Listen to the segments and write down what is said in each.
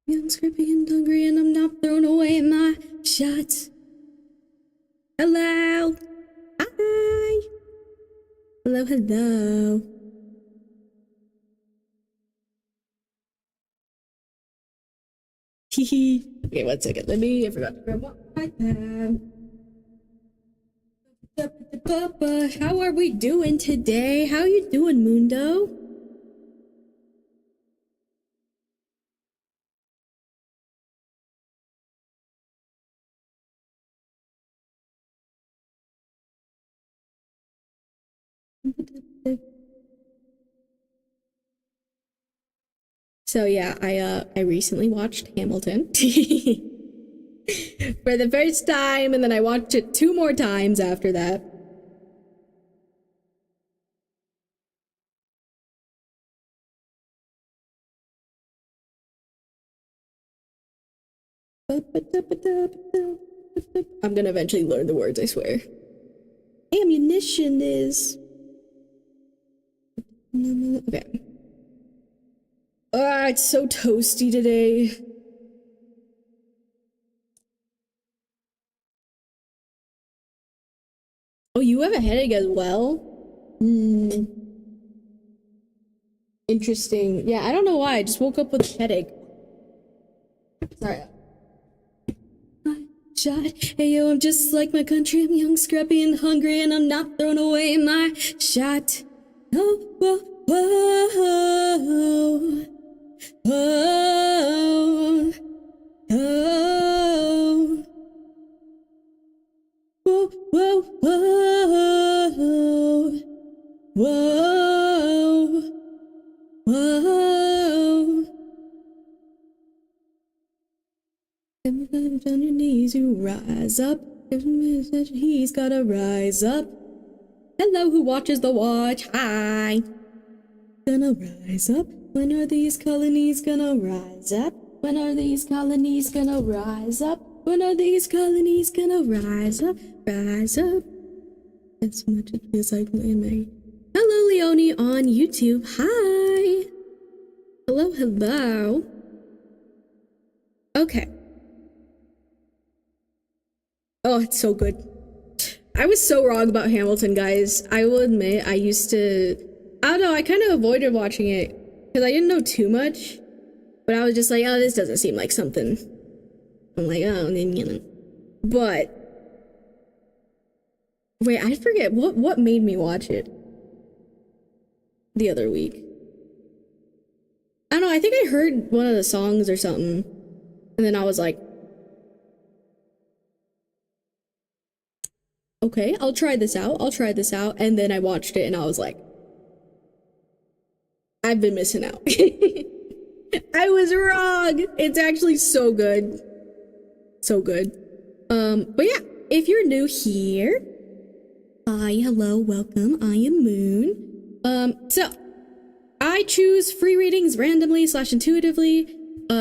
I'm scrappy and hungry and I'm not throwing away my shots. Hello. Hi. Hello, hello. Hehe. Okay, 1 second. I forgot to grab my iPad. How are we doing today? How you doing, Mundo? So yeah, I recently watched Hamilton for the first time, and then I watched it 2 more times after that. I'm gonna eventually learn the words, I swear. Ammunition is... Okay. Ah, it's so toasty today. Oh, you have a headache as well? Hmm. Interesting. Yeah, I don't know why. I just woke up with a headache. Sorry. Shot. Hey yo, I'm just like my country. I'm young, scrappy, and hungry, and I'm not throwing away my shot. Oh, whoa, whoa, whoa, oh, whoa, whoa, whoa, whoa, whoa. On your knees, you rise up. He's gotta rise up. Hello, who watches the watch? Hi. Gonna rise up. When are these colonies gonna rise up? When are these colonies gonna rise up? When are these colonies gonna rise up? Rise up. As much as it feels like my. Hello, Leonie on YouTube. Hi. Hello, hello. Okay. Oh, it's so good. I was so wrong about Hamilton, guys. I will admit, I used to... I don't know, I kind of avoided watching it because I didn't know too much. But I was just like, oh, this doesn't seem like something. I'm like, oh, then, you know. But... Wait, I forget. What made me watch it? The other week. I don't know, I think I heard one of the songs or something. And then I was like... Okay, I'll try this out. And then I watched it and I was like... I've been missing out. I was wrong. It's actually so good. So good. But yeah, if you're new here, hi, hello, welcome. I am Moon. So I choose free readings randomly / intuitively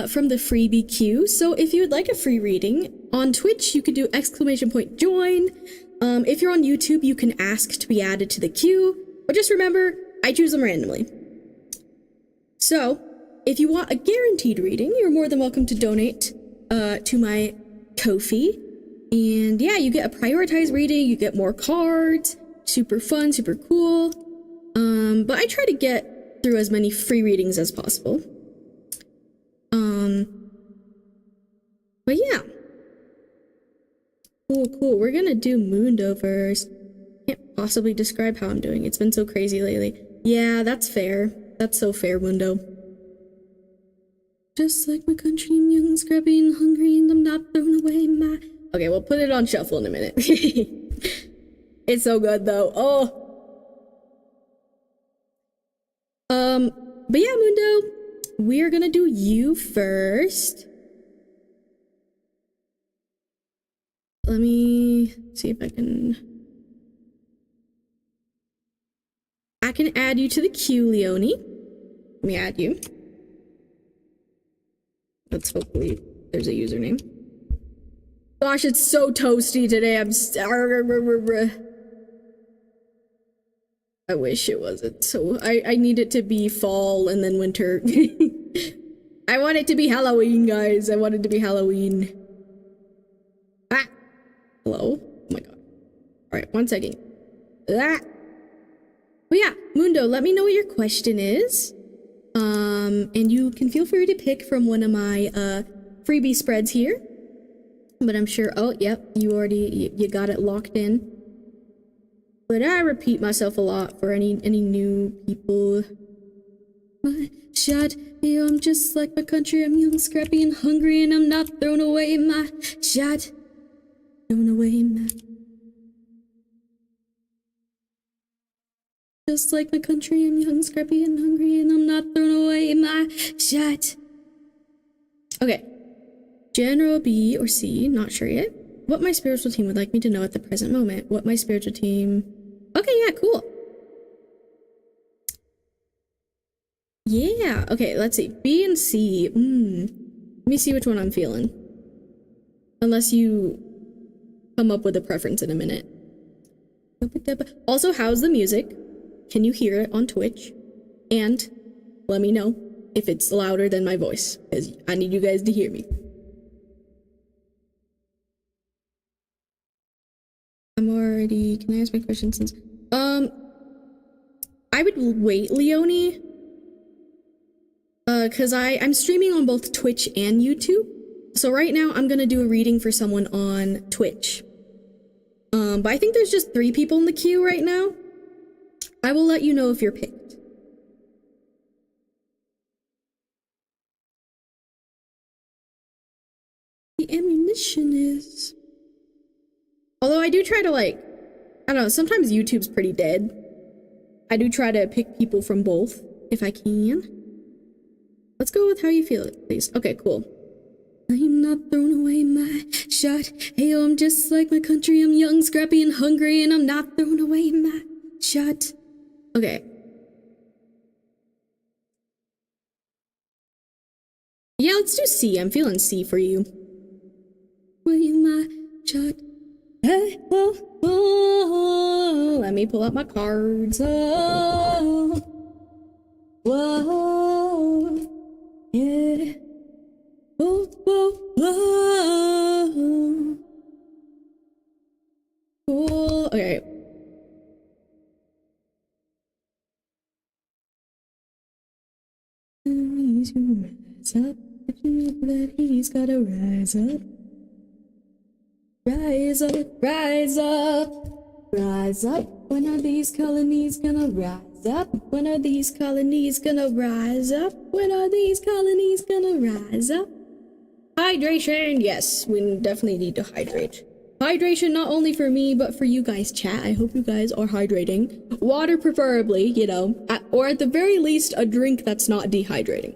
from the freebie queue. So if you would like a free reading on Twitch, you could do !join. If you're on YouTube, you can ask to be added to the queue. But just remember, I choose them randomly. So, if you want a guaranteed reading, you're more than welcome to donate to my Kofi. And yeah, you get a prioritized reading, you get more cards, super fun, super cool. But I try to get through as many free readings as possible. But yeah. Cool. We're gonna do Mundo first. Can't possibly describe how I'm doing. It's been so crazy lately. Yeah, that's fair. That's so fair, Mundo. Just like my country, I'm young, scrappy, and hungry, and I'm not throwing away my... Okay, we'll put it on shuffle in a minute. It's so good, though. Oh. But yeah, Mundo, we're gonna do you first. Let me see if I can add you to the queue, Leonie. Let me add you. Let's hopefully there's a username. Gosh, it's so toasty today. I wish it wasn't. So I need it to be fall and then winter. I want it to be Halloween, guys. I want it to be Halloween. Ah! Hello? Oh my god. Alright, 1 second. Ah! But yeah, Mundo, let me know what your question is. And you can feel free to pick from one of my freebie spreads here. But I'm sure, oh, yep, you got it locked in. But I repeat myself a lot for any new people. My shot, yeah, I'm just like my country. I'm young, scrappy, and hungry, and I'm not throwing away my shot. Throwing away my... Just like my country, I'm young, scrappy, and hungry, and I'm not throwing away my shot. Okay. General B or C, not sure yet. What my spiritual team would like me to know at the present moment. What my spiritual team... Okay, yeah, cool. Yeah, okay, let's see. B and C. Let me see which one I'm feeling. Unless you come up with a preference in a minute. Also, how's the music? Can you hear it on Twitch? And let me know if it's louder than my voice, because I need you guys to hear me. I'm already... Can I ask my question since... I would wait, Leonie. Because I'm streaming on both Twitch and YouTube. So right now, I'm gonna do a reading for someone on Twitch. But I think there's just 3 people in the queue right now. I will let you know if you're picked. The ammunition is... Although I do try to, like... I don't know, sometimes YouTube's pretty dead. I do try to pick people from both, if I can. Let's go with how you feel it, please. Okay, cool. I'm not throwing away my shot. Hey, yo, I'm just like my country. I'm young, scrappy, and hungry, and I'm not throwing away my shot. Okay. Yeah, let's do C. I'm feeling C for you. Away my shot. Hey, oh, oh, let me pull out my cards. Oh, whoa, yeah. Oh, oh, oh. Cool. Okay. He's gonna rise up. That he's gotta rise up. Rise up, rise up, rise up. When are these colonies gonna rise up? When are these colonies gonna rise up? When are these colonies gonna rise up? Hydration! Yes, we definitely need to hydrate. Hydration not only for me, but for you guys, chat. I hope you guys are hydrating. Water preferably, you know, or at the very least, a drink that's not dehydrating.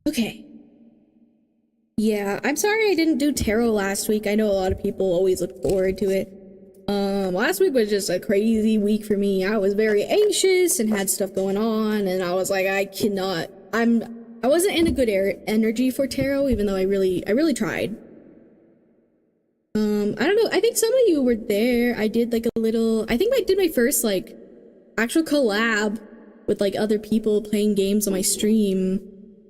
Okay. Yeah, I'm sorry I didn't do tarot last week. I know a lot of people always look forward to it. Last week was just a crazy week for me. I was very anxious and had stuff going on, and I was like, I wasn't in a good energy for tarot, even though I really tried. I don't know. I think some of you were there. I did like a little, I think I did my first like actual collab with like other people playing games on my stream,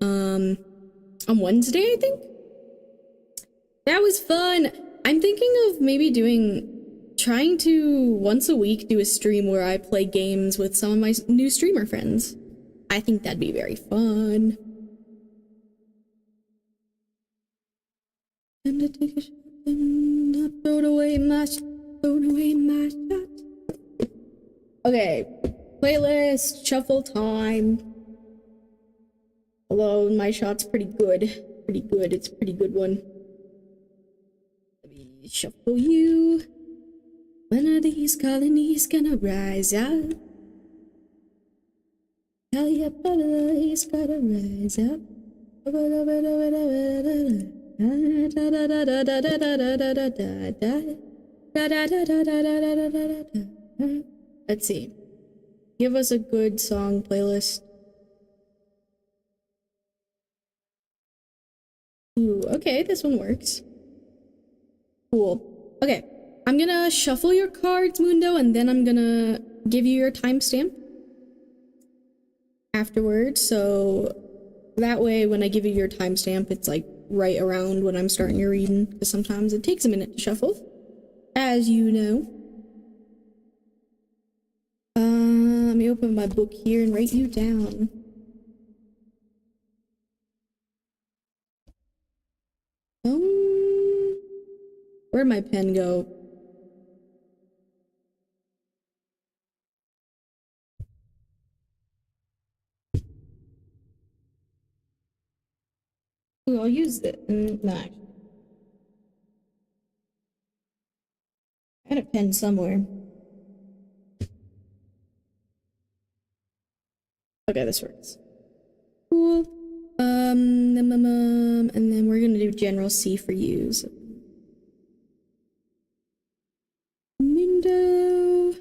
on Wednesday, I think. That was fun. I'm thinking of maybe trying to once a week do a stream where I play games with some of my new streamer friends. I think that'd be very fun. Time to take a shot and not throw away my shot. Okay, playlist, shuffle time. Although my shot's pretty good. It's a pretty good one. Let me shuffle you. When are these colonies gonna rise up? California's gotta rise up. Let's see. Give us a good song playlist. Ooh, okay, this one works. Cool. Okay, I'm gonna shuffle your cards, Mundo, and then I'm gonna give you your timestamp afterwards, so that way when I give you your timestamp, it's like right around when I'm starting your reading, because sometimes it takes a minute to shuffle, as you know. Let me open my book here and write you down. Where'd my pen go? Ooh, I'll use it. No, actually. I had a pen somewhere. Okay, this works. Cool. And then we're gonna do general C for you. So. Mundo.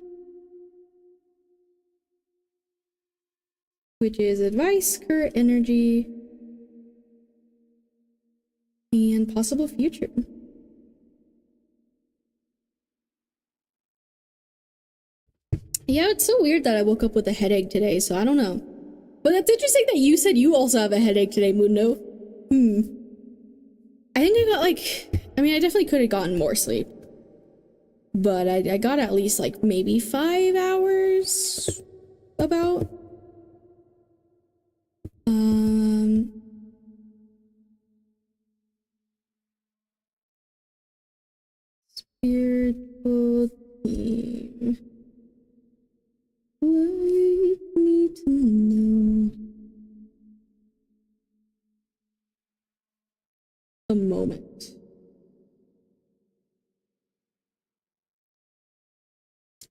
Which is advice, current energy, and possible future. Yeah, it's so weird that I woke up with a headache today, so I don't know. But that's interesting that you said you also have a headache today, Mundo. I think I got I definitely could have gotten more sleep. But I got at least like maybe 5 hours about. Spiritual theme. Like me to know. A moment.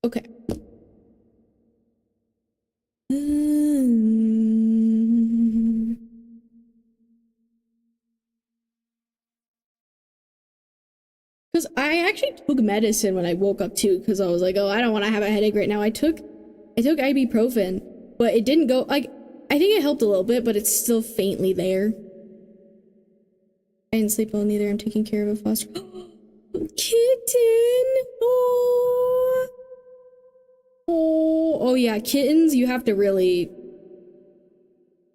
Okay. Because I actually took medicine when I woke up too, because I was like, oh, I don't want to have a headache right now. I took ibuprofen, but it didn't go, I think it helped a little bit, but it's still faintly there. I didn't sleep well neither. I'm taking care of a foster kitten. Oh yeah, kittens, you have to really,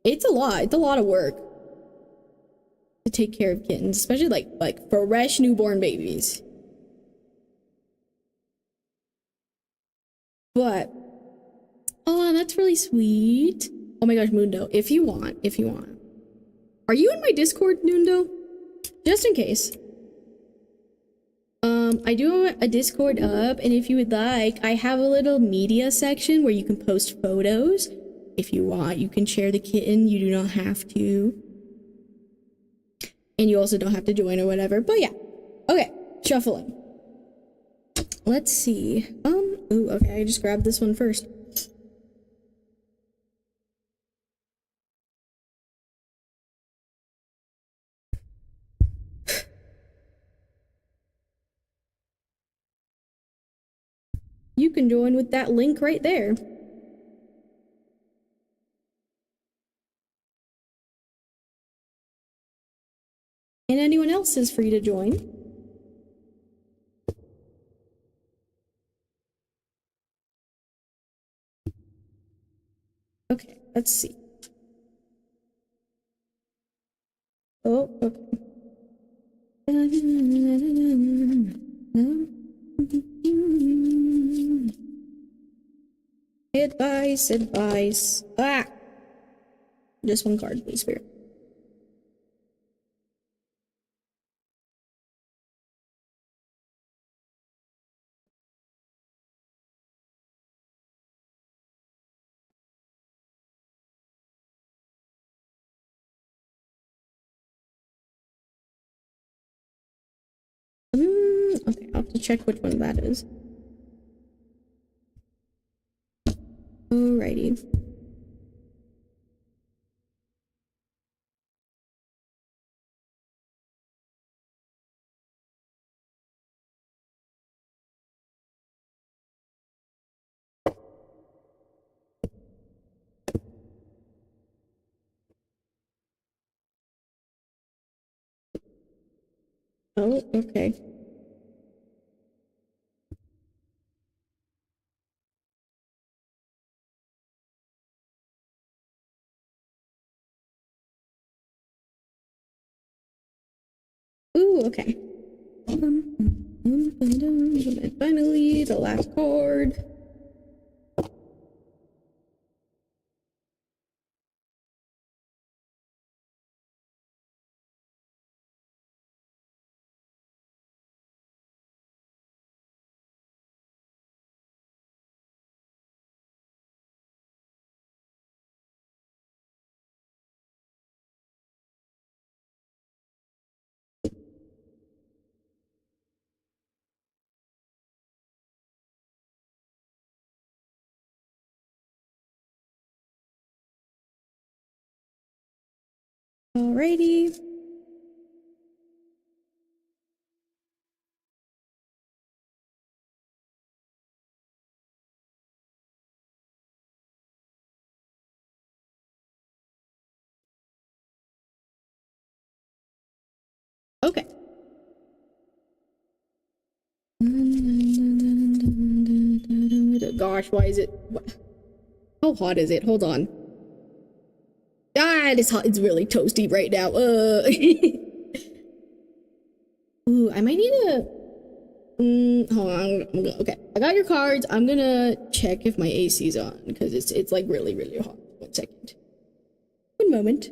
it's a lot of work to take care of kittens, especially like fresh newborn babies. But oh, that's really sweet. Oh my gosh, Mundo, if you want. Are you in my Discord, Mundo? Just in case. I do have a Discord up, and if you would like, I have a little media section where you can post photos. If you want, you can share the kitten. You do not have to. And you also don't have to join or whatever. But yeah. Okay, shuffling. Let's see. Ooh, okay, I just grabbed this one first. You can join with that link right there. And anyone else is free to join. Okay, let's see. Oh, okay. Advice. Ah! Just one card, please, Spirit. Okay, I'll have to check which one that is. Alrighty. Oh, okay. Ooh, okay. And finally, the last card. Alrighty. Okay. Gosh, why is it? How hot is it? Hold on. Ah, it is hot. It's really toasty right now. Ooh, I might need a. Hold on. Okay, I got your cards. I'm gonna check if my AC's on because it's like really hot. 1 second. 1 moment.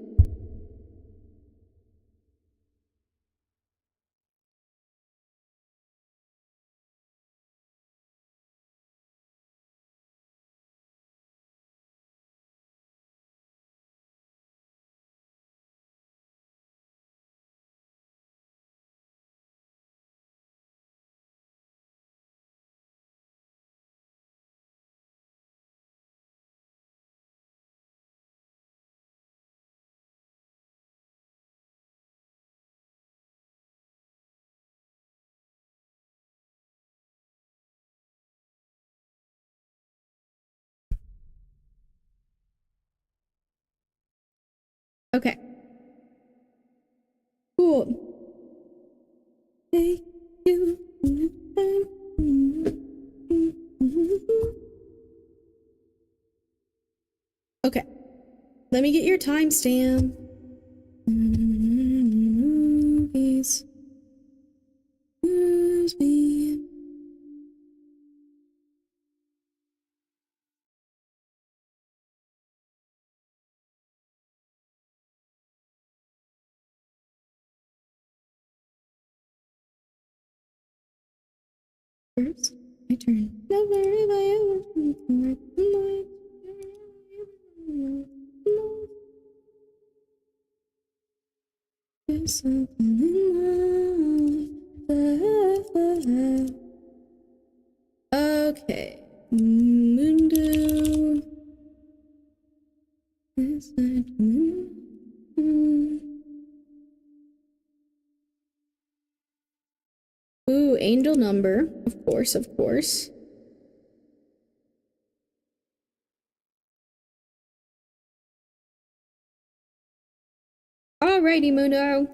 Okay. Cool. Take you. Okay. Let me get your timestamp. Movies. First, my turn. Never have I ever there's something in my life. Okay. Mundo. Ooh, angel number. Of course, of course. Alrighty, Mundo.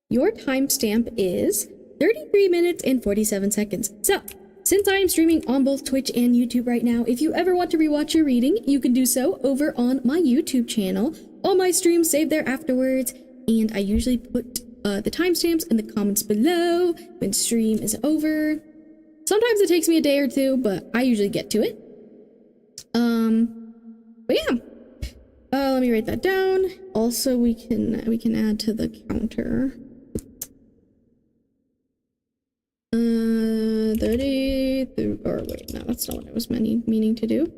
Your timestamp is 33 minutes and 47 seconds. So, since I am streaming on both Twitch and YouTube right now, if you ever want to rewatch your reading, you can do so over on my YouTube channel. All my streams saved there afterwards, and I usually put the timestamps in the comments below when stream is over. Sometimes it takes me a day or two, but I usually get to it. But yeah. Let me write that down. Also, we can add to the counter. 30 or wait, no, that's not what I was meaning to do.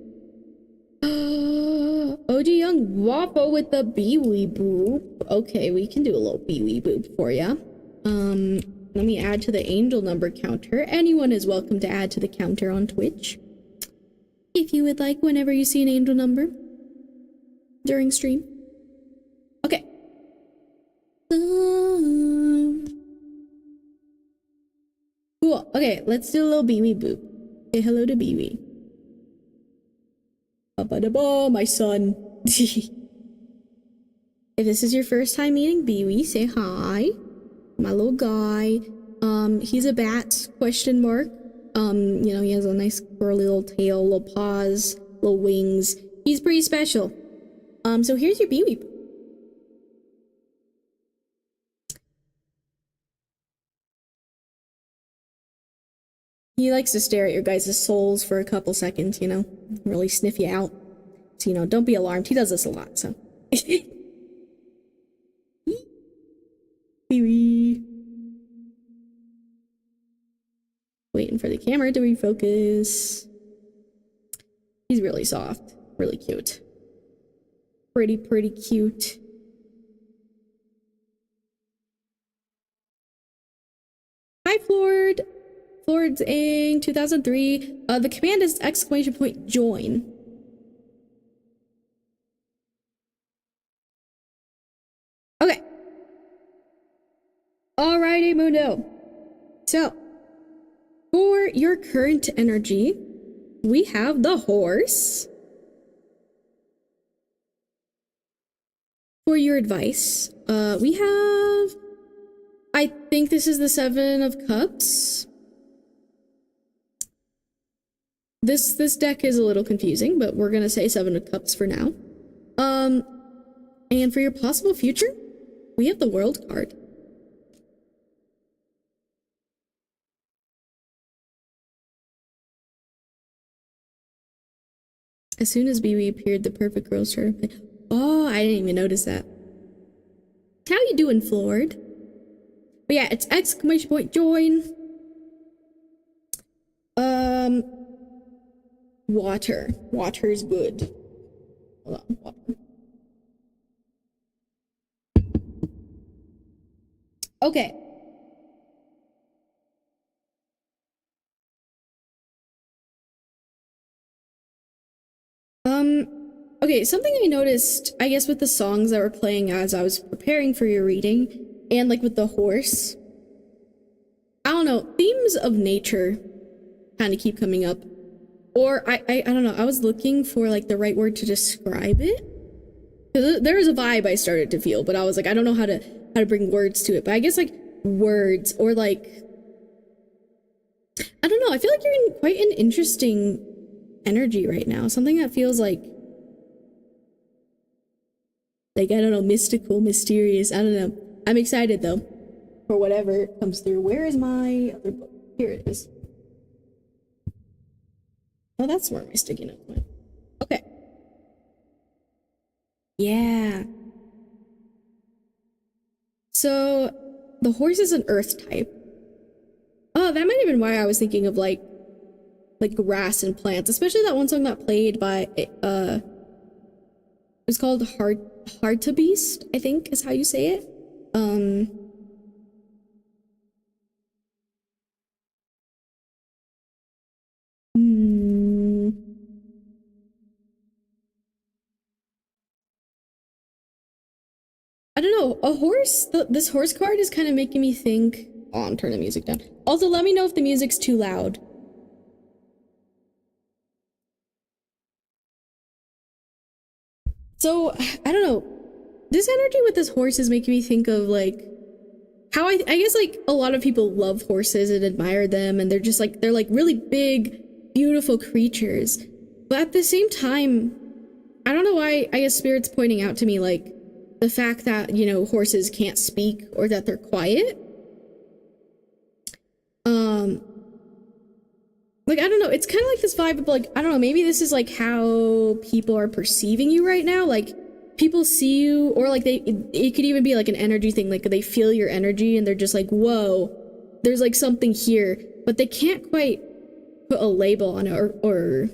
OG Young Waffle with the Bee-wee boop. Okay, we can do a little Bee-wee boop for ya. Let me add to the angel number counter. Anyone is welcome to add to the counter on Twitch if you would like, whenever you see an angel number during stream. Okay. Cool. Okay, let's do a little Bee-wee boop. Say hello to Bee-wee. Ba-ba-da-ba, my son. If this is your first time meeting Biwi, say hi. My little guy. He's a bat, question mark. You know, he has a nice curly little tail, little paws, little wings. He's pretty special. So here's your Biwi. He likes to stare at your guys' souls for a couple seconds, you know, really sniff you out. So, you know, don't be alarmed. He does this a lot, so. Waiting for the camera to refocus. He's really soft, really cute. Pretty cute. Hi, Flord. Flord's in 2003. The command is !join. Okay. Alrighty, Mundo. So, for your current energy, we have the horse. For your advice, we have, I think this is the 7 of Cups. This deck is a little confusing, but we're gonna say 7 of Cups for now. And for your possible future, we have the World card. As soon as BB appeared, the perfect girl started. Oh, I didn't even notice that. How you doing, Flord? But yeah, it's !join. Water. Water's good. Hold on, water. Okay. Okay, something I noticed, I guess, with the songs that were playing as I was preparing for your reading, and like with the horse, I don't know, themes of nature kind of keep coming up. Or I don't know, I was looking for like the right word to describe it. There was a vibe I started to feel, but I was like, I don't know how to bring words to it. But I guess like words, or like, I don't know, I feel like you're in quite an interesting energy right now. Something that feels like, I don't know, mystical, mysterious. I don't know. I'm excited though for whatever comes through. Where is my other book? Here it is. Oh, that's where my sticky note went. Okay. Yeah. So the horse is an earth type. Oh, that might have been why I was thinking of like grass and plants, especially that one song that played by it's called Hard to Beast, I think is how you say it. I don't know, a horse, this horse card is kind of making me think. Oh, I'm turning the music down. Also, let me know if the music's too loud. So, I don't know, this energy with this horse is making me think of like how I guess like a lot of people love horses and admire them, and they're just like, they're like really big, beautiful creatures. But at the same time, I don't know why, I guess Spirit's pointing out to me like the fact that, you know, horses can't speak or that they're quiet. Like, I don't know, it's kind of like this vibe of like, I don't know, maybe this is like how people are perceiving you right now. Like, people see you, or like it could even be like an energy thing. Like, they feel your energy and they're just like, whoa, there's like something here, but they can't quite put a label on it, or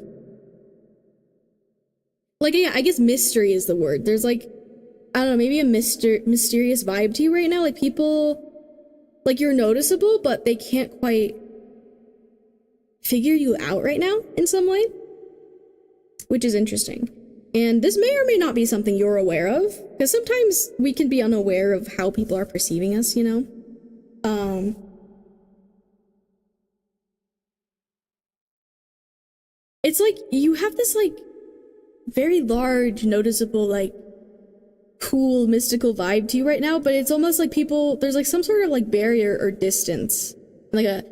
like, yeah, I guess mystery is the word. There's like, I don't know, maybe a mysterious vibe to you right now. Like, people, like, you're noticeable, but they can't quite figure you out right now in some way, which is interesting. And this may or may not be something you're aware of, because sometimes we can be unaware of how people are perceiving us, you know? It's like you have this like very large, noticeable like cool mystical vibe to you right now, but it's almost like people, there's like some sort of like barrier or distance, like a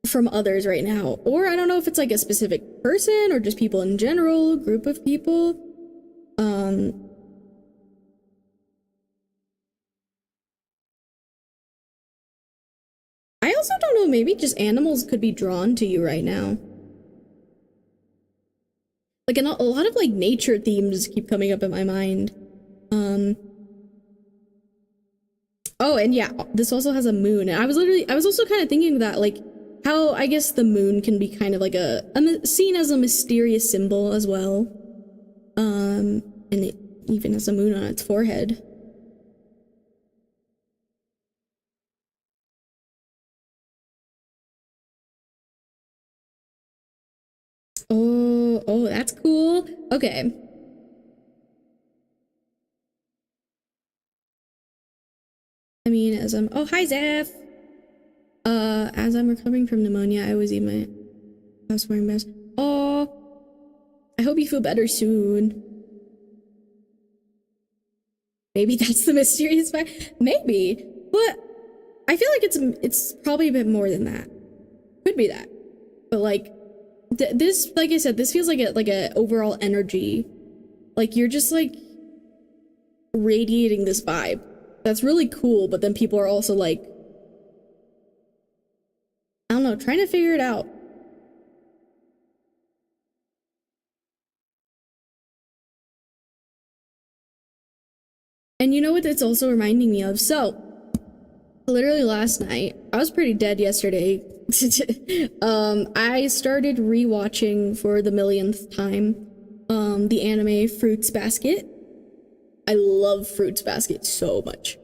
from others right now. Or I don't know if it's like a specific person or just people in general, group of people. I also don't know, maybe just animals could be drawn to you right now. Like a lot of like nature themes keep coming up in my mind. Oh, and yeah, this also has a moon. And I was also kind of thinking that, like, how I guess the moon can be kind of like seen as a mysterious symbol as well. And it even has a moon on its forehead. Oh, that's cool. Okay. I mean, oh, hi, Zeph. As I'm recovering from pneumonia, I always eat my house wearing mask. Oh, I hope you feel better soon. Maybe that's the mysterious fact. Maybe, but I feel like it's probably a bit more than that. Could be that, but like this, like I said, this feels like a overall energy. Like you're just like radiating this vibe. That's really cool, but then people are also like, I don't know, trying to figure it out. And you know what it's also reminding me of? So, literally last night, I was pretty dead yesterday. I started rewatching for the millionth time the anime Fruits Basket. I love Fruits Basket so much.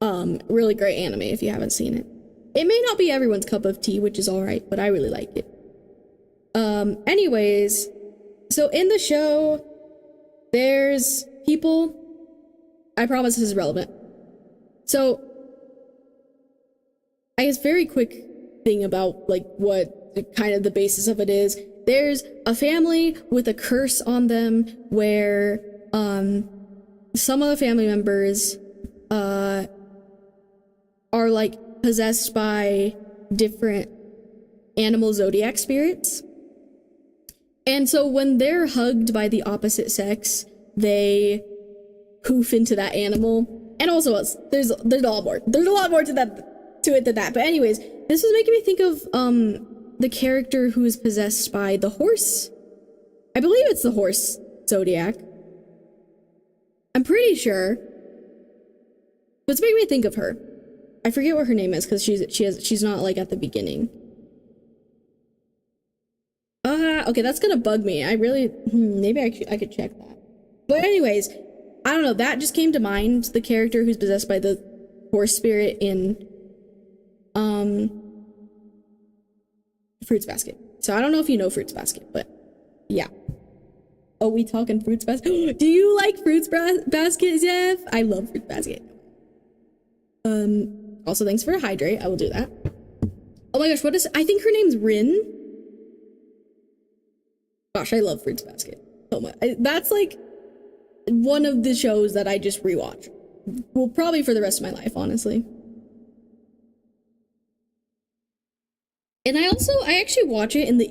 Really great anime if you haven't seen it. It may not be everyone's cup of tea, which is alright, but I really like it. Anyways, so in the show, there's people. I promise this is relevant. So, I guess very quick thing about like what kind of the basis of it is. There's a family with a curse on them where some of the family members are like possessed by different animal zodiac spirits. And so when they're hugged by the opposite sex, they poof into that animal. And also there's a lot more. There's a lot more to it than that. But anyways, this was making me think of the character who is possessed by the horse. I believe it's the horse zodiac. I'm pretty sure. But it's making me think of her. I forget what her name is because she's not like at the beginning. Okay, that's gonna bug me. I really maybe I could check that. But anyways, I don't know. That just came to mind. The character who's possessed by the horse spirit in Fruits Basket. So I don't know if you know Fruits Basket, but yeah. Oh, we talking Fruits Basket? Do you like Fruits Basket, Jeff? I love Fruits Basket. Also, thanks for a hydrate. I will do that. Oh my gosh, I think her name's Rin. Gosh, I love Fruits Basket so much. That's like one of the shows that I just rewatch. Well, probably for the rest of my life, honestly. And I actually watch it in the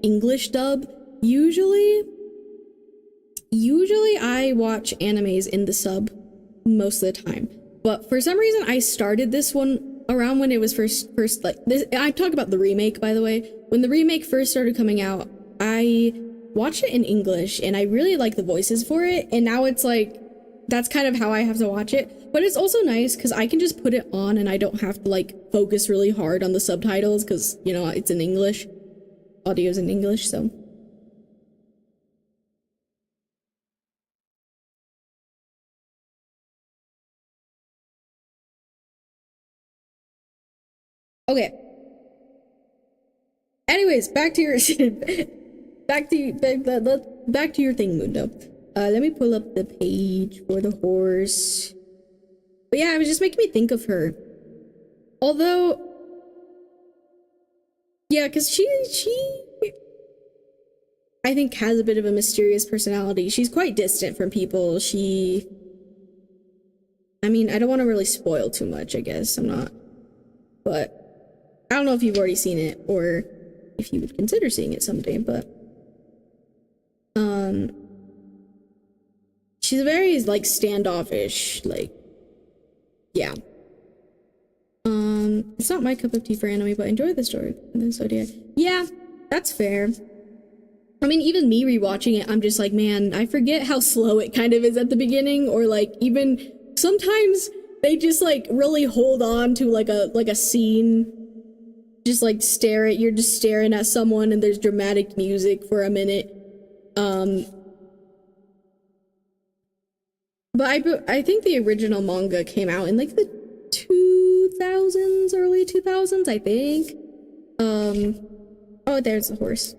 English dub. Usually I watch animes in the sub most of the time. But for some reason, I started this one around when it was first like this. I talk about the remake, by the way. When the remake first started coming out, I watched it in English, and I really like the voices for it. And now it's like that's kind of how I have to watch it. But it's also nice because I can just put it on, and I don't have to like focus really hard on the subtitles because you know it's in English, audio's in English, so. Okay. Anyways, back to your back to your thing, Mundo. Let me pull up the page for the horse. But yeah, it was just making me think of her. Although, yeah, because she I think has a bit of a mysterious personality. She's quite distant from people. I mean, I don't want to really spoil too much, I guess. I'm not. But I don't know if you've already seen it or if you would consider seeing it someday, but she's very like standoffish, like yeah. It's not my cup of tea for anime, but I enjoy the story. Yeah, that's fair. I mean, even me rewatching it, I'm just like, man, I forget how slow it kind of is at the beginning, or like even sometimes they just like really hold on to like a scene, just like you're just staring at someone and there's dramatic music for a minute. But I think the original manga came out in like the 2000s, early 2000s, I think. Oh, there's the horse.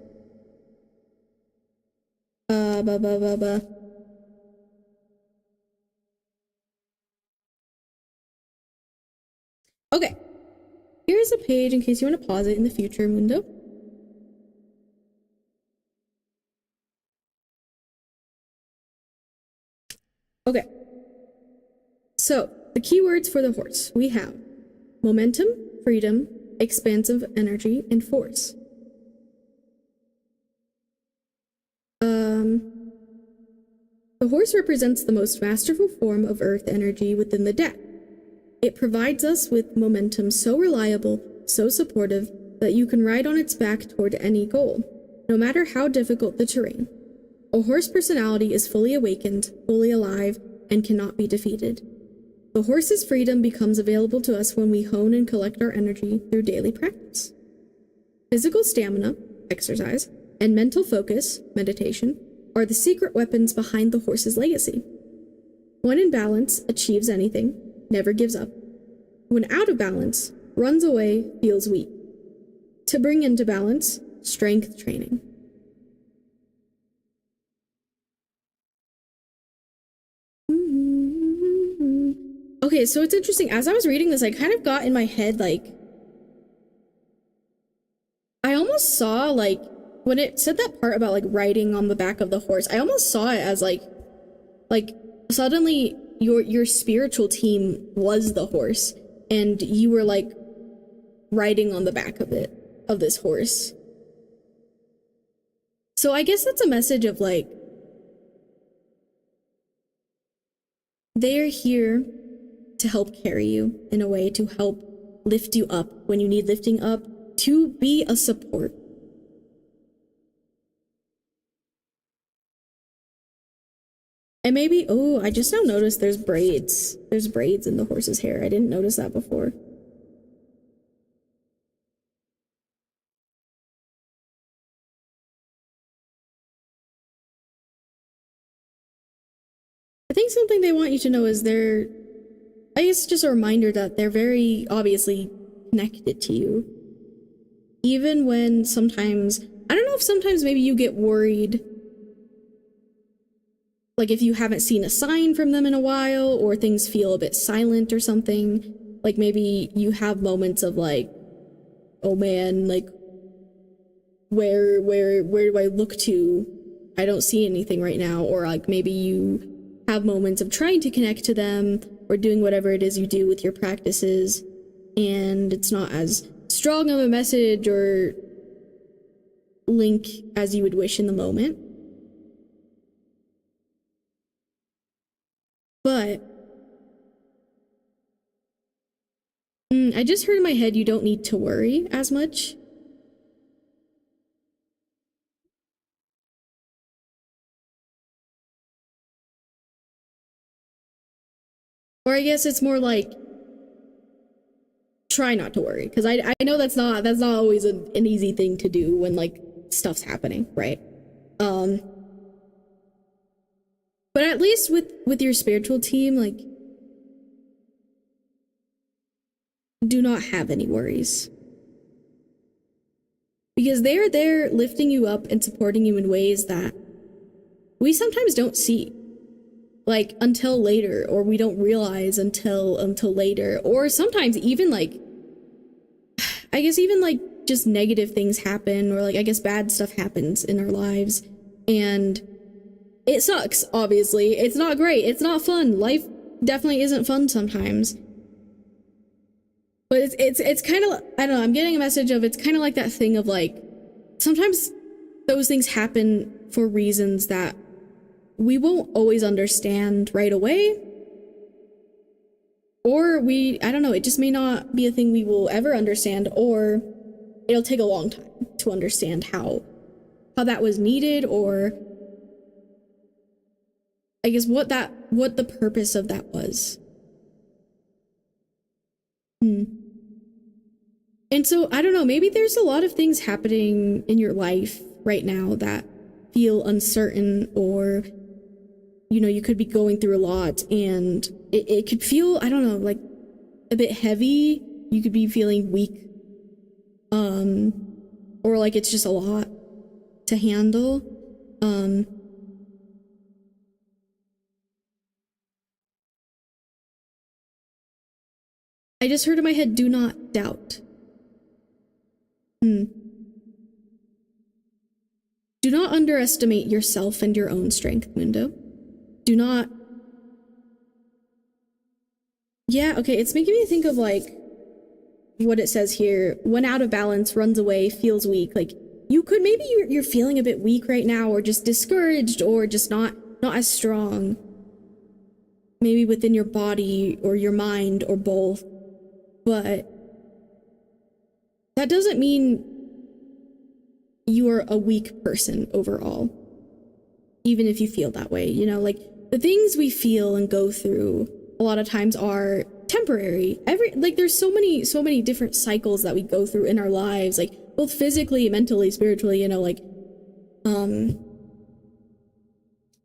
Okay. Here's a page in case you want to pause it in the future, Mundo. Okay. So, the keywords for the horse we have momentum, freedom, expansive energy, and force. The horse represents the most masterful form of earth energy within the deck. It provides us with momentum so reliable, so supportive, that you can ride on its back toward any goal, no matter how difficult the terrain. A horse personality is fully awakened, fully alive, and cannot be defeated. The horse's freedom becomes available to us when we hone and collect our energy through daily practice. Physical stamina, exercise, and mental focus, meditation, are the secret weapons behind the horse's legacy. When in balance, achieves anything, never gives up. When out of balance, runs away, feels weak. To bring into balance, strength training. Okay, so it's interesting. As I was reading this, I kind of got in my head, like, I almost saw, like, when it said that part about, like, riding on the back of the horse, I almost saw it as, like, suddenly your spiritual team was the horse, and you were, like, riding on the back of this horse. So I guess that's a message of, like, they're here to help carry you in a way, to help lift you up when you need lifting up, to be a support. And maybe, oh, I just now noticed there's braids. There's braids in the horse's hair. I didn't notice that before. I think something they want you to know is I guess just a reminder that they're very obviously connected to you. Even when sometimes, I don't know if sometimes maybe you get worried, like if you haven't seen a sign from them in a while, or things feel a bit silent or something, like maybe you have moments of like, oh man, like where do I look to? I don't see anything right now. Or like maybe you have moments of trying to connect to them or doing whatever it is you do with your practices, and it's not as strong of a message or link as you would wish in the moment. But I just heard in my head you don't need to worry as much. Or I guess it's more like try not to worry, because I know that's not always an easy thing to do when like stuff's happening, right? But at least with your spiritual team, like, do not have any worries. Because they're there lifting you up and supporting you in ways that we sometimes don't see. Like, until later, or we don't realize until later. Or sometimes even, like, I guess even, like, just negative things happen, or, like, I guess bad stuff happens in our lives. And it sucks, obviously. It's not great. It's not fun. Life definitely isn't fun sometimes. But it's kind of, I don't know, I'm getting a message of, it's kind of like that thing of like, sometimes those things happen for reasons that we won't always understand right away. Or I don't know, it just may not be a thing we will ever understand, or it'll take a long time to understand how that was needed, or I guess what the purpose of that was. And so, I don't know, maybe there's a lot of things happening in your life right now that feel uncertain, or, you know, you could be going through a lot, and it could feel, I don't know, like a bit heavy. You could be feeling weak, or like it's just a lot to handle. I just heard in my head, do not doubt. Do not underestimate yourself and your own strength, Mundo. Do not... Yeah, okay, it's making me think of, like, what it says here. When out of balance, runs away, feels weak. Like, you could, maybe you're feeling a bit weak right now, or just discouraged, or just not as strong. Maybe within your body, or your mind, or both. But that doesn't mean you are a weak person overall. Even if you feel that way, you know, like the things we feel and go through a lot of times are temporary. There's so many different cycles that we go through in our lives, like both physically, mentally, spiritually, you know, like,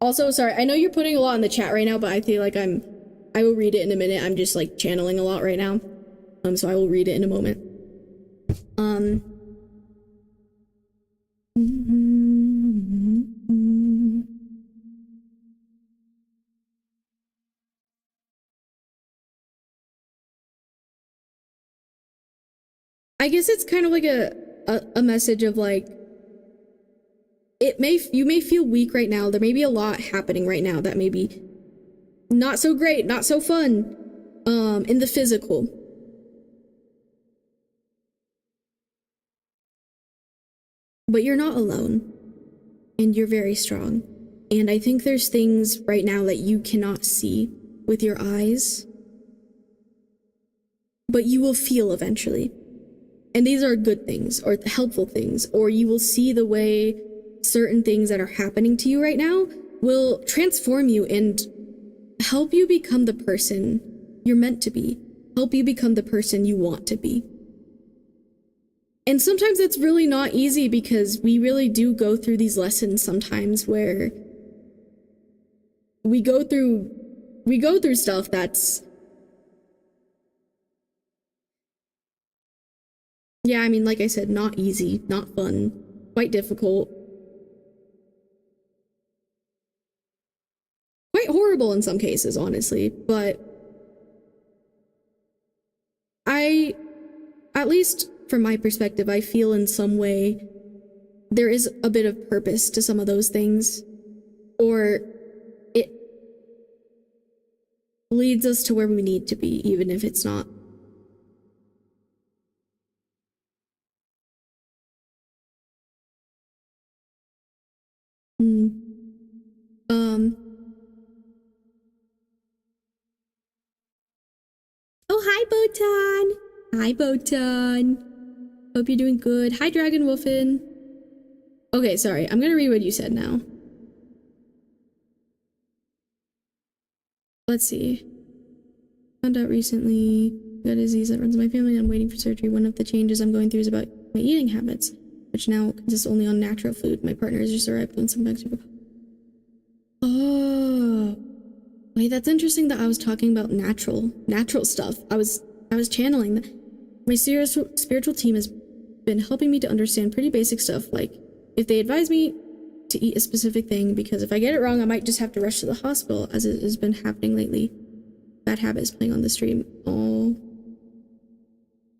also, sorry, I know you're putting a lot in the chat right now, but I feel like I will read it in a minute. I'm just like channeling a lot right now. So I will read it in a moment. I guess it's kind of like a message of like, you may feel weak right now. There may be a lot happening right now that may be not so great, not so fun, in the physical. But you're not alone, and you're very strong. And I think there's things right now that you cannot see with your eyes, but you will feel eventually. And these are good things, or helpful things, or you will see the way certain things that are happening to you right now will transform you and help you become the person you're meant to be, help you become the person you want to be. And sometimes it's really not easy, because we really do go through these lessons sometimes where we go through stuff that's, yeah, I mean, like I said, not easy, not fun, quite difficult, quite horrible in some cases, honestly, but at least from my perspective, I feel in some way there is a bit of purpose to some of those things, or it leads us to where we need to be, even if it's not. Oh, hi, Botan. Hi, Botan. Hope you're doing good. Hi, Dragon Wolfen. Okay, sorry. I'm gonna read what you said now. Let's see. Found out recently got a disease that runs in my family, and I'm waiting for surgery. One of the changes I'm going through is about my eating habits, which now consists only on natural food. My partner has just arrived on some Mexico. Oh, wait, that's interesting that I was talking about natural stuff. I was channeling that. My spiritual team has been helping me to understand pretty basic stuff, like if they advise me to eat a specific thing, because if I get it wrong, I might just have to rush to the hospital, as it has been happening lately. Bad habit is playing on the stream. Oh,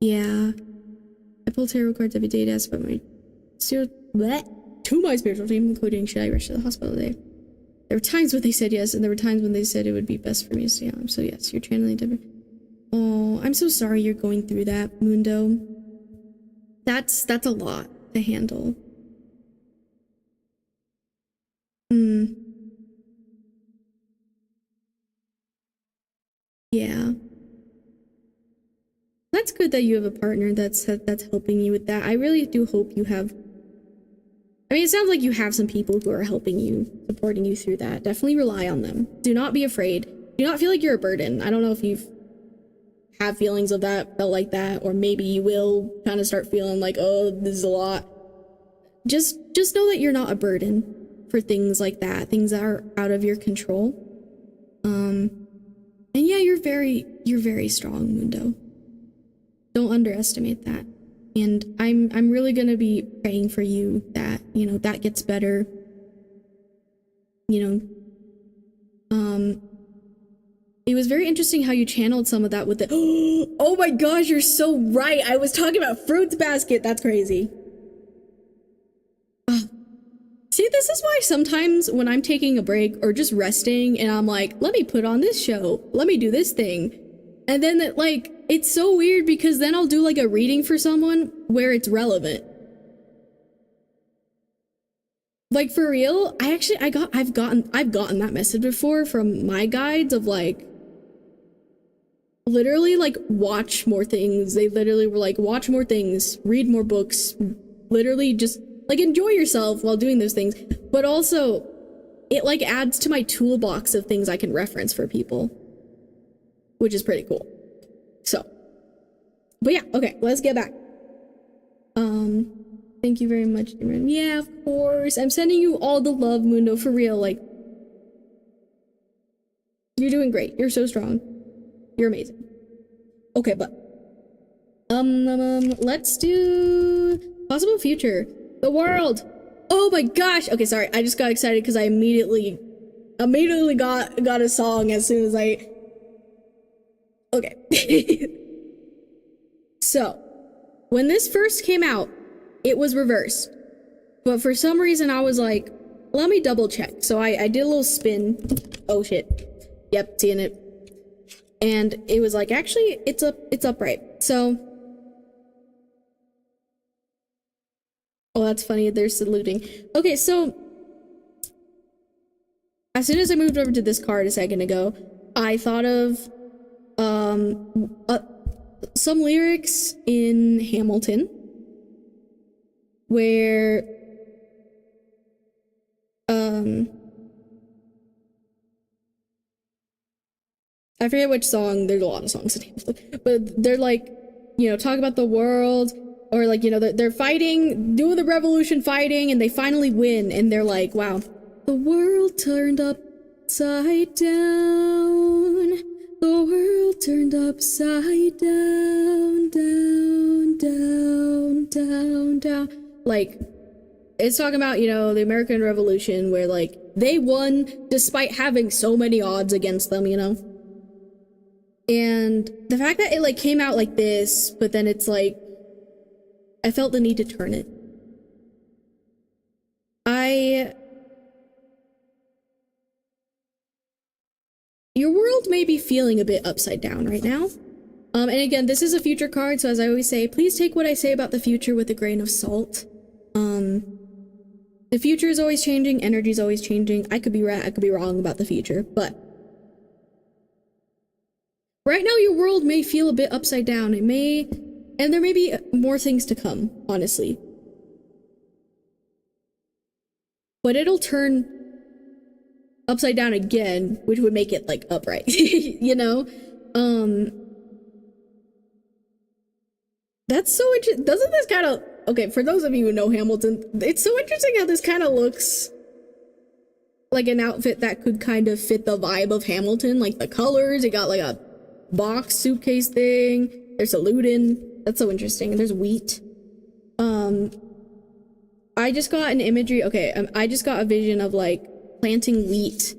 yeah. I pull tarot cards every day to ask about my to my spiritual team, including should I rush to the hospital today. There were times when they said yes, and there were times when they said it would be best for me to stay home. So yes, you're channeling different. Oh, I'm so sorry you're going through that, Mundo. That's a lot to handle. Yeah. That's good that you have a partner that's helping you with that. I really do hope you have. I mean, it sounds like you have some people who are helping you, supporting you through that. Definitely rely on them. Do not be afraid. Do not feel like you're a burden. I don't know if you've had feelings of that, felt like that, or maybe you will kind of start feeling like, oh, this is a lot. Just know that you're not a burden for things like that, things that are out of your control. And yeah, you're very strong, Mundo. Don't underestimate that. And I'm really gonna be praying for you that, you know, that gets better. You know, it was very interesting how you channeled some of that with the, oh my gosh, you're so right. I was talking about Fruits Basket. That's crazy. See, this is why sometimes when I'm taking a break or just resting and I'm like, let me put on this show, let me do this thing. And then that, like, it's so weird because then I'll do like a reading for someone where it's relevant. Like, for real, I've gotten that message before from my guides of like, literally like, watch more things. They literally were like, watch more things, read more books, literally just like enjoy yourself while doing those things. But also it like adds to my toolbox of things I can reference for people, which is pretty cool. So, but yeah, okay, let's get back. Thank you very much, Imran. Yeah, of course. I'm sending you all the love, Mundo, for real. Like, you're doing great. You're so strong. You're amazing. Okay, but let's do possible future. The world. Oh my gosh. Okay, sorry. I just got excited because I immediately got a song as soon as I. Okay. So, when this first came out, it was reversed. But for some reason, I was like, let me double check. So I did a little spin. Oh shit. Yep, seeing it. And it was like, actually, it's upright. So. Oh, that's funny. They're saluting. Okay, so. As soon as I moved over to this card a second ago, I thought of some lyrics in Hamilton where I forget which song. There's a lot of songs in Hamilton, but they're like, you know, talk about the world, or like, you know, they're fighting, doing the revolution, fighting, and they finally win, and they're like, wow, the world turned upside down. The world turned upside down, down, down, down, down. Like, it's talking about, you know, the American Revolution, where, like, they won despite having so many odds against them, you know? And the fact that it, like, came out like this, but then it's like, I felt the need to turn it. Your world may be feeling a bit upside down right now. And again, this is a future card, so as I always say, please take what I say about the future with a grain of salt. The future is always changing, energy is always changing. I could be right, I could be wrong about the future, but right now your world may feel a bit upside down. It may, and there may be more things to come, honestly. But it'll turn upside down again, which would make it like upright, you know? That's so interesting. Doesn't this kind of, okay, for those of you who know Hamilton, it's so interesting how this kind of looks like an outfit that could kind of fit the vibe of Hamilton, like the colors. It got like a box suitcase thing. There's a saluting. That's so interesting. And there's wheat. I just got an imagery. Okay, I just got a vision of like planting wheat,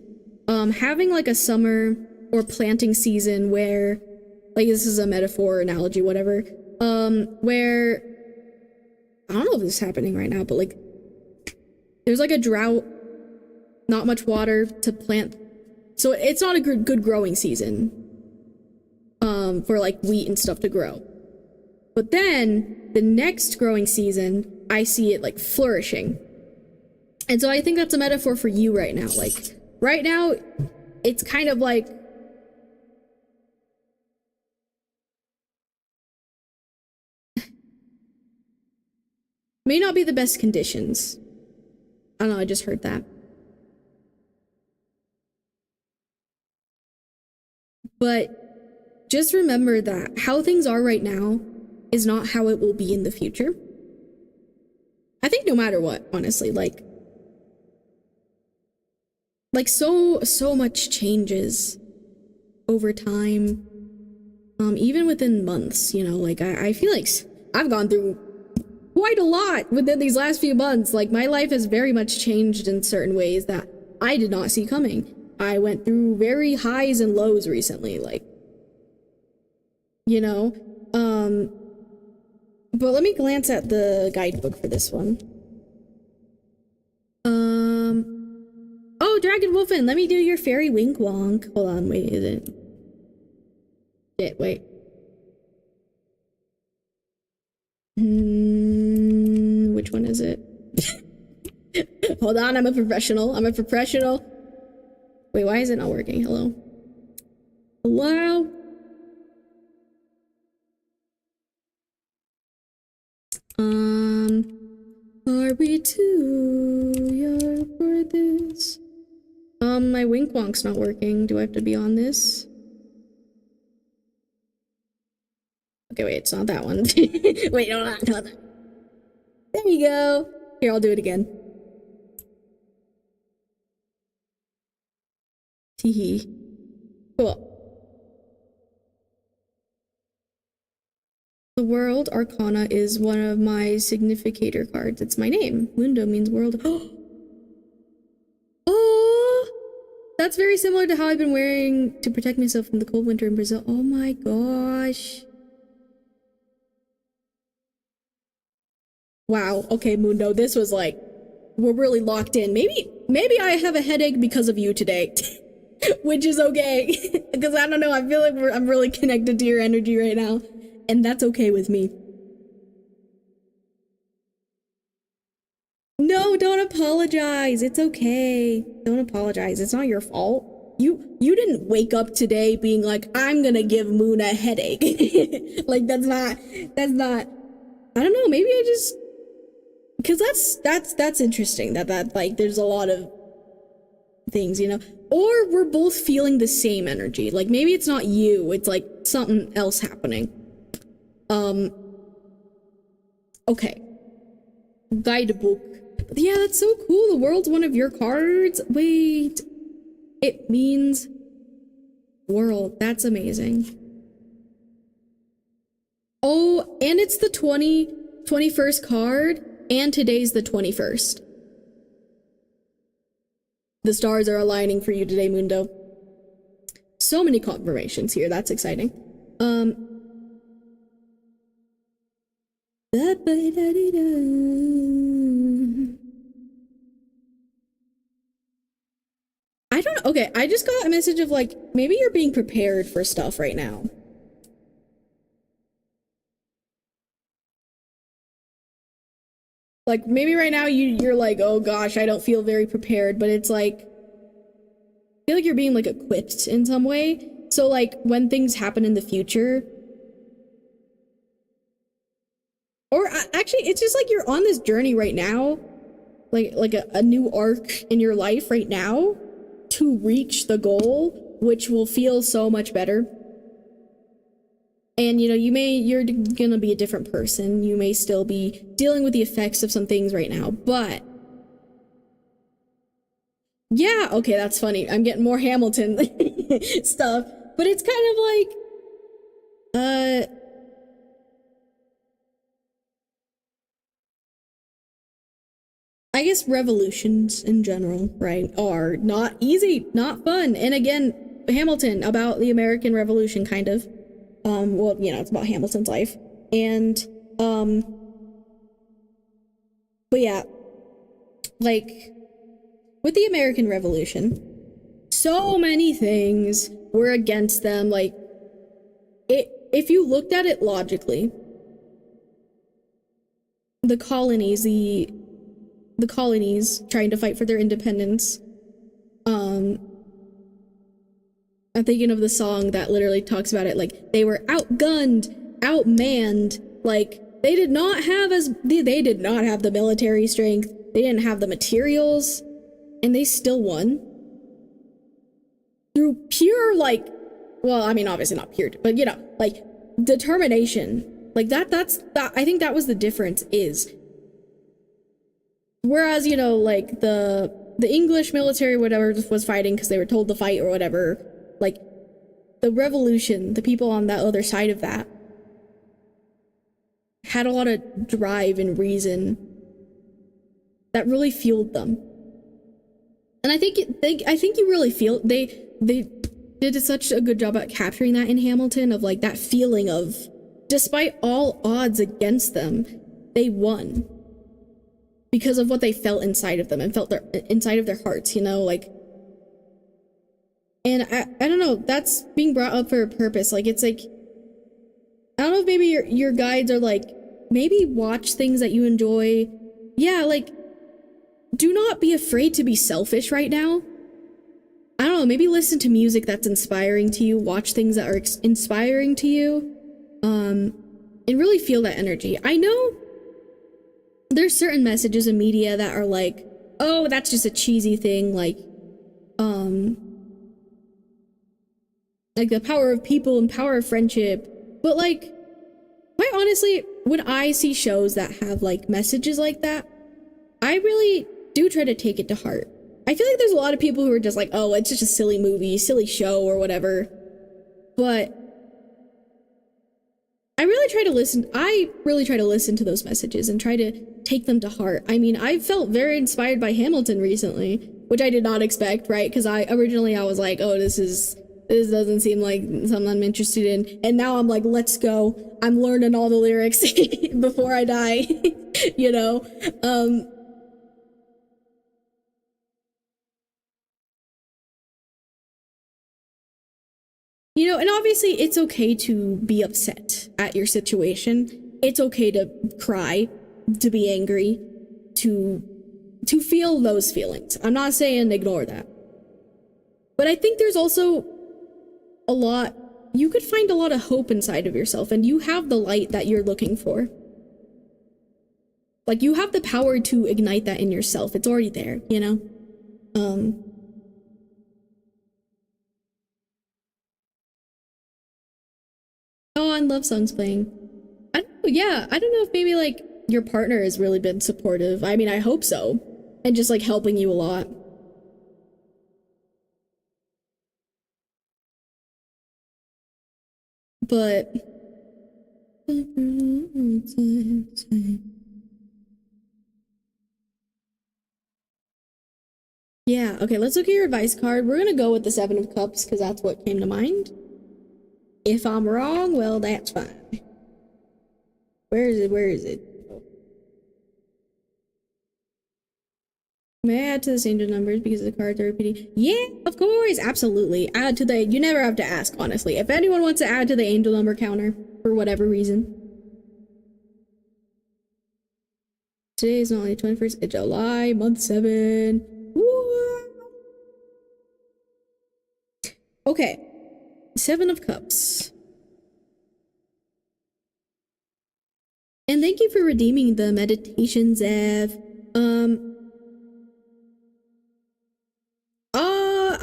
having like a summer or planting season where, like, this is a metaphor, analogy, whatever, where, I don't know if this is happening right now, but like, there's like a drought, not much water to plant. So it's not a good growing season for like wheat and stuff to grow. But then the next growing season, I see it like flourishing. And so I think that's a metaphor for you right now. Like right now, it's kind of like may not be the best conditions. I don't know, I just heard that. But just remember that how things are right now is not how it will be in the future. I think no matter what, honestly, like so much changes over time. Even within months, you know, like I feel like I've gone through quite a lot within these last few months. Like my life has very much changed in certain ways that I did not see coming. I went through very highs and lows recently, like, you know, but let me glance at the guidebook for this one. Oh, Dragon Wolfen, let me do your fairy wink wonk. Hold on, wait, is it? Shit, wait. Which one is it? Hold on, I'm a professional. Wait, why is it not working? Hello? Hello? Are we too young for this? My wink wonk's not working. Do I have to be on this? Okay, wait, it's not that one. Wait, no, not that. There you go. Here, I'll do it again. Teehee. Cool. The World Arcana is one of my significator cards. It's my name. Mundo means world. Oh! That's very similar to how I've been wearing to protect myself from the cold winter in Brazil. Oh my gosh. Wow. Okay, Mundo, this was like, we're really locked in. Maybe I have a headache because of you today. Which is okay. Because I don't know, I feel like I'm really connected to your energy right now. And that's okay with me. No, don't apologize. It's okay. Don't apologize. It's not your fault. You didn't wake up today being like, I'm gonna give Moon a headache. Like that's not, I don't know, maybe I just, because that's interesting that like there's a lot of things, you know, or we're both feeling the same energy. Like maybe it's not you, it's like something else happening. Okay. Guidebook. Yeah, that's so cool. The world's one of your cards. Wait. It means world. That's amazing. Oh, and it's the 21st card, and today's the 21st. The stars are aligning for you today, Mundo. So many confirmations here. That's exciting. I don't know. Okay, I just got a message of like, maybe you're being prepared for stuff right now. Like, maybe right now you're like, oh gosh, I don't feel very prepared, but it's like, I feel like you're being like equipped in some way. So like, when things happen in the future, or actually, it's just like you're on this journey right now, like a new arc in your life right now to reach the goal, which will feel so much better. And, you know, you're gonna be a different person. You may still be dealing with the effects of some things right now, but yeah, okay, that's funny. I'm getting more Hamilton stuff, but it's kind of like, I guess revolutions in general, right, are not easy, not fun. And again, Hamilton, about the American Revolution, kind of. Well, you know, it's about Hamilton's life. And, but yeah, like, with the American Revolution, so many things were against them. Like, if you looked at it logically, the colonies trying to fight for their independence. I'm thinking of the song that literally talks about it, like, they were outgunned, outmanned, like, they did not have the military strength, they didn't have the materials, and they still won. Through pure, like, well, I mean, obviously not pure, but, you know, like, determination. Like, I think that was the difference, is, whereas, you know, like, the English military, whatever, was fighting because they were told to fight or whatever, like, the revolution, the people on that other side of that, had a lot of drive and reason that really fueled them. And I think you really feel, they did such a good job at capturing that in Hamilton, of, like, that feeling of, despite all odds against them, they won. Because of what they felt inside of them and felt inside of their hearts, you know, like. And I don't know, that's being brought up for a purpose. Like, it's like, I don't know if maybe your guides are like, maybe watch things that you enjoy. Yeah, like, do not be afraid to be selfish right now. I don't know, maybe listen to music that's inspiring to you, watch things that are inspiring to you, and really feel that energy. I know there's certain messages in media that are like, oh, that's just a cheesy thing, like the power of people and power of friendship. But, like, quite honestly, when I see shows that have, like, messages like that, I really do try to take it to heart. I feel like there's a lot of people who are just like, oh, it's just a silly movie, silly show, or whatever. But I really try to listen to those messages and try to take them to heart. I mean, I felt very inspired by Hamilton recently, which I did not expect, right? Because originally I was like, oh, this doesn't seem like something I'm interested in. And now I'm like, let's go. I'm learning all the lyrics before I die, you know? You know, and obviously it's okay to be upset at your situation. It's okay to cry, to be angry, to feel those feelings. I'm not saying ignore that. But I think there's also you could find a lot of hope inside of yourself, and you have the light that you're looking for. Like, you have the power to ignite that in yourself. It's already there, you know? Oh, and love songs playing. I don't know, yeah, I don't know if maybe, like, your partner has really been supportive. I mean, I hope so. And just, like, helping you a lot. But yeah, okay, let's look at your advice card. We're gonna go with the Seven of Cups because that's what came to mind. If I'm wrong, well, that's fine. Where is it? May I add to this angel numbers because the cards are repeating? Yeah, of course, absolutely. Add to you never have to ask, honestly. If anyone wants to add to the angel number counter, for whatever reason. Today is not only 21st of July, month 7. Woo! Okay. 7 of Cups. And thank you for redeeming the meditation, Zev.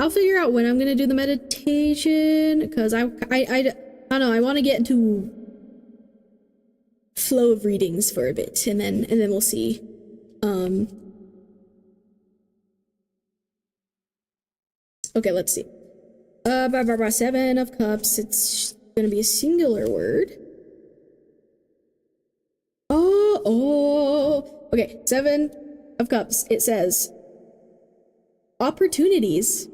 I'll figure out when I'm gonna do the meditation, because I don't know, I want to get into flow of readings for a bit, and then we'll see. Okay, let's see. 7 of Cups. It's gonna be a singular word. Oh. Okay, 7 of Cups. It says opportunities.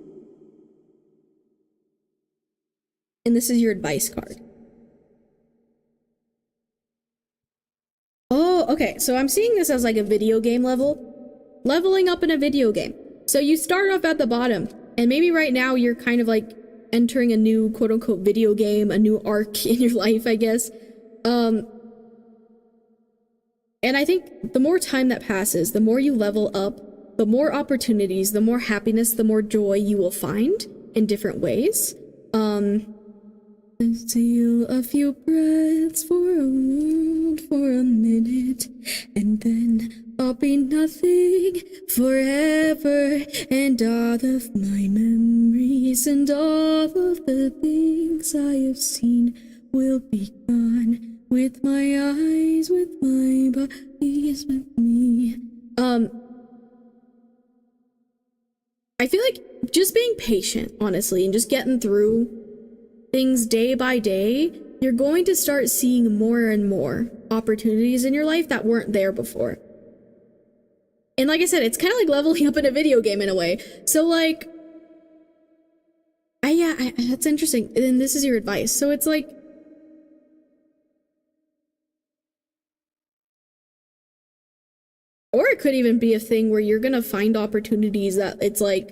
And this is your advice card. Oh, okay. So I'm seeing this as like a video game level. leveling up in a video game. So you start off at the bottom, and maybe right now you're kind of like entering a new quote-unquote video game, a new arc in your life, I guess. And I think the more time that passes, the more you level up, the more opportunities, the more happiness, the more joy you will find in different ways. Steal a few breaths for a world for a minute, and then I'll be nothing forever, and all of my memories and all of the things I have seen will be gone, with my eyes, with my bodies, with me. I feel like just being patient, honestly, and just getting through things day by day, you're going to start seeing more and more opportunities in your life that weren't there before. And like I said, it's kind of like leveling up in a video game in a way. So like, that's interesting. And this is your advice. So it's like, or it could even be a thing where you're gonna find opportunities that it's like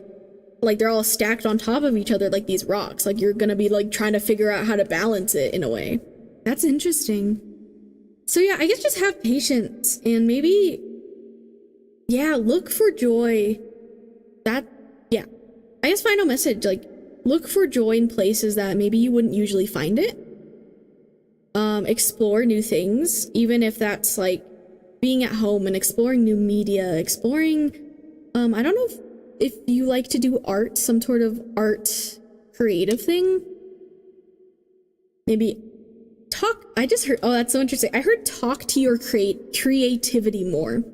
they're all stacked on top of each other like these rocks. Like you're gonna be like trying to figure out how to balance it in a way. That's interesting. So yeah, I guess just have patience and maybe, yeah, look for joy. I guess final message, like look for joy in places that maybe you wouldn't usually find it. Explore new things, even if that's like being at home and exploring new media, exploring, I don't know if you like to do art, some sort of art creative thing. Maybe talk, I just heard, oh, that's so interesting. I heard talk to your creativity more.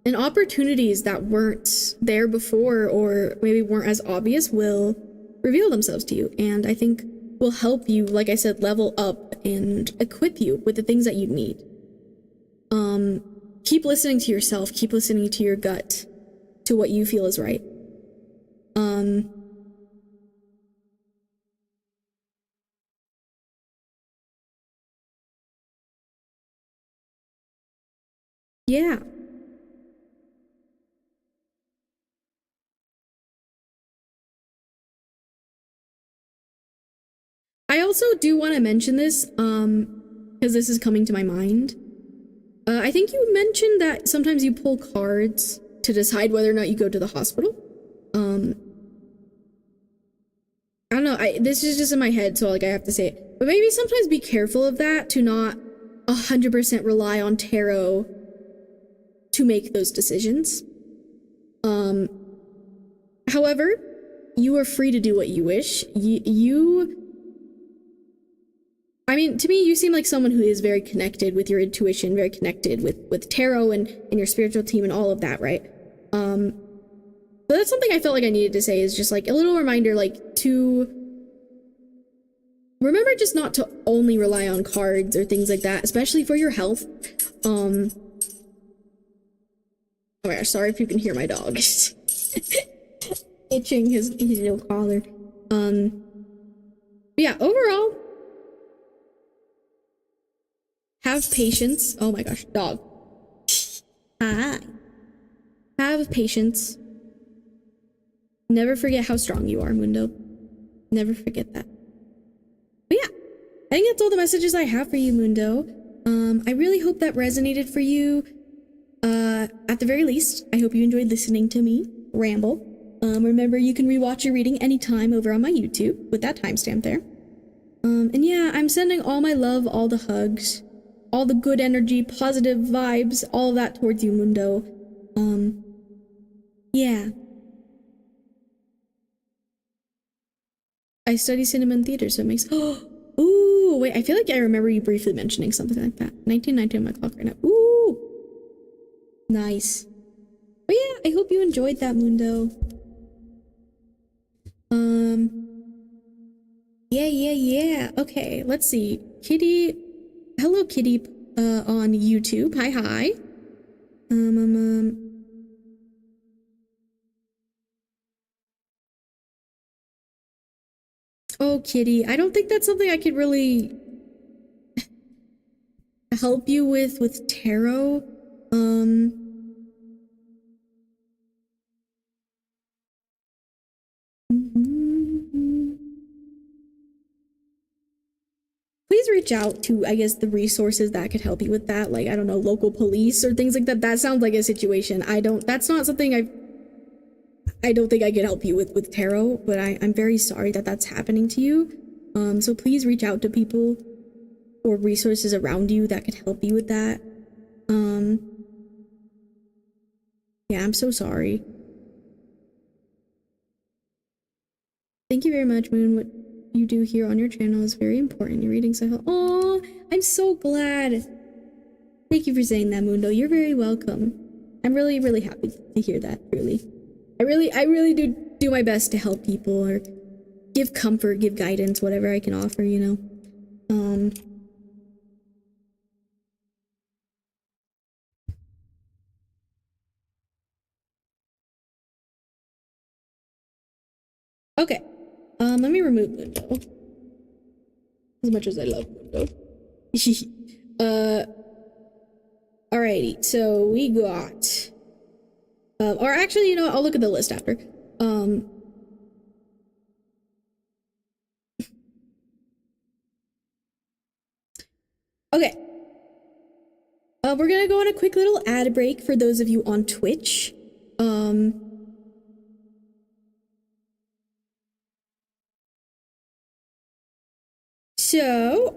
And opportunities that weren't there before or maybe weren't as obvious will reveal themselves to you. And I think will help you, like I said, level up and equip you with the things that you need. Keep listening to yourself, keep listening to your gut, to what you feel is right. Yeah. I also do want to mention this, because this is coming to my mind. I think you mentioned that sometimes you pull cards to decide whether or not you go to the hospital. I don't know, this is just in my head, so like I have to say it. But maybe sometimes be careful of that, to not 100% rely on tarot to make those decisions. However, you are free to do what you wish. I mean, to me, you seem like someone who is very connected with your intuition, very connected with tarot and your spiritual team and all of that, right? But that's something I felt like I needed to say, is just like a little reminder, like to remember just not to only rely on cards or things like that, especially for your health. Oh my gosh, sorry if you can hear my dog. Itching his little collar. Yeah, overall, have patience. Oh my gosh, dog. Hi. Have patience. Never forget how strong you are, Mundo. Never forget that. But yeah, I think that's all the messages I have for you, Mundo. I really hope that resonated for you. At the very least, I hope you enjoyed listening to me ramble. Remember, you can rewatch your reading anytime over on my YouTube with that timestamp there. And yeah, I'm sending all my love, all the hugs, all the good energy, positive vibes, all of that towards you, Mundo. Yeah. I study cinema and theater, so it makes... Ooh, wait, I feel like I remember you briefly mentioning something like that. 1990 on my clock right now. Ooh! Nice. But yeah, I hope you enjoyed that, Mundo. Yeah. Okay, let's see. Kitty... Hello, Kitty, on YouTube. Hi. Oh, Kitty, I don't think that's something I could really... help you with tarot. Please reach out to, I guess, the resources that could help you with that. Like, I don't know, local police or things like that. That sounds like a situation. That's not something I don't think I could help you with tarot, but I'm very sorry that that's happening to you. So please reach out to people or resources around you that could help you with that. Yeah, I'm so sorry. Thank you very much, Moon. What you do here on your channel is very important. Your readings are oh, I'm so glad. Thank you for saying that, Mundo. You're very welcome. I'm really, really happy to hear that, really. I really do my best to help people or give comfort, give guidance, whatever I can offer, you know. Okay. Let me remove Mundo. As much as I love Mundo. Alrighty, so we got or actually, you know, I'll look at the list after. Okay. We're gonna go on a quick little ad break for those of you on Twitch. So,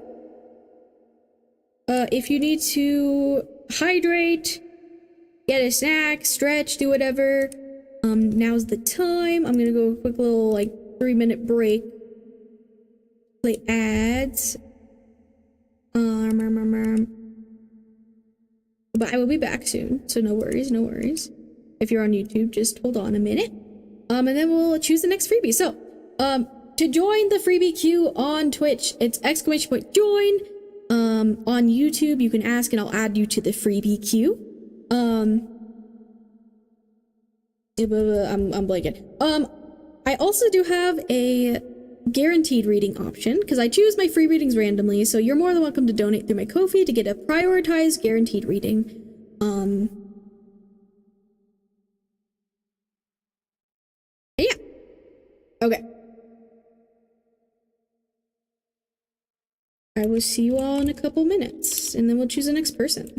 if you need to hydrate, get a snack, stretch, do whatever, now's the time. I'm gonna go a quick little, like, 3-minute break. Play ads. But I will be back soon, so no worries, no worries. If you're on YouTube, just hold on a minute. And then we'll choose the next freebie. So, to join the freebie queue on Twitch, it's !join. On YouTube, you can ask and I'll add you to the freebie queue. I'm blanking. I also do have a guaranteed reading option because I choose my free readings randomly, so you're more than welcome to donate through my Kofi to get a prioritized guaranteed reading. Yeah. Okay. I will see you all in a couple minutes, and then we'll choose the next person.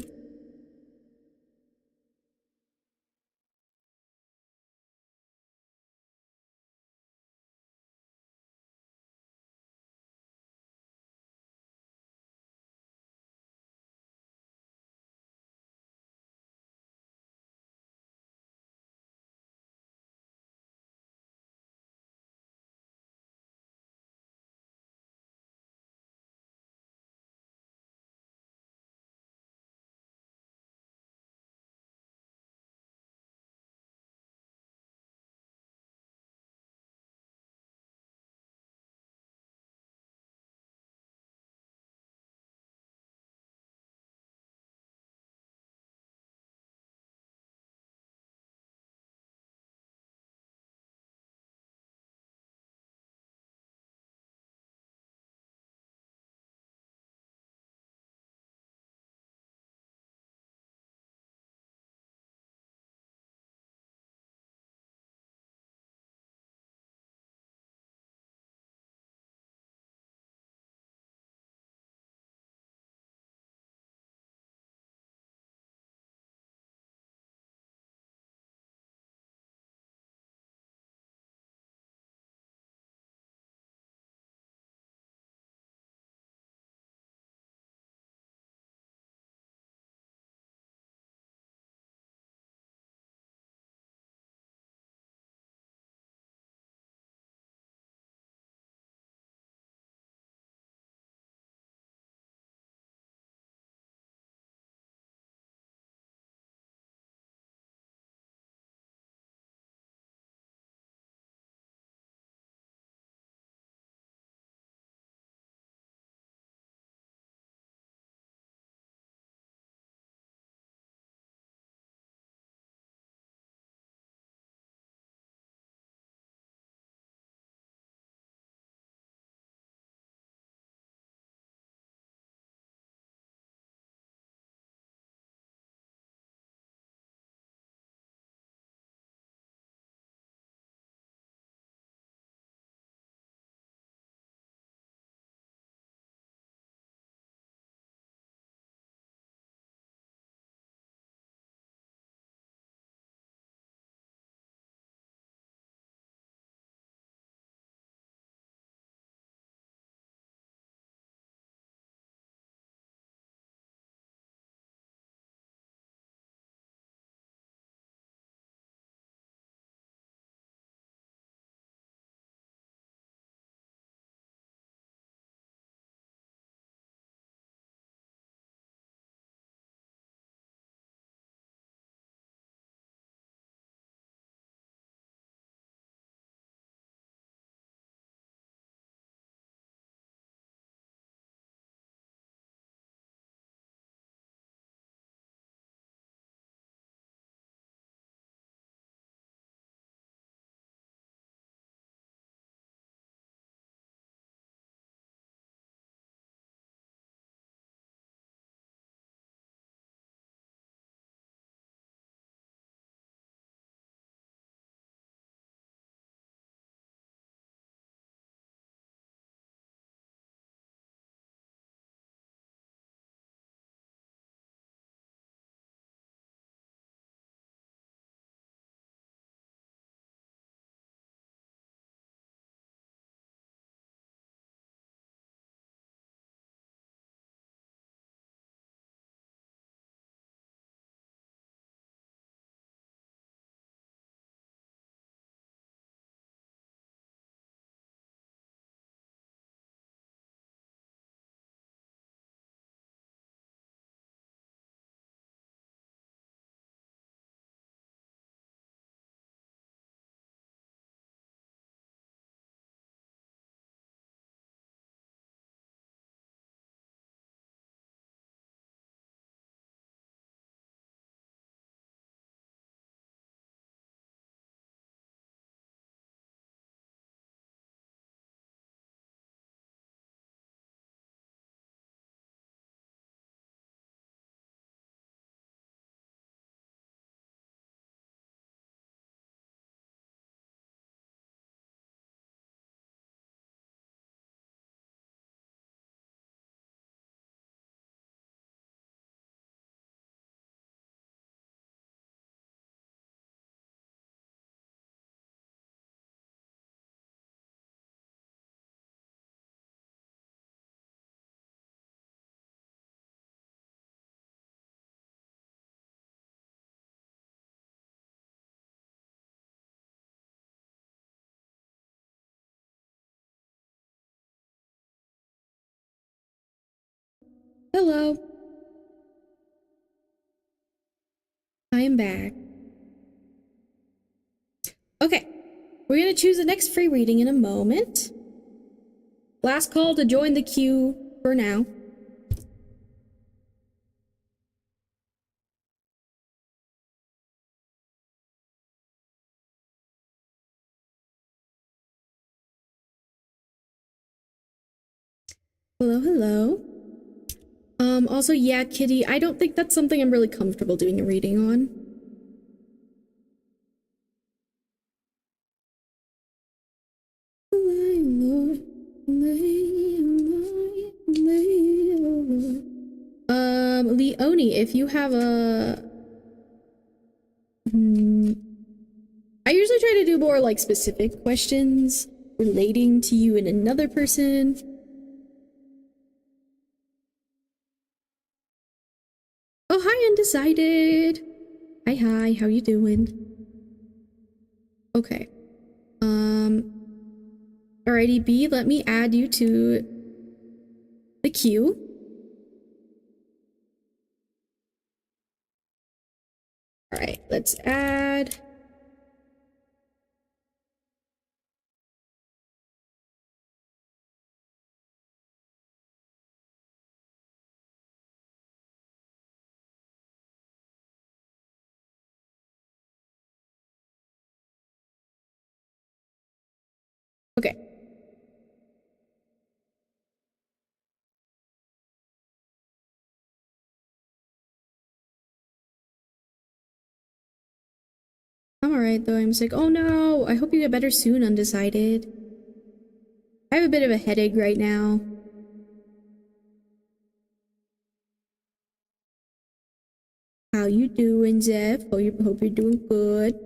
Hello. I am back. Okay, we're gonna choose the next free reading in a moment. Last call to join the queue for now. Hello, hello. Also, yeah, Kitty, I don't think that's something I'm really comfortable doing a reading on. Leonie, if you have a... I usually try to do more, like, specific questions relating to you and another person. Oh, hi, Undecided. Hi, how you doing? Okay. Alrighty, B, let me add you to the queue. Alright, let's add. Okay. I'm alright though, I'm sick. Oh no, I hope you get better soon, Undecided. I have a bit of a headache right now. How you doing, Zeph? Hope you're doing good.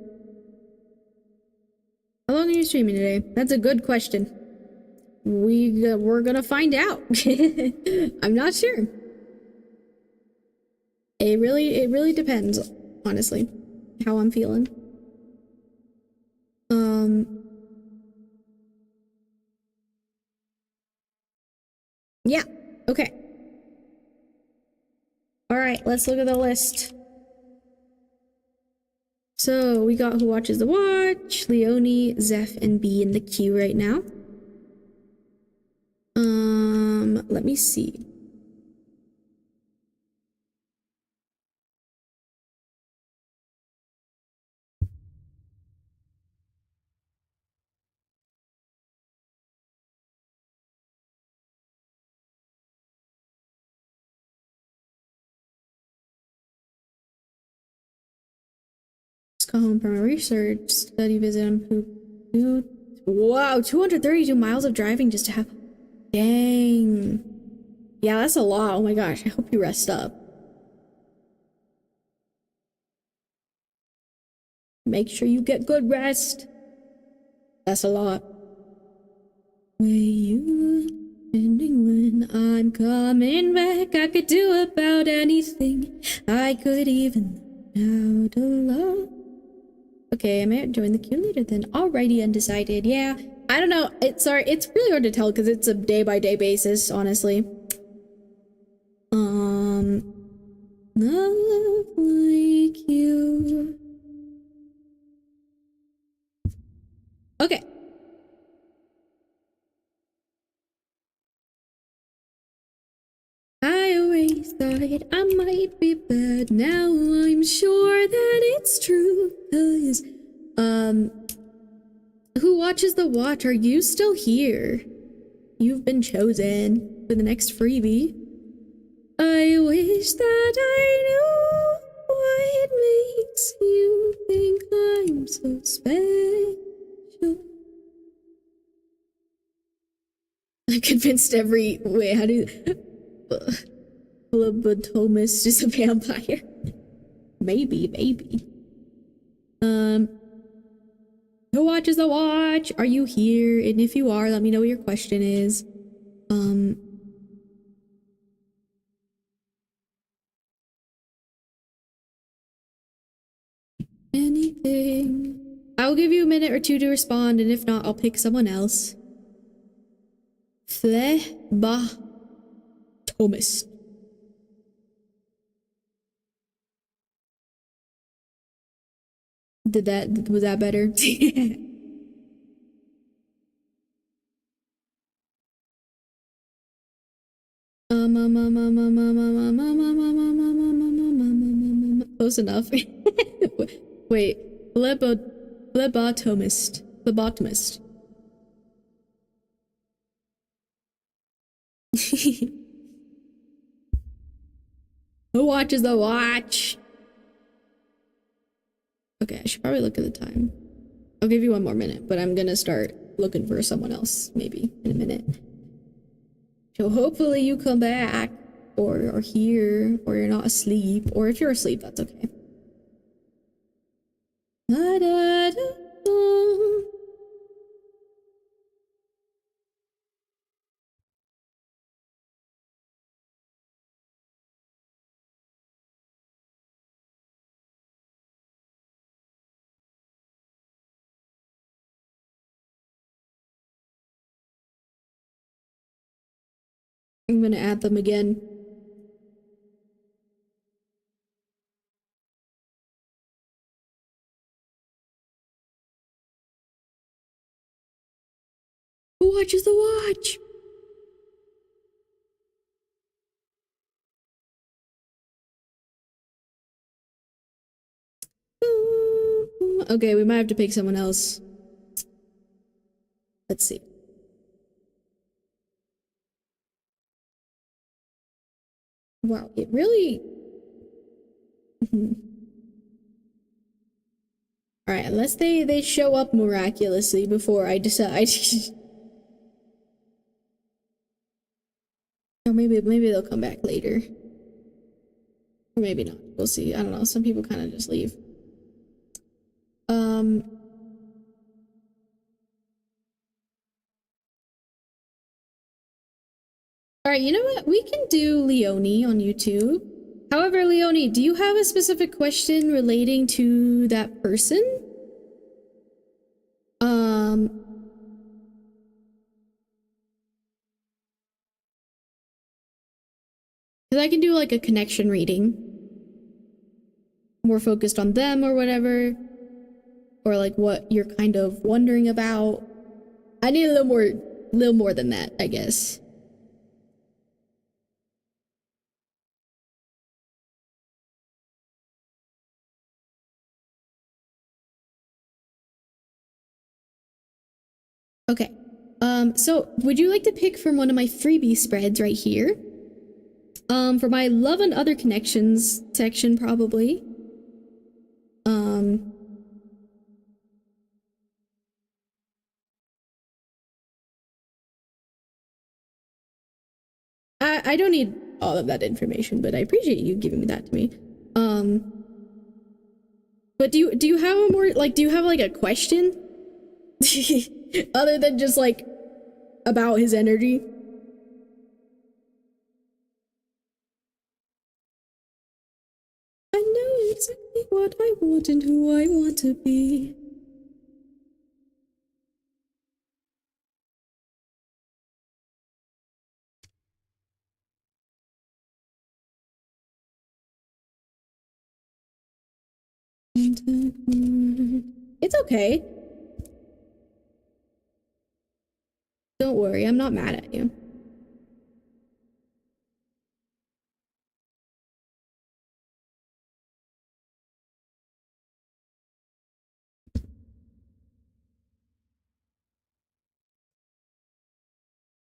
How long are you streaming today? That's a good question. We're gonna find out. I'm not sure. It really depends, honestly, how I'm feeling. Yeah, okay. Alright, let's look at the list. So, we got Who Watches the Watch, Leonie, Zeph, and B in the queue right now. Let me see. Just got home from a research study visit on wow, 232 miles of driving just to have... Dang. Yeah, that's a lot. Oh my gosh, I hope you rest up. Make sure you get good rest. That's a lot. Where you ending when I'm coming back? I could do about anything. I could even out a lot. Okay, I might join the queue later then. Alrighty, Undecided. Yeah, I don't know. It's really hard to tell because it's a day-by-day basis, honestly. Love like you. Okay. I always thought I might be bad. Now I'm sure that it's true. 'Cause, Who Watches the Watch? Are you still here? You've been chosen for the next freebie. I wish that I knew what makes you think I'm so special. I'm convinced every... Wait, how do you... Phlebotomist is a vampire. Maybe. Who Watches the Watch? Are you here? And if you are, let me know what your question is. Anything. I'll give you a minute or two to respond, and if not, I'll pick someone else. Phlebotomist. Was that better? Close enough. Wait, phlebotomist. Phlebotomist. Who watches the watch? Okay, I should probably look at the time. I'll give you one more minute, but I'm gonna start looking for someone else, maybe, in a minute. So hopefully you come back, or are here, or you're not asleep, or if you're asleep, that's okay. Da, da, da, da. I'm gonna add them again. Who watches the watch? Okay, we might have to pick someone else. Let's see. Wow, it really... Alright, unless they show up miraculously before I decide. Or maybe they'll come back later. Or maybe not. We'll see. I don't know. Some people kind of just leave. Alright, you know what? We can do Leonie on YouTube. However, Leonie, do you have a specific question relating to that person? Because I can do like a connection reading. More focused on them or whatever. Or like what you're kind of wondering about. I need a little more than that, I guess. Okay. So would you like to pick from one of my freebie spreads right here? For my love and other connections section, probably. I don't need all of that information, but I appreciate you giving that to me. But do you have a more, like, do you have like a question? Other than just like about his energy? I know exactly what I want and who I want to be. It's okay. Don't worry, I'm not mad at you.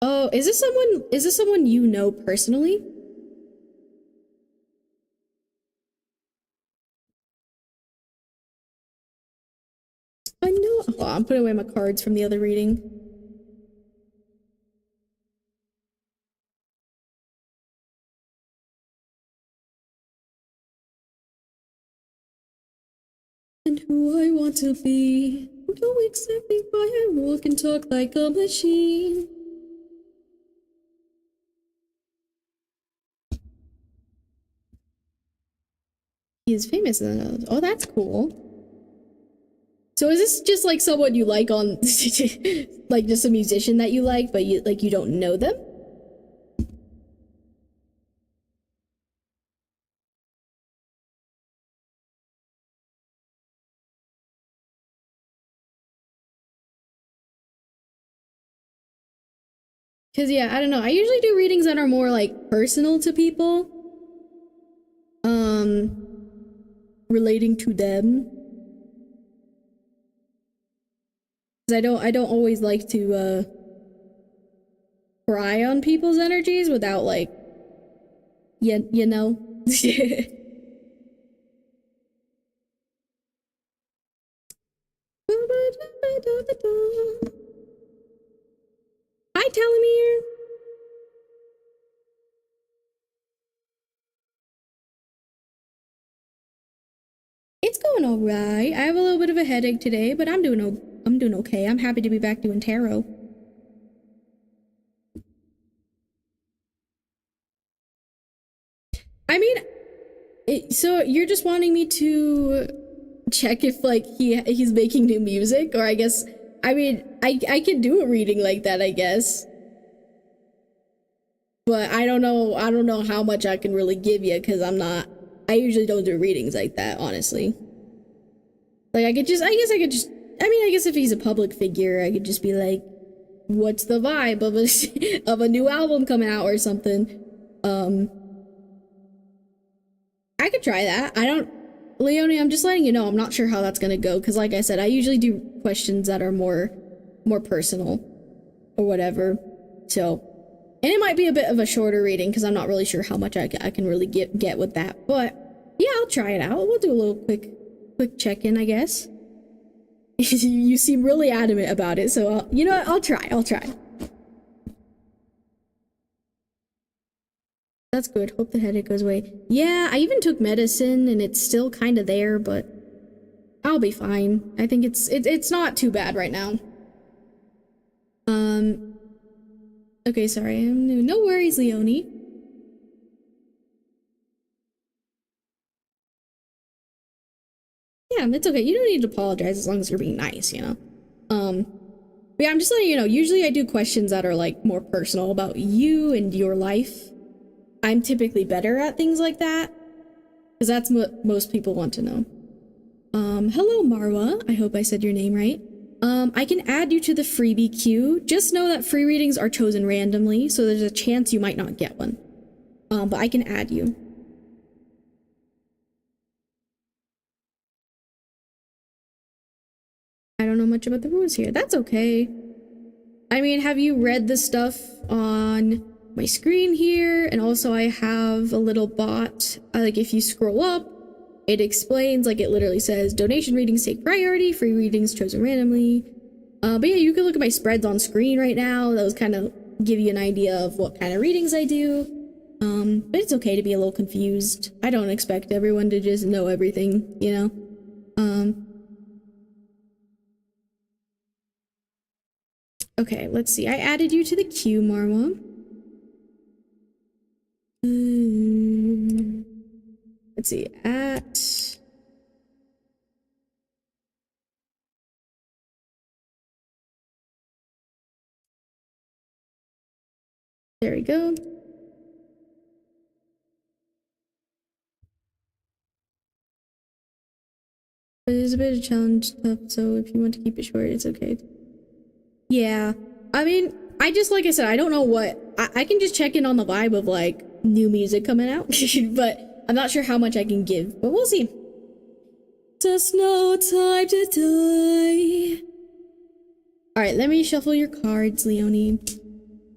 Oh, is this someone you know personally? I know. Oh, I'm putting away my cards from the other reading. And who I want to be. Don't accept me by a walk and talk like a machine. He's famous. Oh, that's cool. So is this just like someone you like on, like just a musician that you like, but you don't know them? Cause yeah, I don't know. I usually do readings that are more like personal to people. Relating to them. Cause I don't always like to pry on people's energies without like you know. Hi, Telomere. It's going all right. I have a little bit of a headache today, but I'm doing okay. I'm happy to be back doing tarot. I mean, so you're just wanting me to check if like he's making new music, or I guess I mean I can do a reading like that, I guess. But I don't know how much I can really give you because I usually don't do readings like that, honestly. Like I guess I could just I mean, I guess if he's a public figure, I could just be like, what's the vibe of a of a new album coming out or something. I could try that. I don't Leonie, I'm just letting you know I'm not sure how that's gonna go, because like I said, I usually do questions that are more personal or whatever. So, and it might be a bit of a shorter reading because I'm not really sure how much I can really get with that. But yeah, I'll try it out. We'll do a little quick check-in, I guess. You seem really adamant about it, so you know what? I'll try. That's good. Hope the headache goes away. Yeah, I even took medicine and it's still kind of there, but I'll be fine. I think it's not too bad right now. Okay, sorry. No worries, Leonie. Yeah, it's okay. You don't need to apologize as long as you're being nice, you know? But yeah, I'm just letting you know, usually I do questions that are like more personal about you and your life. I'm typically better at things like that, because that's what most people want to know. Hello Marwa, I hope I said your name right. I can add you to the freebie queue. Just know that free readings are chosen randomly, so there's a chance you might not get one. But I can add you. I don't know much about the rules here. That's okay. I mean, have you read the stuff on my screen here? And also I have a little bot, like if you scroll up, it explains, like it literally says, donation readings take priority, free readings chosen randomly. But yeah, you can look at my spreads on screen right now. Those kind of give you an idea of what kind of readings I do. But it's okay to be a little confused. I don't expect everyone to just know everything, you know? Okay, let's see. I added you to the queue, Marwa. Let's see, there we go. But it is a bit of challenge stuff, so if you want to keep it short, it's okay. Yeah, I mean, like I said, I don't know what, I can just check in on the vibe of like new music coming out, but I'm not sure how much I can give, but we'll see. Just no time to die. Alright, let me shuffle your cards, Leonie.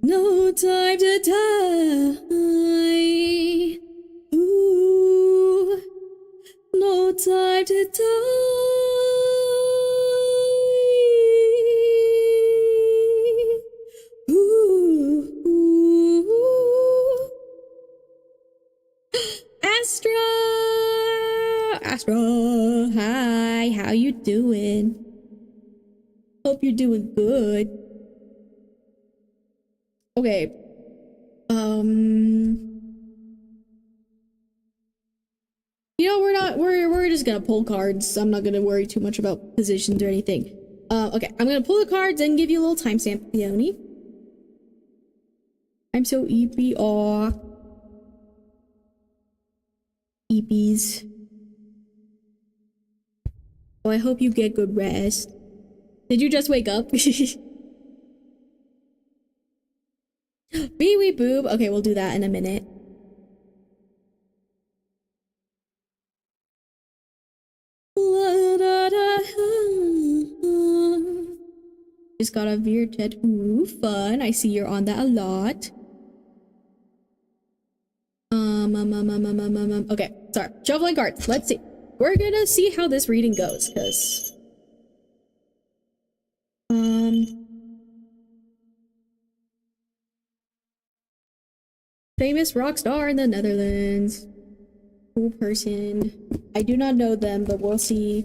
No time to die. Ooh, no time to die. Ooh, ooh. Astra, hi, how you doing? Hope you're doing good. Okay. You know, we're just gonna pull cards. I'm not gonna worry too much about positions or anything. Okay, I'm gonna pull the cards and give you a little timestamp, Leonie. I'm so eepy. Aw. Eepies. Oh, I hope you get good rest. Did you just wake up? Chewy boob. Okay, we'll do that in a minute. Just got a veer tattoo. Fun. I see you're on that a lot. Okay, sorry. Shuffling cards. Let's see. We're gonna see how this reading goes, because famous rock star in the Netherlands. Cool person. I do not know them, but we'll see.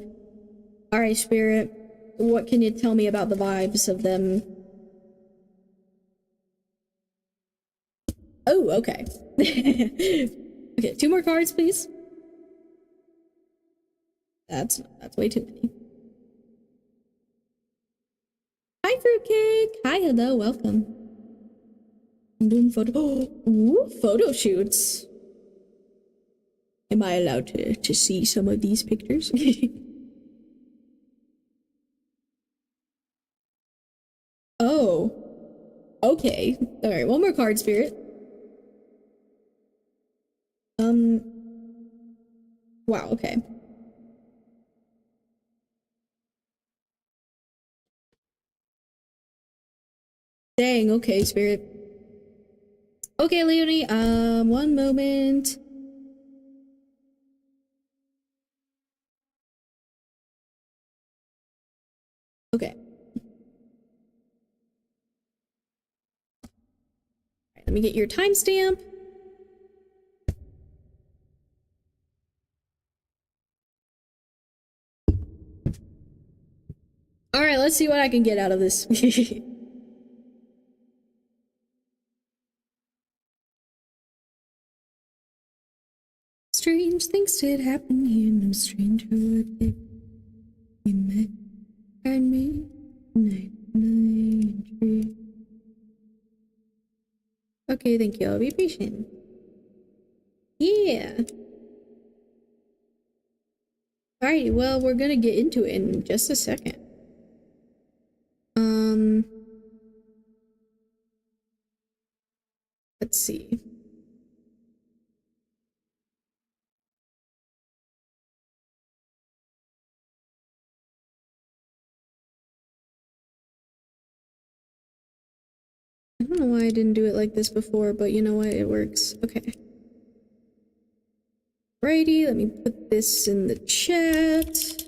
Alright, Spirit. What can you tell me about the vibes of them? Oh, okay. Okay, 2 more cards, please. That's way too many. Hi, Fruitcake. Hi, hello, welcome. I'm doing photo shoots. Am I allowed to see some of these pictures? Oh. Okay. Alright, 1 more card, Spirit. Wow, okay. Dang, okay, Spirit. Okay, Leonie, 1 moment. Okay. Alright, let me get your timestamp. Alright, let's see what I can get out of this. Strange things did happen here, no stranger would they. We met and me, night. Okay, thank you. I'll be patient. Yeah. Alright, well, we're gonna get into it in just a second. Let's see. I don't know why I didn't do it like this before, but you know what? It works. Okay. Righty, let me put this in the chat.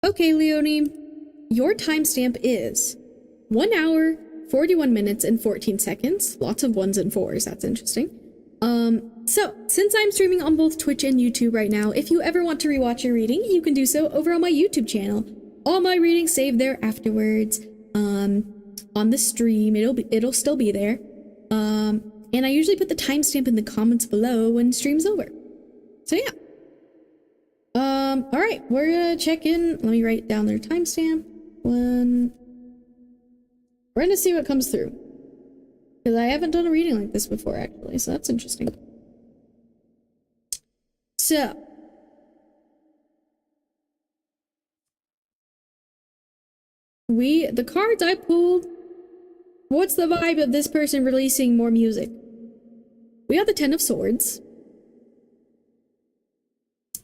Okay, Leonie, your timestamp is 1 hour, 41 minutes, and 14 seconds. Lots of 1s and 4s, that's interesting. So, since I'm streaming on both Twitch and YouTube right now, if you ever want to rewatch your reading, you can do so over on my YouTube channel. All my readings saved there afterwards, on the stream, it'll still be there. And I usually put the timestamp in the comments below when stream's over. So yeah. Alright, we're gonna check in. Let me write down their timestamp. We're gonna see what comes through. Because I haven't done a reading like this before, actually, so that's interesting. So. The cards I pulled, what's the vibe of this person releasing more music? We got the 10 of Swords.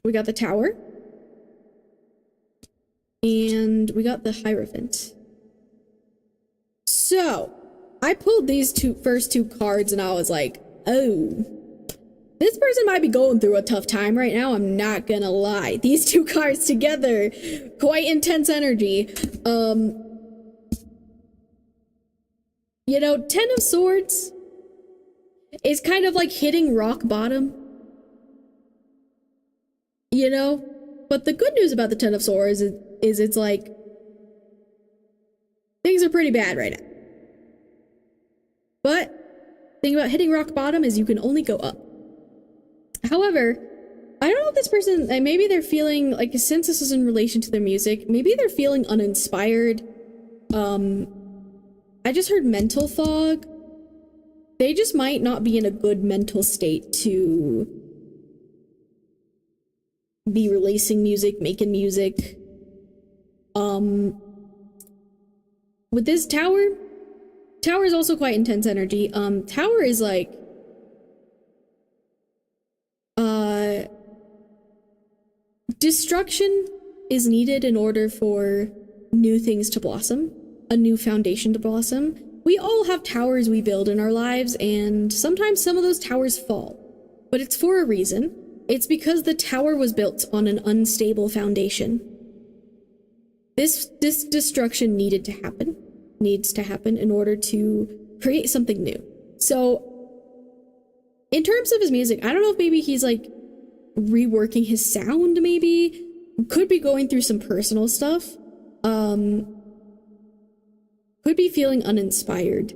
We got the Tower. And we got the Hierophant. So, I pulled these first two cards and I was like, oh, this person might be going through a tough time right now. I'm not gonna lie. These 2 cards together, quite intense energy. You know, 10 of Swords is kind of like hitting rock bottom. You know? But the good news about the 10 of Swords is it's like, things are pretty bad right now. But, the thing about hitting rock bottom is you can only go up. However, I don't know if this person, maybe they're feeling, like, since this is in relation to their music, maybe they're feeling uninspired. I just heard mental fog. They just might not be in a good mental state to be releasing music, making music. With this tower is also quite intense energy. Tower is like destruction is needed in order for new things to blossom, a new foundation to blossom. We all have towers we build in our lives, and sometimes some of those towers fall, but it's for a reason. It's because the tower was built on an unstable foundation. This destruction needs to happen in order to create something new. So in terms of his music, I don't know if maybe he's like reworking his sound, maybe. Could be going through some personal stuff. Could be feeling uninspired.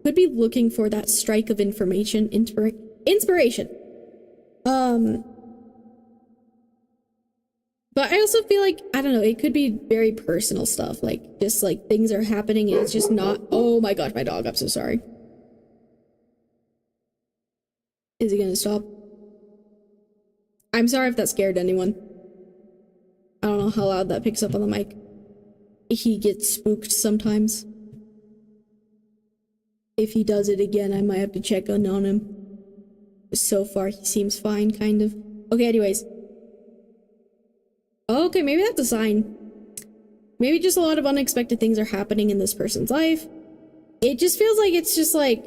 Could be looking for that strike of inspiration. But I also feel like, I don't know, it could be very personal stuff. Like, just like things are happening and it's just not, oh my gosh, my dog, I'm so sorry. Is he gonna stop? I'm sorry if that scared anyone. I don't know how loud that picks up on the mic. He gets spooked sometimes. If he does it again, I might have to check on him. So far, he seems fine, kind of. Okay, anyways. Okay, maybe that's a sign. Maybe just a lot of unexpected things are happening in this person's life. It just feels like it's just like...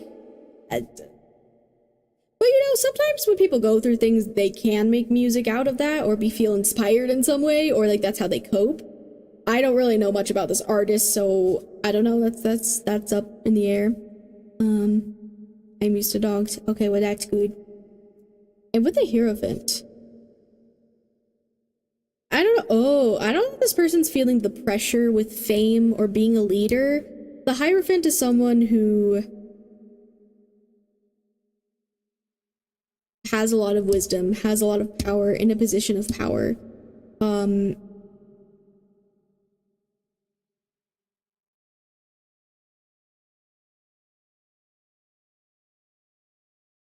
But you know, sometimes when people go through things, they can make music out of that or feel inspired in some way, or like that's how they cope. I don't really know much about this artist, so I don't know. That's up in the air. I'm used to dogs. Okay, well that's good. And with the Hierophant, I don't know. Oh, I don't know if this person's feeling the pressure with fame or being a leader. The Hierophant is someone who has a lot of wisdom, has a lot of power, in a position of power.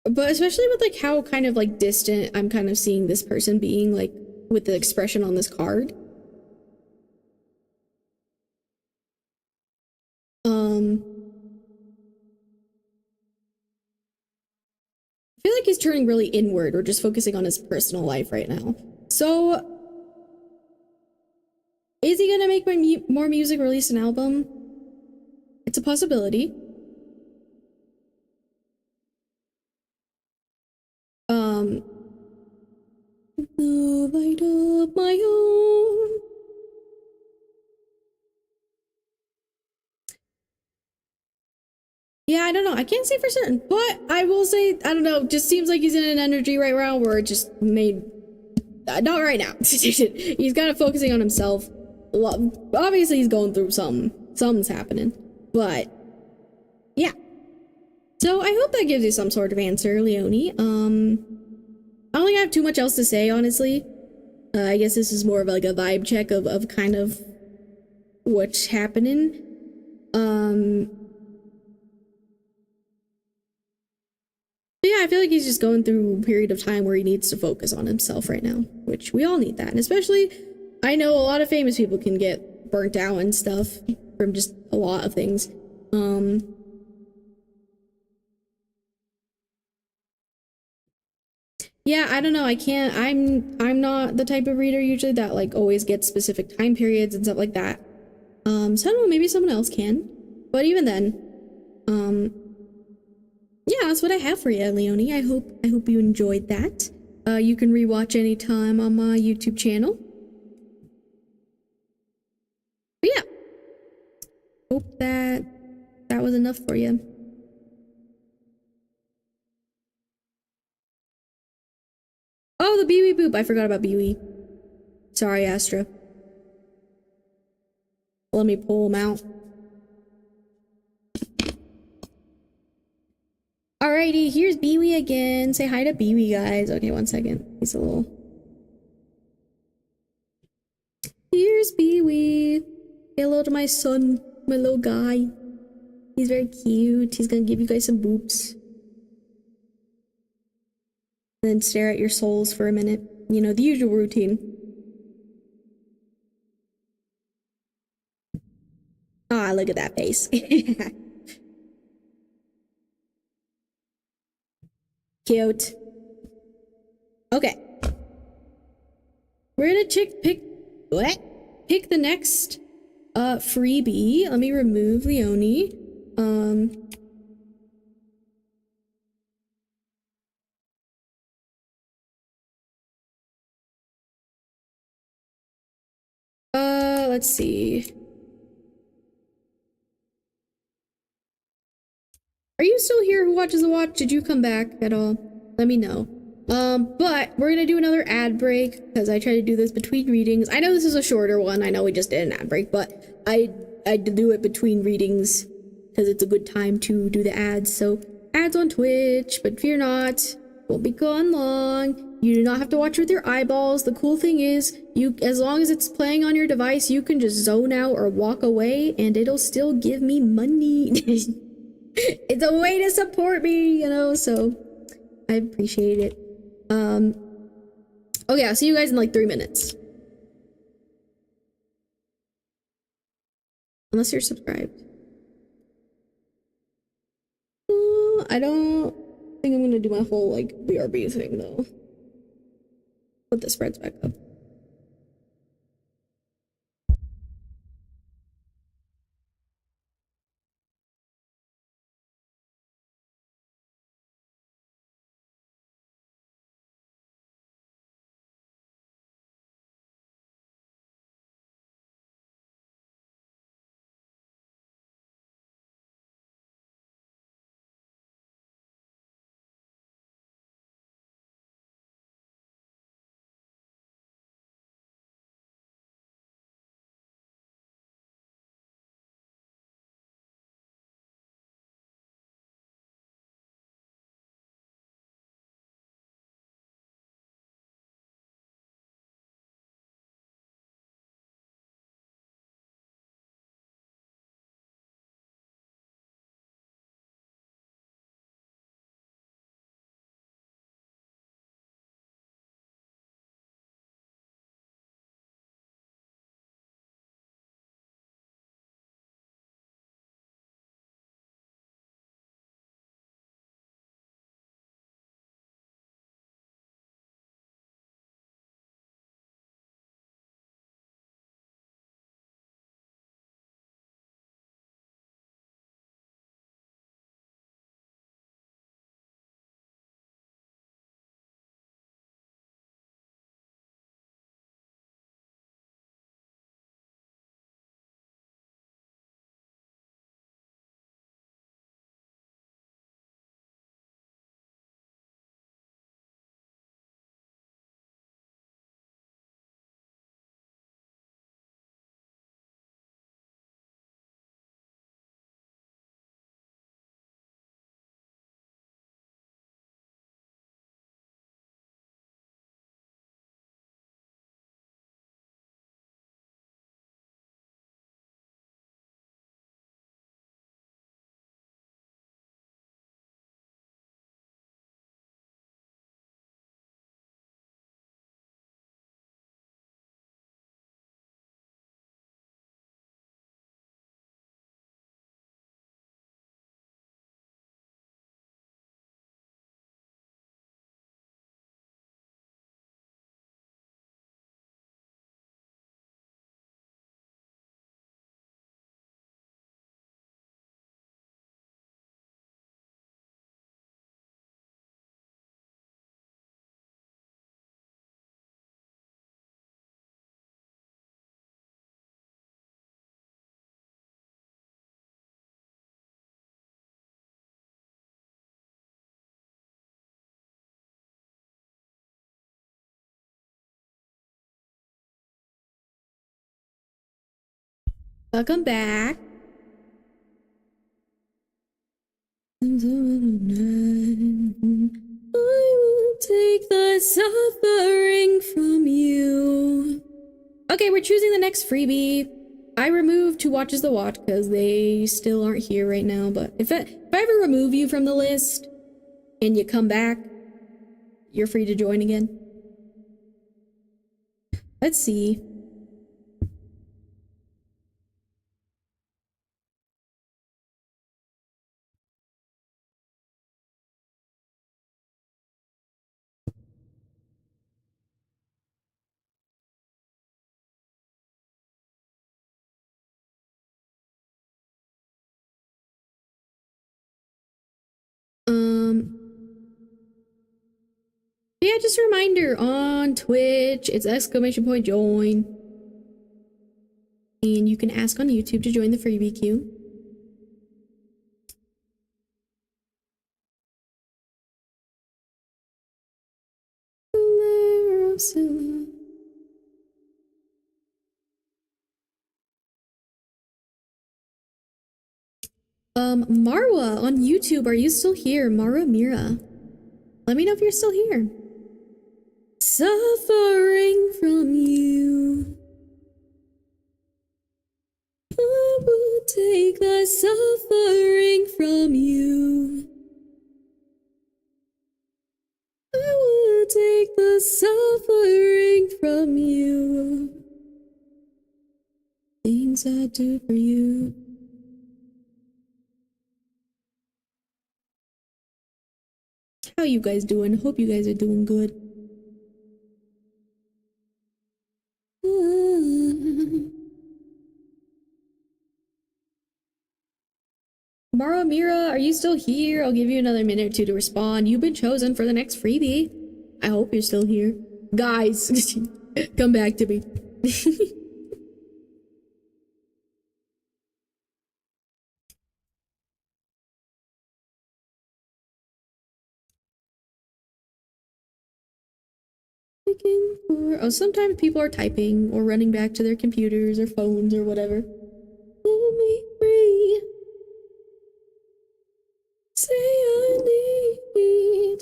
But especially with like how kind of like distant I'm kind of seeing this person being, like with the expression on this card. I feel like he's turning really inward or just focusing on his personal life right now. So is he gonna make more music, release an album? It's a possibility. The light of my own. Yeah, I don't know. I can't say for certain, but I will say, I don't know, just seems like he's in an energy right now where it just made... not right now. He's kind of focusing on himself. Obviously, he's going through something. Something's happening. But, yeah. So, I hope that gives you some sort of answer, Leonie. I don't think I have too much else to say, honestly. I guess this is more of like a vibe check of kind of what's happening. Yeah, I feel like he's just going through a period of time where he needs to focus on himself right now, which we all need that. And especially, I know a lot of famous people can get burnt out and stuff from just a lot of things. Yeah, I don't know. I'm not the type of reader usually that like always gets specific time periods and stuff like that. So I don't know, maybe someone else can. But even then, yeah, that's what I have for you, Leonie. I hope you enjoyed that. You can rewatch anytime on my YouTube channel. But yeah, hope that was enough for you. Oh, the Bewee Boop. I forgot about Bewee. Sorry, Astra. Let me pull him out. Alrighty, here's Bewee again. Say hi to Bewee, guys. Okay, one second. He's a little... Here's Bewee. Say hello to my son, my little guy. He's very cute. He's gonna give you guys some boops. And then stare at your souls for a minute. You know, the usual routine. look at that face. Cute. Okay. We're gonna pick the next freebie. Let me remove Leonie. Let's see. Are you still here who watches the watch? Did you come back at all? Let me know. But we're gonna do another ad break because I try to do this between readings. I know this is a shorter one. I know we just did an ad break, but I do it between readings because it's a good time to do the ads. So ads on Twitch, but fear not, won't be gone long. You do not have to watch with your eyeballs. The cool thing is, as long as it's playing on your device, you can just zone out or walk away, and it'll still give me money. It's a way to support me, you know. So I appreciate it. Okay, I'll see you guys in like 3 minutes. Unless you're subscribed. I don't think I'm gonna do my whole like BRB thing though. Put the spreads back up. Welcome back. I will take the suffering from you. Okay, we're choosing the next freebie. I removed Who Watches the Watch because they still aren't here right now, but if I ever remove you from the list and you come back, you're free to join again. Let's see. Yeah, just a reminder on Twitch, it's !join. And you can ask on YouTube to join the freebie queue. Marwa on YouTube, are you still here? Mara Mira. Let me know if you're still here. Suffering from you. I will take the suffering from you. I will take the suffering from you. Things I do for you. How you guys doing? Hope you guys are doing good. Mara Mira, are you still here? I'll give you another minute or two to respond. You've been chosen for the next freebie. I hope you're still here. Guys, come back to me. Oh, sometimes people are typing or running back to their computers or phones or whatever. Let me free. Say I need.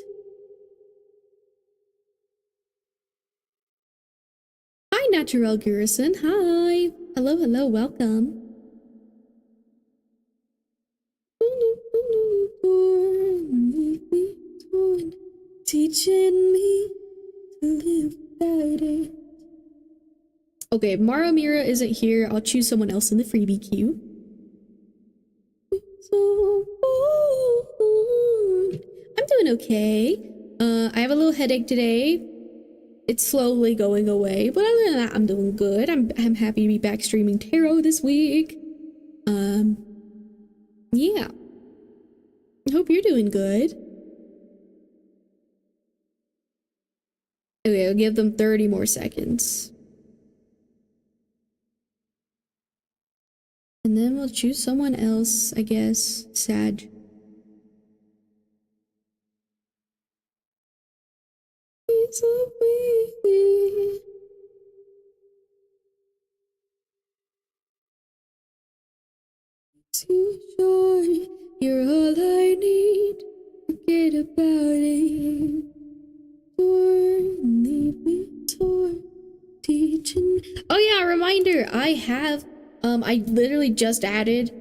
Hi, Natural Garrison. Hi. Hello, hello, welcome. Teaching me to live without it. Okay, Mara Mira isn't here. I'll choose someone else in the freebie queue. I'm doing okay. I have a little headache today. It's slowly going away, but other than that, I'm doing good. I'm happy to be back streaming tarot this week. Yeah. I hope you're doing good. Okay, I'll give them 30 more seconds. And then we'll choose someone else, I guess. Sag. It's a baby. Too sure you're all I need. Forget about it. Torn, leave me torn, teaching. Oh yeah, reminder. I literally just added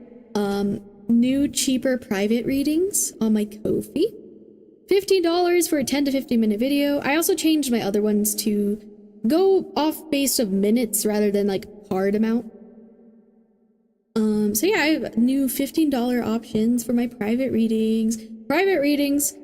new cheaper private readings on my Kofi. $15 for a 10 to 15 minute video. I also changed my other ones to go off based of minutes rather than like card amount. So yeah, I have new $15 options for my private readings. Private readings,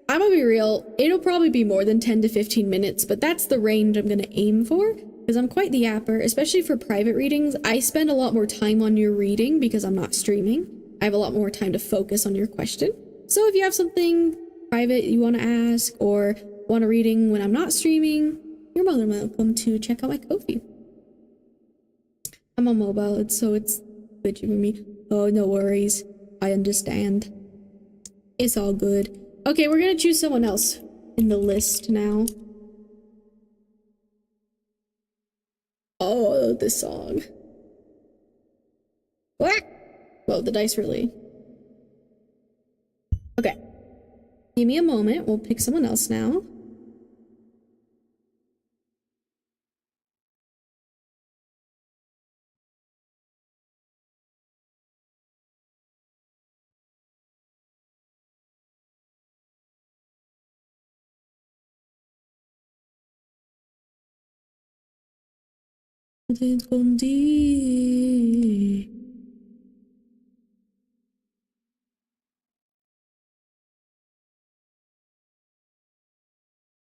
I'm gonna be real, it'll probably be more than 10 to 15 minutes, but that's the range I'm gonna aim for because I'm quite the yapper, especially for private readings. I spend a lot more time on your reading because I'm not streaming. I have a lot more time to focus on your question. So if you have something private you want to ask or want a reading when I'm not streaming, you're more than welcome to check out my Kofi. I'm on mobile, so it's glitchy for me. Oh, no worries. I understand. It's all good. Okay, we're gonna choose someone else in the list now. Oh, this song. What? Whoa, the dice really. Okay. Give me a moment. We'll pick someone else now. Escondí.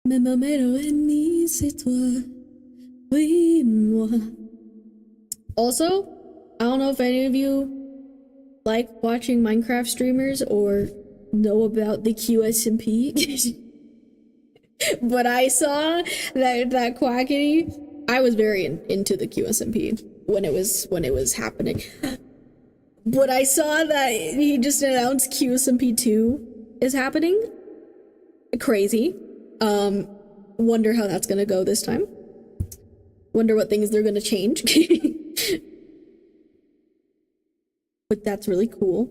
Mais ma mère ennemie, c'est toi. Oui, moi. Also, I don't know if any of you like watching Minecraft streamers or know about the QSMP. But I saw that quackity. I was very into the QSMP when it was happening. But I saw that he just announced QSMP 2 is happening. Crazy. Wonder how that's gonna go this time. Wonder what things they're gonna change. But that's really cool.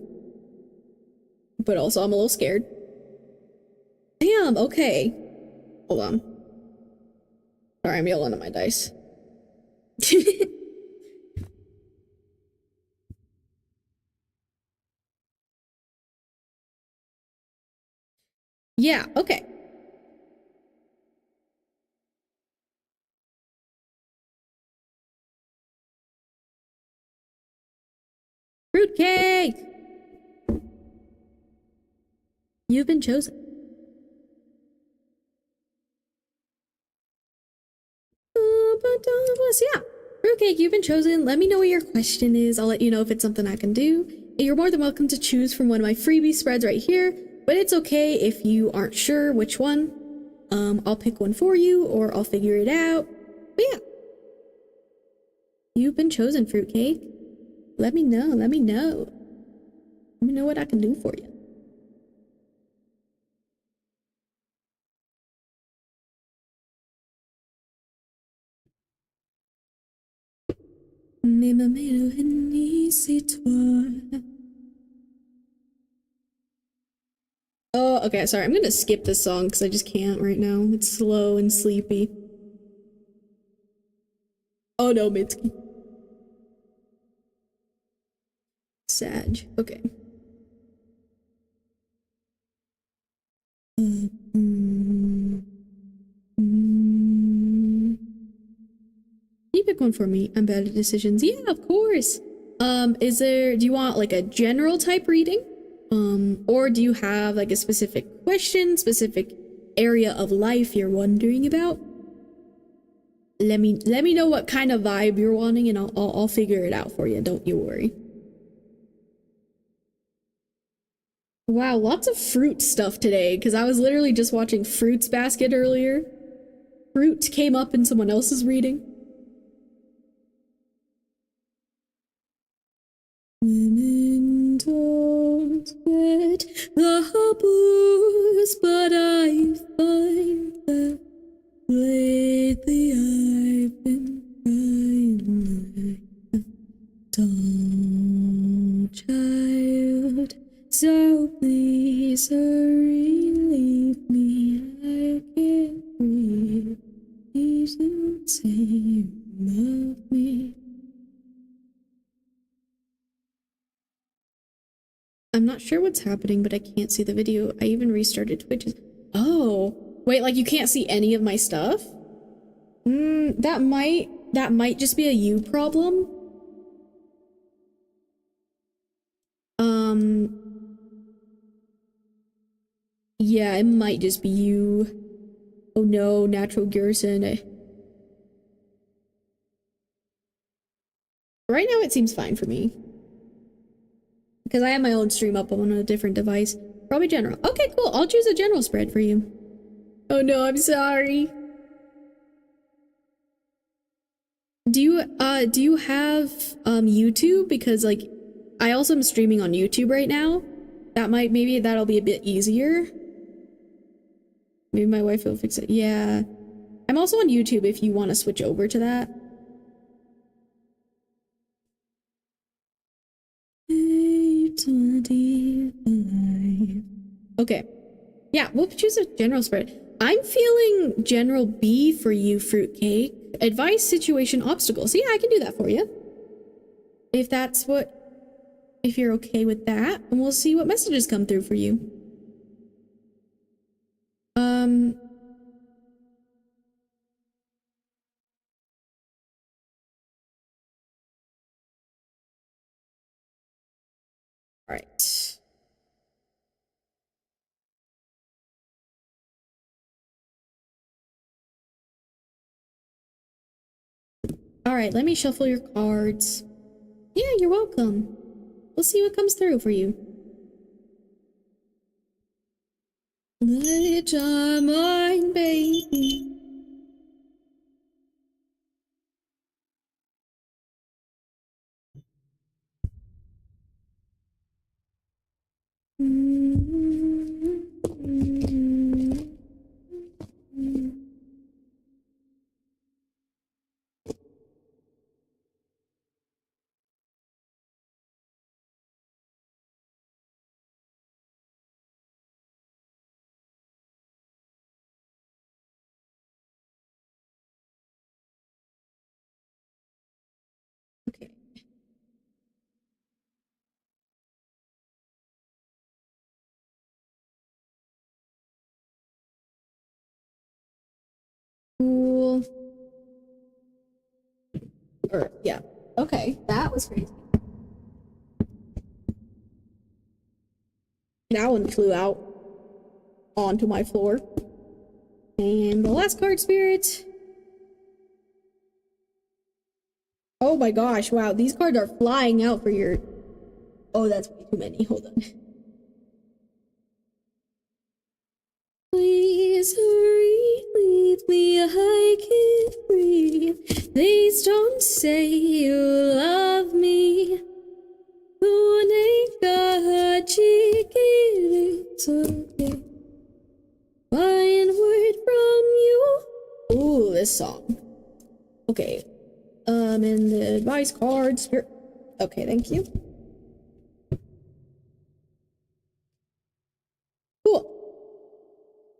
But also I'm a little scared. Damn, okay. Hold on. Sorry, I'm yelling at my dice. Yeah, okay. Fruitcake! You've been chosen. Yeah, Fruitcake, you've been chosen. Let me know what your question is. I'll let you know if it's something I can do. You're more than welcome to choose from one of my freebie spreads right here, but it's okay if you aren't sure which one. I'll pick one for you, or I'll figure it out. But yeah. You've been chosen, Fruitcake. Let me know, let me know. Let me know what I can do for you. Oh, okay, sorry. I'm gonna skip this song because I just can't right now. It's slow and sleepy. Oh no, Mitski. Sag. Okay. Can you pick one for me? I'm bad at decisions. Yeah, of course. Do you want like a general type reading? Or do you have like a specific question, specific area of life you're wondering about? Let me know what kind of vibe you're wanting, and I'll figure it out for you. Don't you worry. Wow, lots of fruit stuff today, because I was literally just watching Fruits Basket earlier. Fruit came up in someone else's reading. Women don't get the blues, but I find that lately I've been crying like a dull child. So please hurry, leave me, I can't breathe. Please don't say you love me. I'm not sure what's happening, but I can't see the video. I even restarted Twitch. Oh, wait, like you can't see any of my stuff? That might just be a you problem. Yeah, it might just be you. Oh no, Natural Garrison. Right now it seems fine for me. Because I have my own stream up on a different device. Probably general. Okay, cool. I'll choose a general spread for you. Oh no, I'm sorry. Do you have YouTube? Because like I also am streaming on YouTube right now. Maybe that'll be a bit easier. Maybe my wife will fix it. Yeah. I'm also on YouTube if you want to switch over to that. Okay. Yeah, we'll choose a general spread. I'm feeling general B for you, Fruitcake. Advice, situation, obstacles. Yeah, I can do that for you. If you're okay with that, and we'll see what messages come through for you. All right. All right, let me shuffle your cards. Yeah, you're welcome. We'll see what comes through for you. Let your mind, baby. Okay. Cool. Or, yeah. Okay, that was crazy. That one flew out onto my floor. And the last card, Spirit. Oh my gosh, wow, these cards are flying out for your... Oh, that's way too many. Hold on. Please hurry, leave me, I can't breathe. Please don't say you love me. It's okay. Find word from you. Ooh, this song. Okay. And the advice card, Spirit. Okay, thank you. Cool.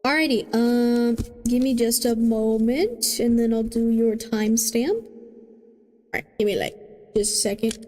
Alrighty, give me just a moment and then I'll do your timestamp. Alright, give me like just a second.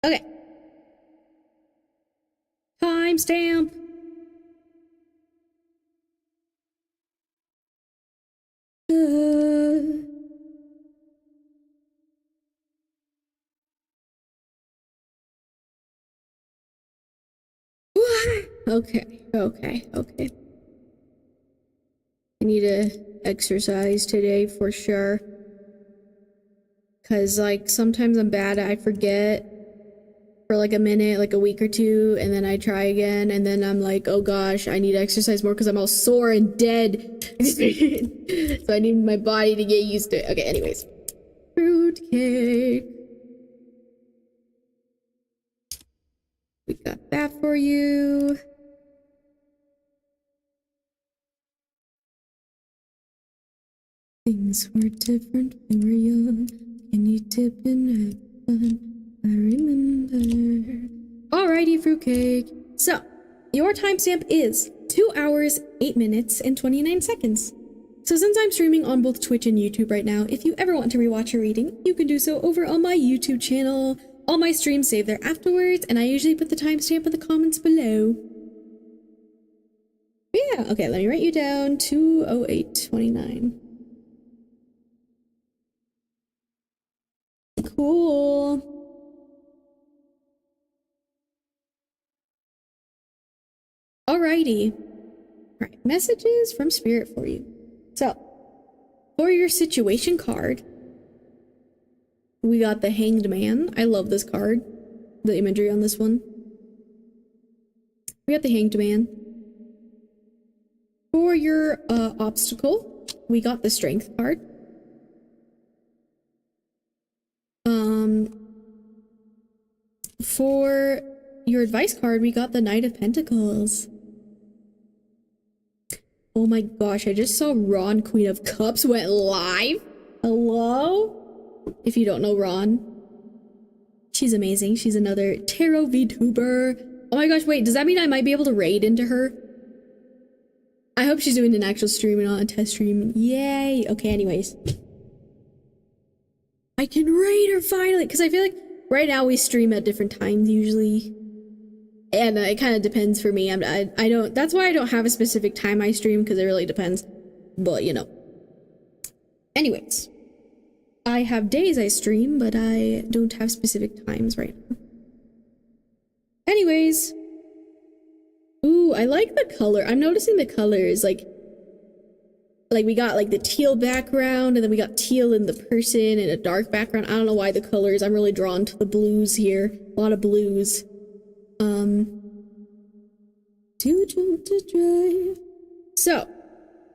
Okay. Timestamp. Okay, okay. I need to exercise today for sure. Cause like sometimes I'm bad, I forget for like a minute, like a week or two, and then I try again, and then I'm like, oh gosh, I need to exercise more because I'm all sore and dead. So I need my body to get used to it. Okay, anyways. Fruitcake. We got that for you. Things were different when we were young. Can you dip in have fun? I remember. Alrighty, Fruitcake. So, your timestamp is 2 hours, 8 minutes, and 29 seconds. So since I'm streaming on both Twitch and YouTube right now, if you ever want to rewatch your reading, you can do so over on my YouTube channel. all my streams save there afterwards, and I usually put the timestamp in the comments below. Yeah, okay, let me write you down 20829. Cool. Alrighty. Alright, messages from Spirit for you. So, for your situation card, we got the Hanged Man. I love this card. The imagery on this one. We got the Hanged Man. For your obstacle, we got the Strength card. For your advice card, we got the Knight of Pentacles. Oh my gosh, I just saw Ron, Queen of Cups, went live. Hello? If you don't know Ron, she's amazing. She's another tarot VTuber. Oh my gosh, wait, does that mean I might be able to raid into her? I hope she's doing an actual stream and not a test stream. Yay. Okay, anyways. I can raid her finally, because I feel like right now we stream at different times usually. And it kind of depends for me. I don't, that's why I don't have a specific time I stream, because it really depends. But, you know. Anyways. I have days I stream, but I don't have specific times right now. Anyways. Ooh, I like the color. I'm noticing the colors, like we got like the teal background, and then we got teal in the person and a dark background. I don't know why the colors. I'm really drawn to the blues here. A lot of blues. So,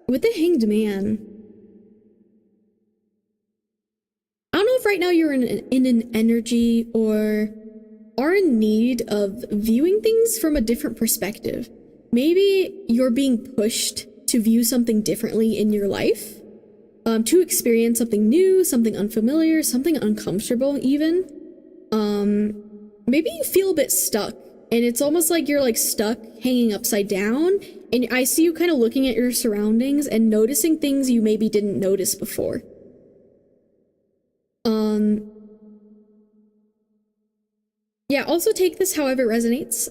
with the Hanged Man, I don't know if right now you're in an energy or are in need of viewing things from a different perspective. Maybe you're being pushed to view something differently in your life, to experience something new, something unfamiliar, something uncomfortable even. Maybe you feel a bit stuck, and it's almost like you're like stuck hanging upside down, and I see you kind of looking at your surroundings and noticing things you maybe didn't notice before. Yeah, also take this however it resonates.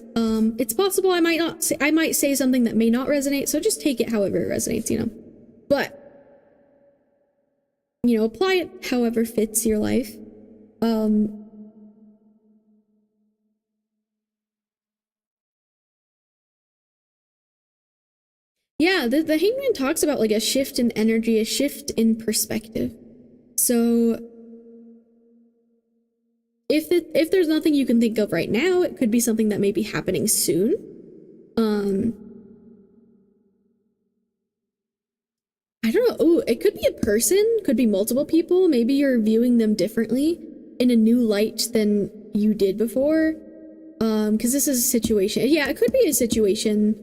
It's possible I might say something that may not resonate, so just take it however it resonates, you know. But, you know, apply it however fits your life. Yeah, the Hangman talks about like a shift in energy, a shift in perspective. So if there's nothing you can think of right now, it could be something that may be happening soon. I don't know. Oh, it could be a person, could be multiple people. Maybe you're viewing them differently in a new light than you did before. Because this is a situation. Yeah, it could be a situation.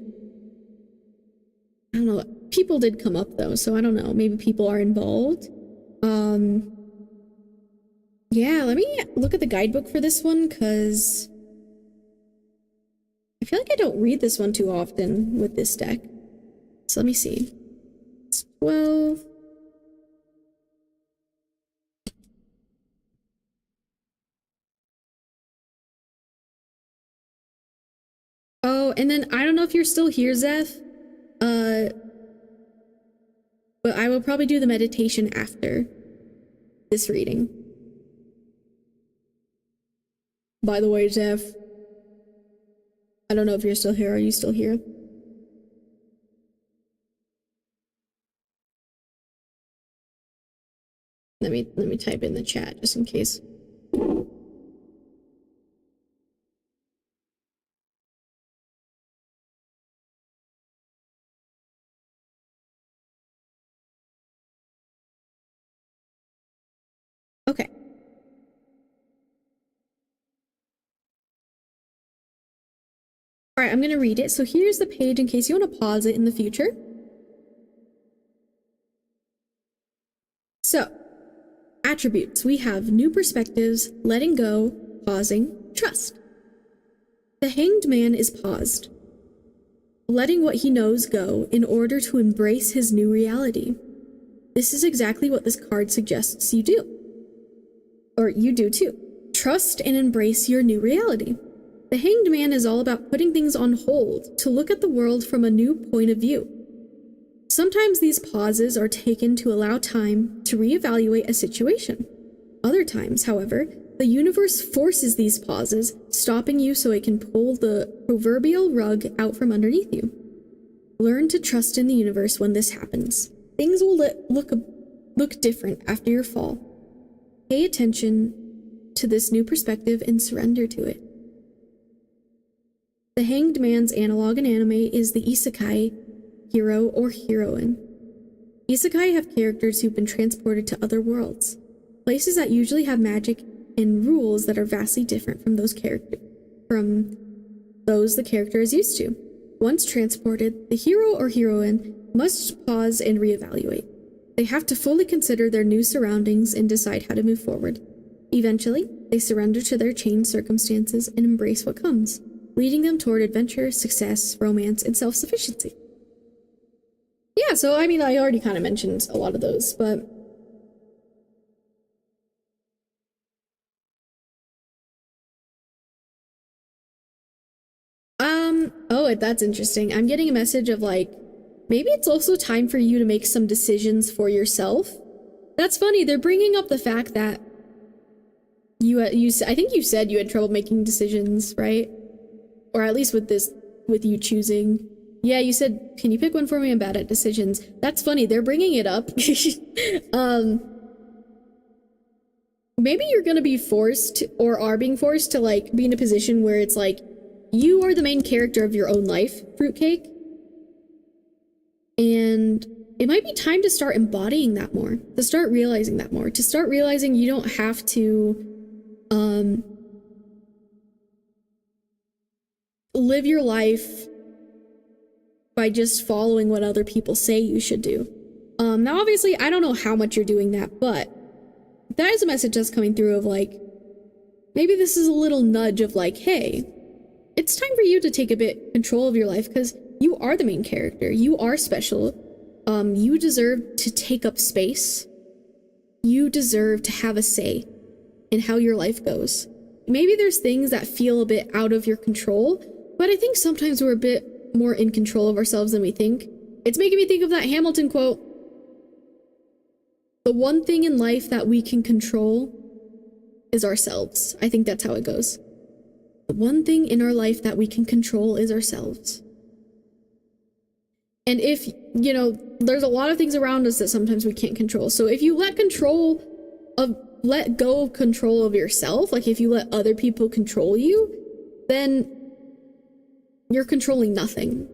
I don't know. People did come up though, so I don't know. Maybe people are involved. Yeah, let me look at the guidebook for this one, because I feel like I don't read this one too often with this deck. So let me see. It's 12. Oh, and then I don't know if you're still here, Zeph. But I will probably do the meditation after this reading. By the way, Zeph, I don't know if you're still here. Are you still here? Let me type in the chat just in case. Okay. All right, I'm going to read it. So here's the page in case you want to pause it in the future. So, attributes. We have new perspectives, letting go, pausing, trust. The Hanged Man is paused, letting what he knows go in order to embrace his new reality. This is exactly what this card suggests you do. Or you do too. trust and embrace your new reality. The Hanged Man is all about putting things on hold to look at the world from a new point of view. Sometimes these pauses are taken to allow time to reevaluate a situation. Other times, however, the universe forces these pauses, stopping you so it can pull the proverbial rug out from underneath you. Learn to trust in the universe when this happens. Things will look different after your fall. Pay attention to this new perspective and surrender to it. The Hanged Man's analog in anime is the isekai hero or heroine. Isekai have characters who've been transported to other worlds, places that usually have magic and rules that are vastly different from those the character is used to. Once transported, the hero or heroine must pause and reevaluate. They have to fully consider their new surroundings and decide how to move forward. Eventually, they surrender to their changed circumstances and embrace what comes, leading them toward adventure, success, romance, and self-sufficiency. Yeah, so I mean, I already kind of mentioned a lot of those, but oh, that's interesting. I'm getting a message of like, maybe it's also time for you to make some decisions for yourself. That's funny. They're bringing up the fact that I think you said you had trouble making decisions, right? Or at least with you choosing. Yeah, you said, can you pick one for me? I'm bad at decisions. That's funny. They're bringing it up. Maybe you're gonna be forced or are being forced to like be in a position where it's like, you are the main character of your own life, fruitcake. And it might be time to start embodying that more, to start realizing that more, to start realizing you don't have to live your life by just following what other people say you should do. Now obviously I don't know how much you're doing that, but that is a message that's coming through of like, maybe this is a little nudge of like, hey, it's time for you to take a bit control of your life because you are the main character. You are special. You deserve to take up space. You deserve to have a say in how your life goes. Maybe there's things that feel a bit out of your control, but I think sometimes we're a bit more in control of ourselves than we think. It's making me think of that Hamilton quote. The one thing in life that we can control is ourselves. I think that's how it goes. The one thing in our life that we can control is ourselves. And if, you know, there's a lot of things around us that sometimes we can't control. So if you let go of control of yourself, like if you let other people control you, then you're controlling nothing.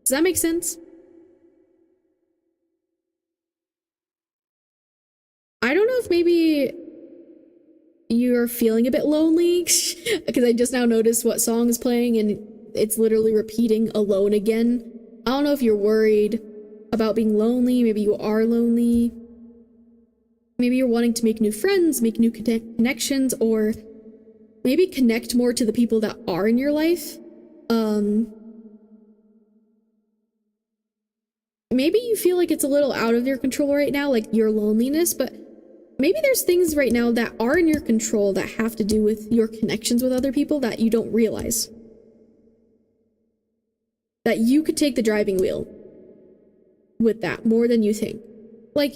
Does that make sense? I don't know if maybe you're feeling a bit lonely because I just now noticed what song is playing and it's literally repeating Alone Again. I don't know if you're worried about being lonely. Maybe you are lonely. Maybe you're wanting to make new friends, make new connections, or maybe connect more to the people that are in your life. Maybe you feel like it's a little out of your control right now, like your loneliness, but maybe there's things right now that are in your control that have to do with your connections with other people that you don't realize. That you could take the driving wheel with that more than you think. Like,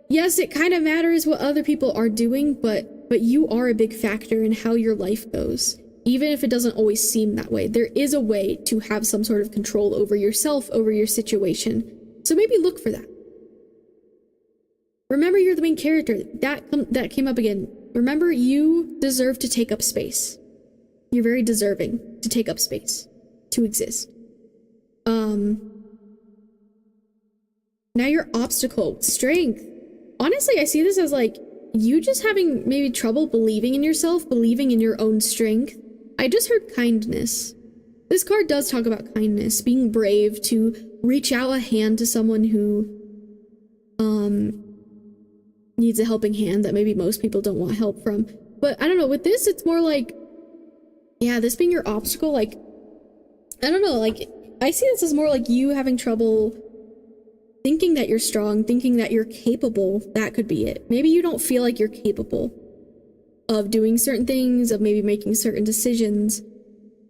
yes, it kind of matters what other people are doing, but you are a big factor in how your life goes. Even if it doesn't always seem that way, there is a way to have some sort of control over yourself, over your situation. So maybe look for that. Remember, you're the main character. That came up again. Remember, you deserve to take up space. You're very deserving to take up space, to exist. Now your obstacle, strength. Honestly, I see this as like you just having maybe trouble believing in yourself, believing in your own strength. I just heard kindness. This card does talk about kindness, being brave to reach out a hand to someone who needs a helping hand that maybe most people don't want help from. But I don't know, with this, it's more like, yeah, this being your obstacle, like, I don't know, like, I see this as more like you having trouble thinking that you're strong, thinking that you're capable. That could be it. Maybe you don't feel like you're capable. of doing certain things, of maybe making certain decisions.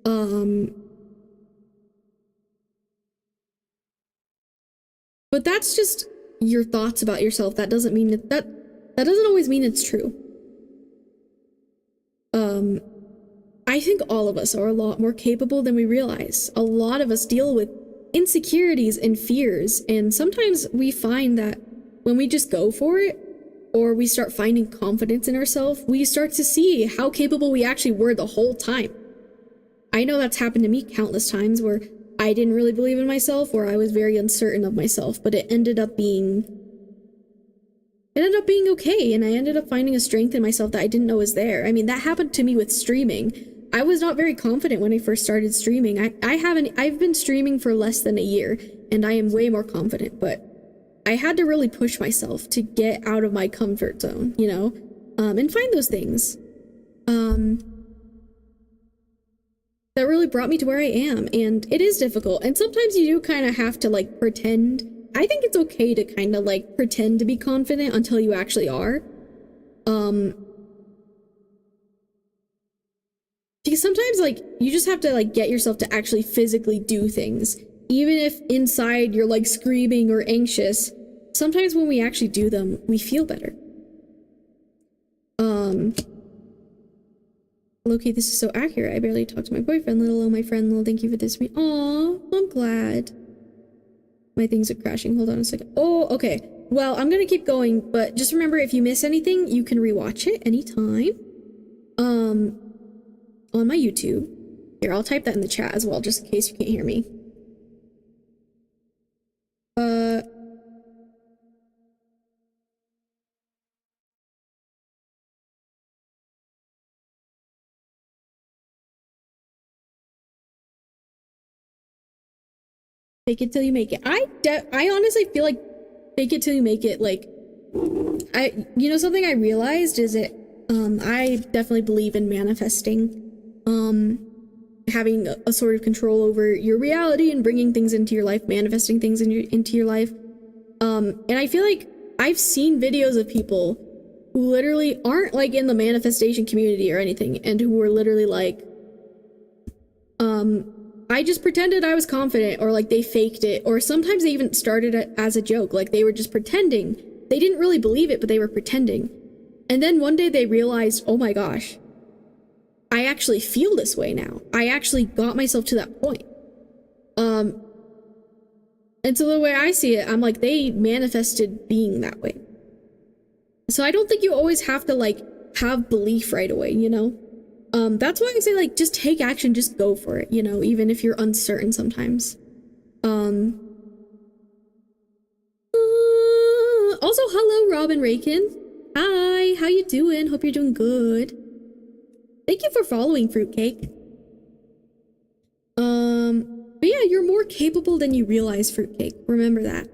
But that's just your thoughts about yourself. That doesn't mean that doesn't always mean it's true. I think all of us are a lot more capable than we realize. A lot of us deal with insecurities and fears, and sometimes we find that when we just go for it, or we start finding confidence in ourselves, we start to see how capable we actually were the whole time. I know that's happened to me countless times where I didn't really believe in myself, or I was very uncertain of myself, but it ended up being okay, and I ended up finding a strength in myself that I didn't know was there. I mean, that happened to me with streaming. I was not very confident when I first started streaming. I've been streaming for less than a year, and I am way more confident, but I had to really push myself to get out of my comfort zone, you know, and find those things. That really brought me to where I am, and it is difficult, and sometimes you do kind of have to, like, pretend. I think it's okay to kind of, like, pretend to be confident until you actually are. Because sometimes, like, you just have to, like, get yourself to actually physically do things. Even if inside you're, like, screaming or anxious, sometimes when we actually do them, we feel better. Low-key, this is so accurate. I barely talked to my boyfriend, let alone my friend. Little thank you for this. Aw, I'm glad. My things are crashing. Hold on a second. Oh, okay. Well, I'm gonna keep going, but just remember, if you miss anything, you can rewatch it anytime. On my YouTube. Here, I'll type that in the chat as well, just in case you can't hear me. Fake it till you make it. I honestly feel like fake it till you make it, like, you know, something I realized is that, I definitely believe in manifesting, having a sort of control over your reality and bringing things into your life, manifesting things into your life. And I feel like I've seen videos of people who literally aren't, like, in the manifestation community or anything, and who were literally like, I just pretended I was confident, or like they faked it, or sometimes they even started it as a joke, like they were just pretending. They didn't really believe it, but they were pretending. And then one day they realized, oh my gosh, I actually feel this way now. I actually got myself to that point. And so the way I see it, I'm like, they manifested being that way. So I don't think you always have to, like, have belief right away, you know? That's why I say, like, just take action, just go for it, you know, even if you're uncertain sometimes. Also, hello, Robin Rakin. Hi, how you doing? Hope you're doing good. Thank you for following, Fruitcake. But yeah, you're more capable than you realize, Fruitcake. Remember that.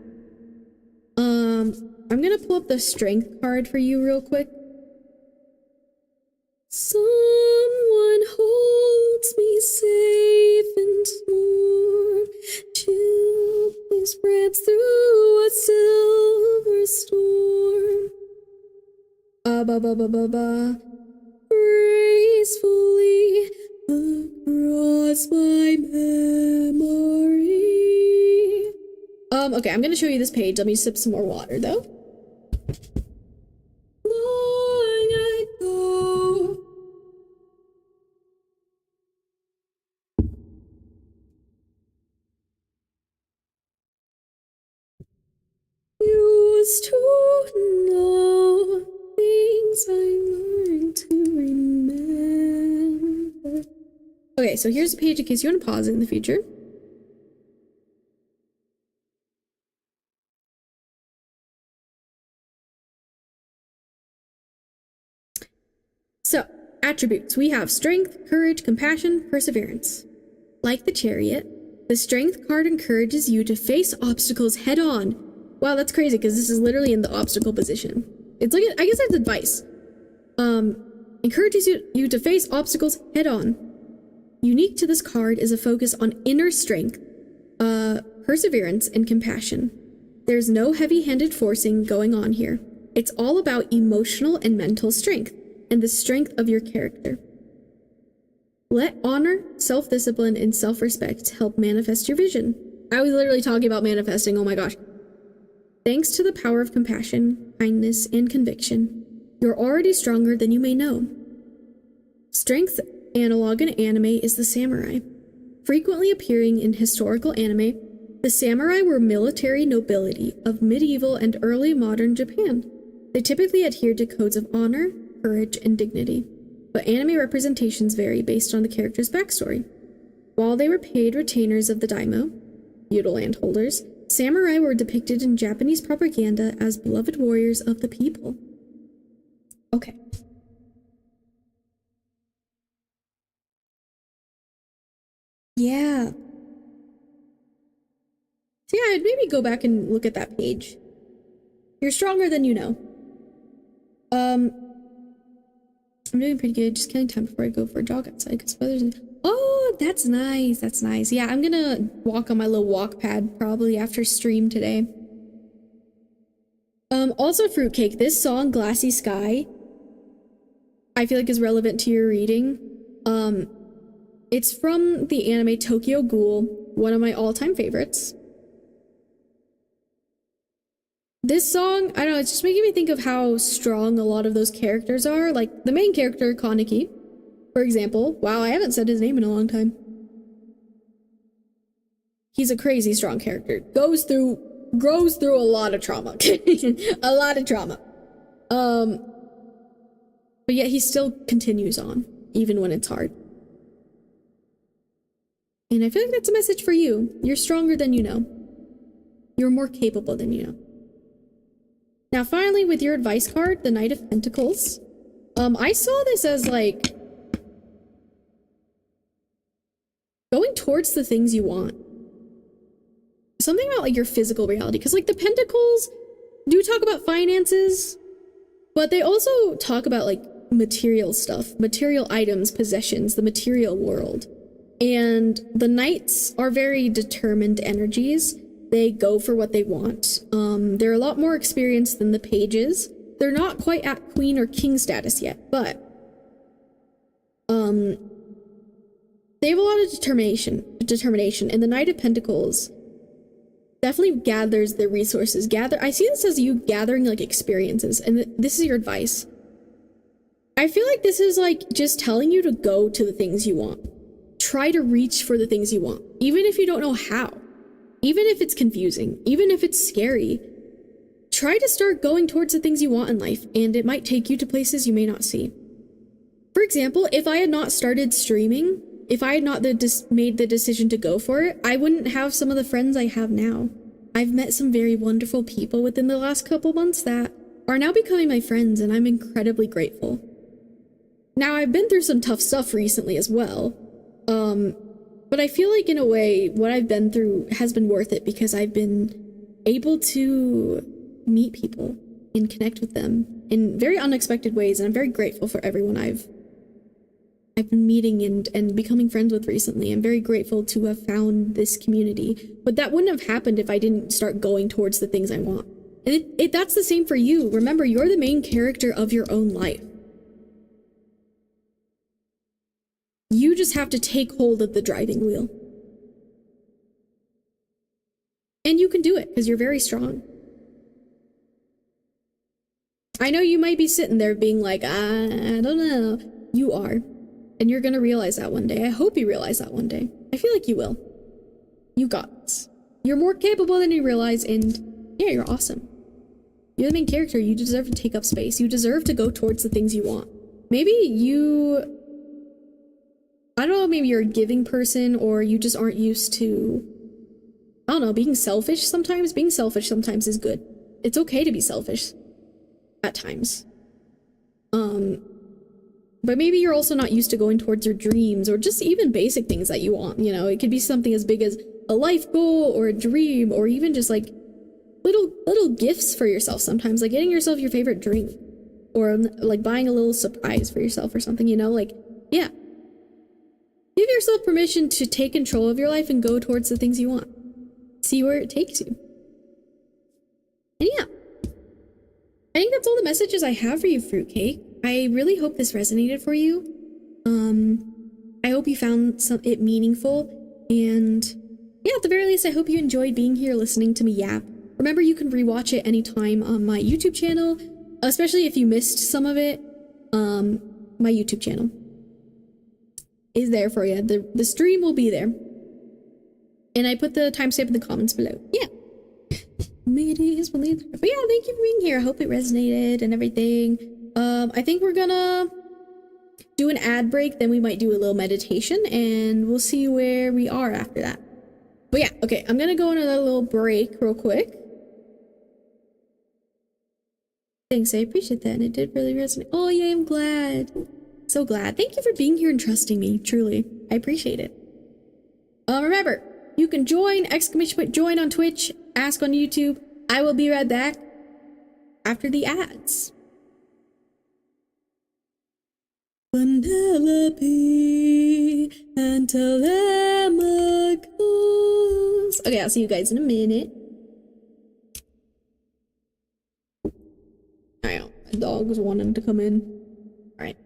I'm gonna pull up the strength card for you real quick. Someone holds me safe and warm. Chill spreads through a silver storm. Gracefully across my memory. Okay, I'm gonna show you this page. Let me sip some more water though. Long ago. Used to know things I learned to remember. Okay, so here's the page in case you want to pause it in the future. So, attributes. We have strength, courage, compassion, perseverance. Like the Chariot, the strength card encourages you to face obstacles head on. Wow, that's crazy because this is literally in the obstacle position. It's like, I guess that's advice. Encourages you to face obstacles head on. Unique to this card is a focus on inner strength, perseverance, and compassion. There's no heavy-handed forcing going on here. It's all about emotional and mental strength, and the strength of your character. Let honor, self-discipline, and self-respect help manifest your vision. I was literally talking about manifesting, oh my gosh. Thanks to the power of compassion, kindness, and conviction, you're already stronger than you may know. Strength analog in anime is the samurai. Frequently appearing in historical anime, the samurai were military nobility of medieval and early modern Japan. They typically adhered to codes of honor, courage, and dignity, but anime representations vary based on the character's backstory. While they were paid retainers of the daimyo, feudal landholders, samurai were depicted in Japanese propaganda as beloved warriors of the people. Okay. Yeah. So yeah, I'd maybe go back and look at that page. You're stronger than you know. I'm doing pretty good. Just killing time before I go for a jog outside because weather's... Oh, that's nice. That's nice. Yeah, I'm gonna walk on my little walk pad probably after stream today. Also Fruitcake, this song, Glassy Sky, I feel like is relevant to your reading. It's from the anime Tokyo Ghoul, one of my all-time favorites. This song, I don't know, it's just making me think of how strong a lot of those characters are. Like, the main character, Kaneki, for example. Wow, I haven't said his name in a long time. He's a crazy strong character. Grows through a lot of trauma. A lot of trauma. But yet he still continues on, even when it's hard. And I feel like that's a message for you. You're stronger than you know. You're more capable than you know. Now, finally, with your advice card, the Knight of Pentacles. I saw this as, like, going towards the things you want. Something about, like, your physical reality. Because, like, the Pentacles do talk about finances, but they also talk about, like, material stuff. Material items, possessions, the material world. And the Knights are very determined energies. They go for what they want. They're a lot more experienced than the Pages. They're not quite at Queen or King status yet, but they have a lot of determination, and the Knight of Pentacles definitely gathers the resources. I see this as you gathering, like, experiences, and this is your advice. I feel like this is, like, just telling you to go to the things you want. Try to reach for the things you want, even if you don't know how. Even if it's confusing, even if it's scary, try to start going towards the things you want in life, and it might take you to places you may not see. For example, if I had not started streaming, if I had not made the decision to go for it, I wouldn't have some of the friends I have now. I've met some very wonderful people within the last couple months that are now becoming my friends, and I'm incredibly grateful. Now, I've been through some tough stuff recently as well, but I feel like, in a way, what I've been through has been worth it because I've been able to meet people and connect with them in very unexpected ways, and I'm very grateful for everyone I've been meeting and becoming friends with recently. I'm very grateful to have found this community, but that wouldn't have happened if I didn't start going towards the things I want. And that's the same for you. Remember, you're the main character of your own life. You just have to take hold of the driving wheel. And you can do it, because you're very strong. I know you might be sitting there being like, I don't know. You are. And you're gonna realize that one day. I hope you realize that one day. I feel like you will. You got this. You're more capable than you realize, and yeah, you're awesome. You're the main character. You deserve to take up space. You deserve to go towards the things you want. Maybe you... I don't know, maybe you're a giving person, or you just aren't used to, I don't know, being selfish sometimes. Being selfish sometimes is good. It's okay to be selfish at times. But maybe you're also not used to going towards your dreams, or just even basic things that you want, you know? It could be something as big as a life goal, or a dream, or even just, like, little gifts for yourself sometimes, like getting yourself your favorite drink, or, like, buying a little surprise for yourself or something, you know? Like, yeah. Give yourself permission to take control of your life and go towards the things you want. See where it takes you. And yeah. I think that's all the messages I have for you, Fruitcake. I really hope this resonated for you. I hope you found it meaningful, and yeah, at the very least, I hope you enjoyed being here listening to me yap. Remember, you can rewatch it anytime on my YouTube channel, especially if you missed some of it. My YouTube channel is there for you. The stream will be there. And I put the timestamp in the comments below. Yeah. But yeah, thank you for being here. I hope it resonated and everything. I think we're gonna do an ad break, then we might do a little meditation, and we'll see where we are after that. But yeah, okay, I'm gonna go on another little break real quick. Thanks, I appreciate that, and it did really resonate. Oh yeah, I'm glad. So glad. Thank you for being here and trusting me, truly. I appreciate it. Remember, you can join, !join on Twitch, ask on YouTube. I will be right back after the ads. Penelope and Telemachus. Okay, I'll see you guys in a minute. Alright, my dog was wanting to come in. Alright.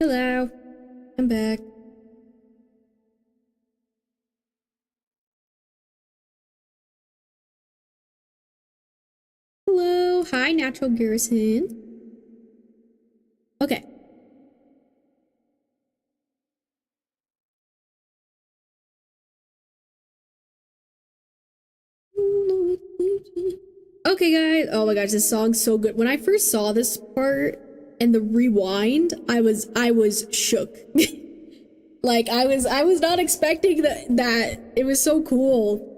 Hello. I'm back. Hello. Hi, Natural Garrison. Okay. Okay, guys. Oh my gosh, this song's so good. When I first saw this part and the rewind, I was shook. Like I was not expecting that it was so cool.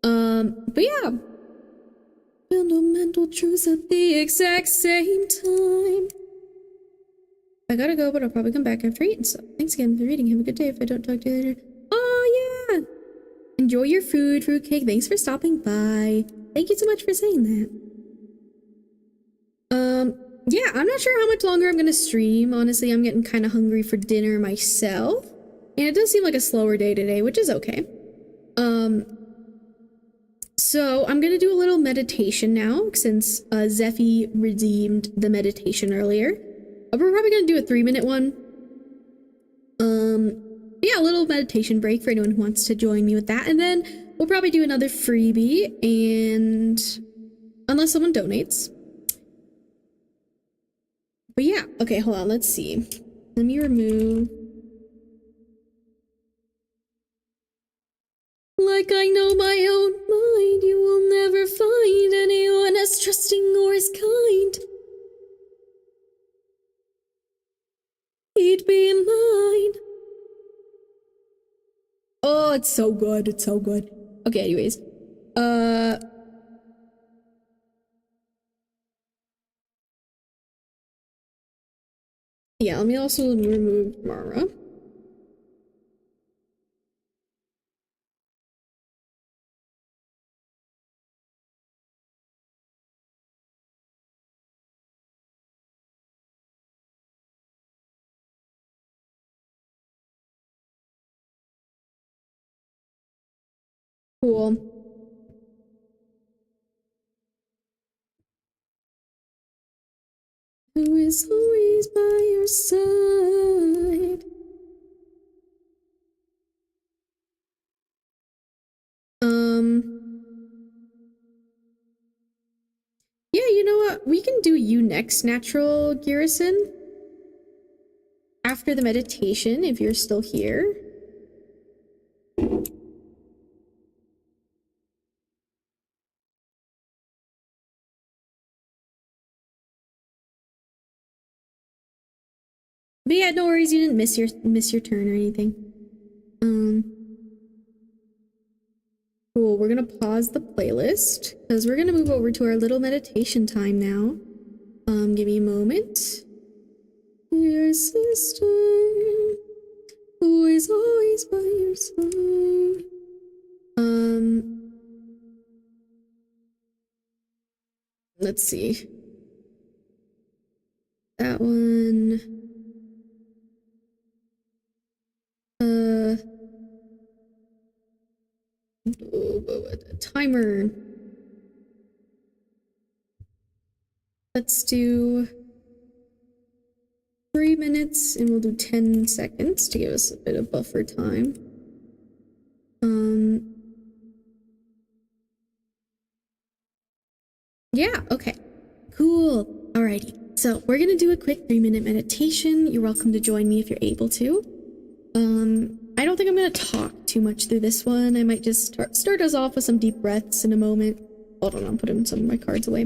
But yeah. Fundamental truths at the exact same time. I gotta go, but I'll probably come back after eating. So thanks again for reading. Have a good day if I don't talk to you later. Oh yeah. Enjoy your food, fruitcake. Thanks for stopping by. Thank you so much for saying that. Yeah, I'm not sure how much longer I'm gonna stream. Honestly, I'm getting kind of hungry for dinner myself. And it does seem like a slower day today, which is okay. So I'm gonna do a little meditation now, since Zephy redeemed the meditation earlier. We're probably gonna do a 3-minute one. Yeah, a little meditation break for anyone who wants to join me with that. And then we'll probably do another freebie, and unless someone donates. But yeah, okay, hold on, let's see. Let me remove. Like I know my own mind, you will never find anyone as trusting or as kind. He'd be mine. Oh, it's so good. It's so good. Okay, anyways. Yeah, let me also remove Mara. Cool. Who is always by your side? Yeah, you know what? We can do you next, Natural Garrison. After the meditation, if you're still here. But yeah, no worries, you didn't miss your turn or anything. Cool, we're gonna pause the playlist because we're gonna move over to our little meditation time now. Give me a moment. Your sister, who is always by your side. Let's see. That one. Timer. Let's do 3 minutes and we'll do 10 seconds to give us a bit of buffer time. Yeah, okay. Cool. Alrighty. So we're gonna do a quick 3-minute meditation. You're welcome to join me if you're able to. I don't think I'm gonna talk too much through this one. I might just start us off with some deep breaths in a moment. Hold on, I'm putting some of my cards away.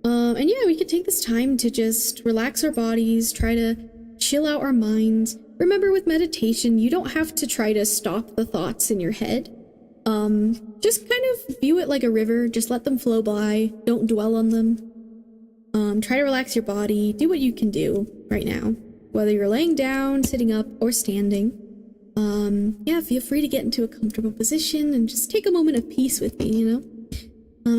And yeah, we could take this time to just relax our bodies, try to chill out our minds. Remember, with meditation, you don't have to try to stop the thoughts in your head. Just kind of view it like a river. Just let them flow by. Don't dwell on them. Try to relax your body. Do what you can do right now, whether you're laying down, sitting up, or standing. Yeah, feel free to get into a comfortable position and just take a moment of peace with me, you know?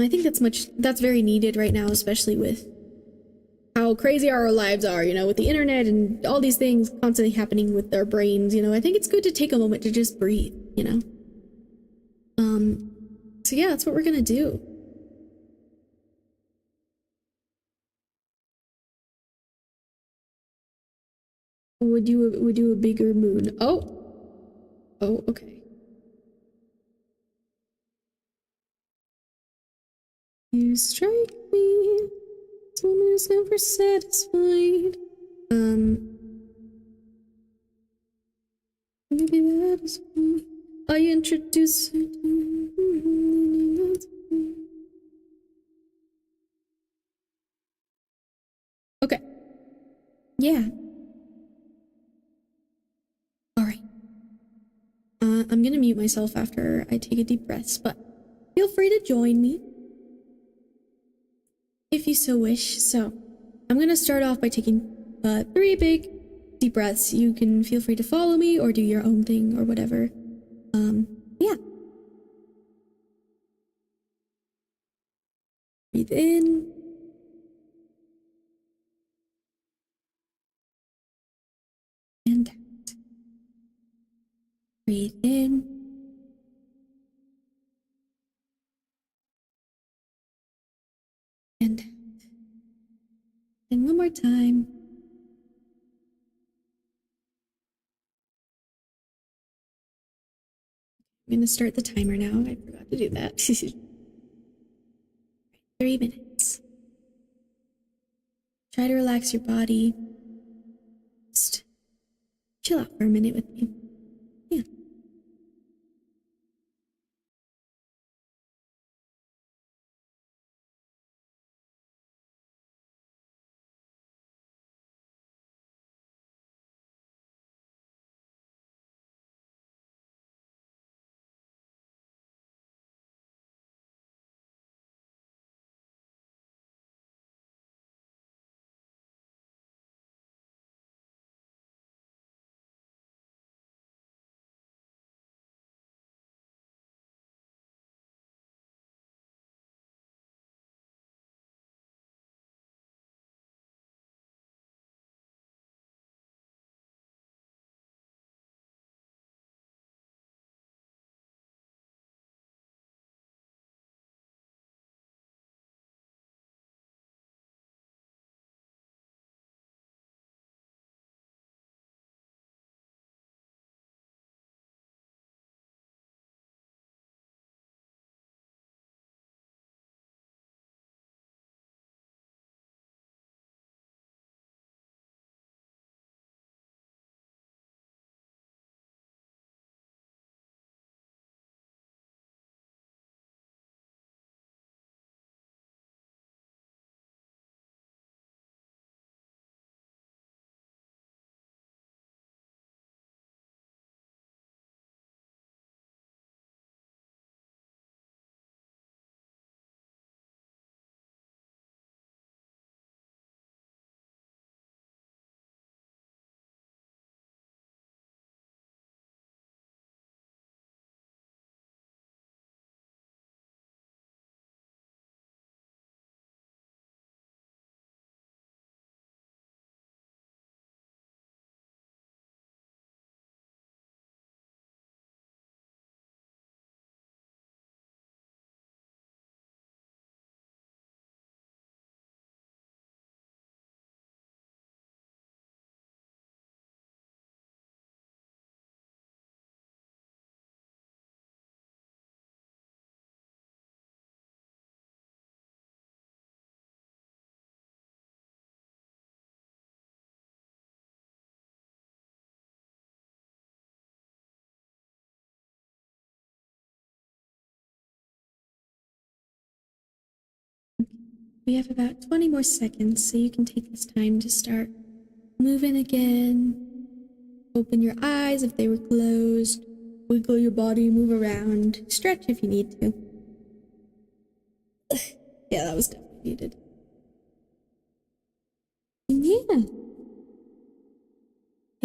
I think that's very needed right now, especially with how crazy our lives are, you know, with the internet and all these things constantly happening with our brains, you know. I think it's good to take a moment to just breathe, you know. So yeah, that's what we're gonna do. would do a bigger moon. Oh, okay. You strike me, someone who's never satisfied. Maybe that is why I introduce it. Okay. Yeah. All right. I'm gonna mute myself after I take a deep breath, but feel free to join me if you so wish. So I'm gonna start off by taking 3 big deep breaths. You can feel free to follow me or do your own thing or whatever. Yeah. Breathe in. And out. Breathe in. And out. And one more time. I'm gonna start the timer now. I forgot to do that. 3 minutes. Try to relax your body. Just chill out for a minute with me. Yeah. We have about 20 more seconds, so you can take this time to start moving again. Open your eyes if they were closed. Wiggle your body, move around. Stretch if you need to. Yeah, that was definitely needed. Yeah.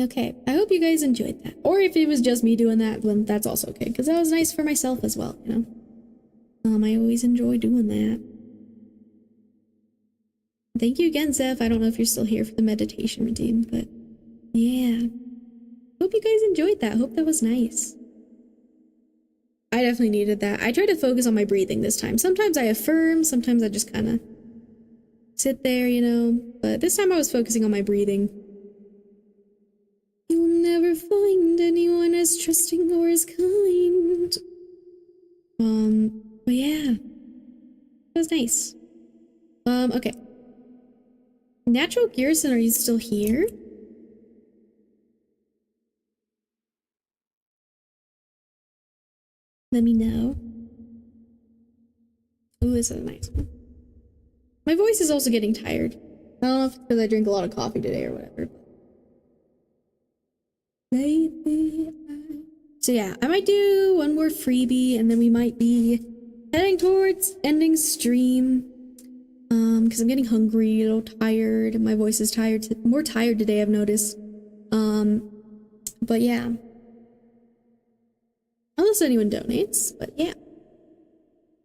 Okay, I hope you guys enjoyed that. Or if it was just me doing that, then that's also okay, because that was nice for myself as well, you know? I always enjoy doing that. Thank you again, Zeph. I don't know if you're still here for the meditation routine, but yeah. Hope you guys enjoyed that. Hope that was nice. I definitely needed that. I try to focus on my breathing this time. Sometimes I affirm, sometimes I just kind of sit there, you know? But this time I was focusing on my breathing. never find anyone as trusting or as kind. But yeah. That was nice. Okay. Natural Garrison, are you still here? Let me know. Ooh, this is a nice one. My voice is also getting tired. I don't know if it's because I drink a lot of coffee today or whatever. Lately, so yeah, I might do one more freebie and then we might be heading towards ending stream. Because I'm getting hungry, a little tired, and my voice is tired, more tired today, I've noticed. But yeah. Unless anyone donates, but yeah.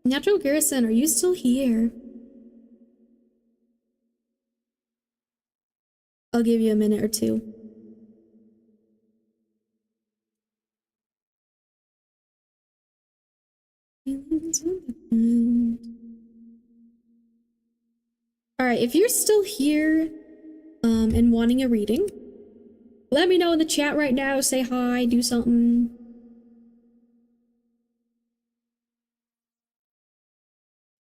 Natural Garrison, are you still here? I'll give you a minute or two. Alright, if you're still here, and wanting a reading, let me know in the chat right now, say hi, do something.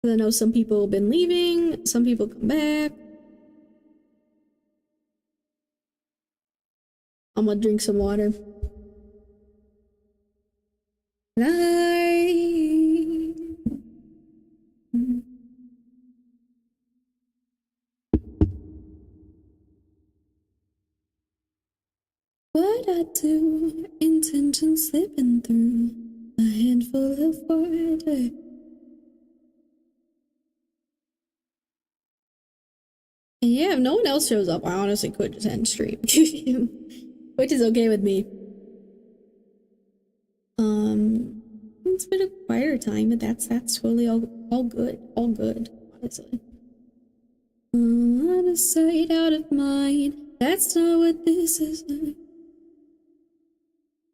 I know some people have been leaving, some people come back. I'm gonna drink some water. What I do, intention slipping through a handful of water. And yeah, if no one else shows up, I honestly could just end stream. Which is okay with me. It's been a quieter time, but that's totally all good. All good, honestly. Out of sight, out of mind. That's not what this is like.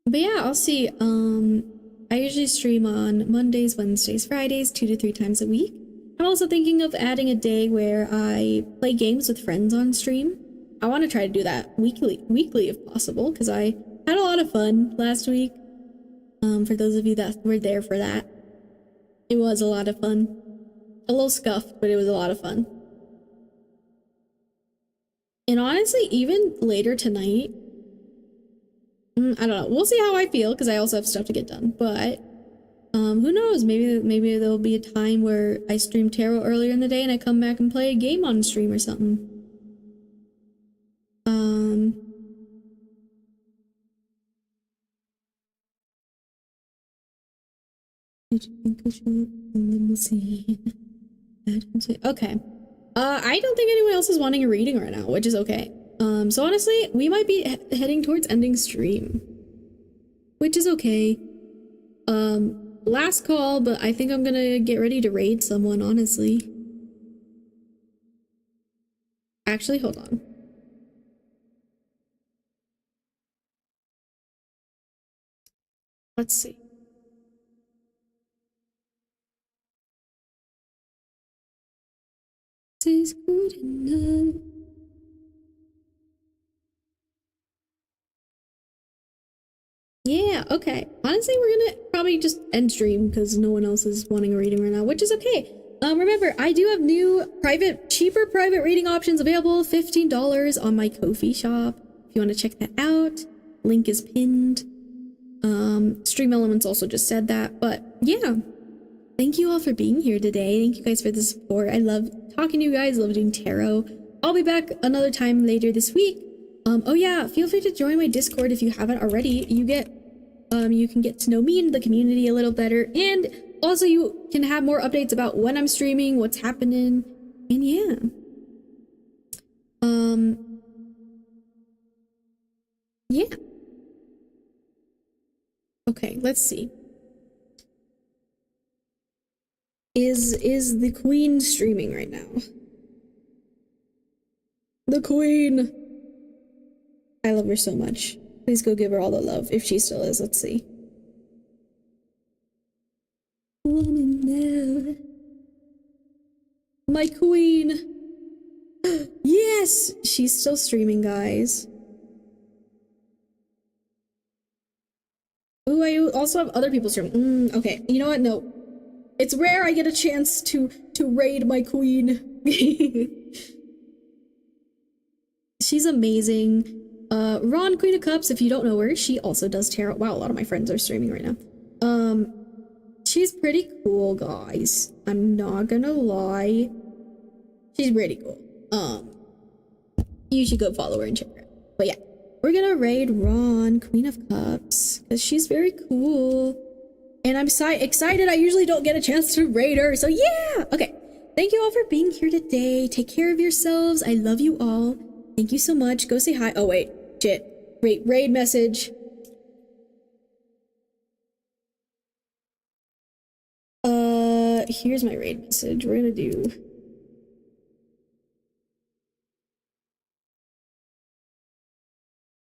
But yeah, I'll see. I usually stream on Mondays, Wednesdays, Fridays, 2 to 3 times a week. I'm also thinking of adding a day where I play games with friends on stream. I want to try to do that weekly if possible, because I had a lot of fun last week. For those of you that were there for that, it was a lot of fun. A little scuffed, but it was a lot of fun. And honestly, even later tonight, I don't know. We'll see how I feel, because I also have stuff to get done. But who knows? Maybe there'll be a time where I stream tarot earlier in the day and I come back and play a game on stream or something. Did you think I should look in the limousine? Okay. I don't think anyone else is wanting a reading right now, which is okay. So honestly, we might be heading towards ending stream, which is okay. Last call, but I think I'm gonna get ready to raid someone, honestly. Actually, hold on. Let's see. This is good enough. Yeah, okay. Honestly, we're gonna probably just end stream because no one else is wanting a reading right now, which is okay. Remember, I do have new cheaper private reading options available, $15 on my Kofi shop. If you want to check that out, link is pinned. Stream Elements also just said that, but yeah. Thank you all for being here today. Thank you guys for the support. I love talking to you guys, love doing tarot. I'll be back another time later this week. Oh yeah, feel free to join my Discord if you haven't already. You can get to know me and the community a little better, and also you can have more updates about when I'm streaming, what's happening, and yeah. Yeah. Okay, let's see. Is the queen streaming right now? The queen! I love her so much. Please go give her all the love, if she still is. Let's see. Woman now. My queen! Yes! She's still streaming, guys. I also have other people streaming. Okay, you know what? No. It's rare I get a chance to raid my queen. She's amazing. Ron, Queen of Cups, if you don't know her, she also does tarot. Wow, a lot of my friends are streaming right now. She's pretty cool, guys. I'm not gonna lie. She's pretty cool. You should go follow her and check her out. But yeah, we're gonna raid Ron, Queen of Cups, because she's very cool. And I'm excited. I usually don't get a chance to raid her, so yeah! Okay, thank you all for being here today. Take care of yourselves. I love you all. Thank you so much. Go say hi. Oh, wait. Shit. Wait, raid message. Here's my raid message. We're gonna do...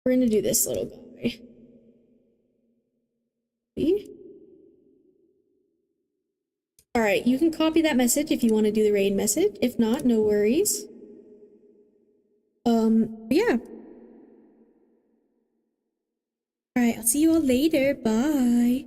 We're gonna do this little guy. Alright, you can copy that message if you want to do the raid message. If not, no worries. Yeah. Alright, I'll see you all later. Bye.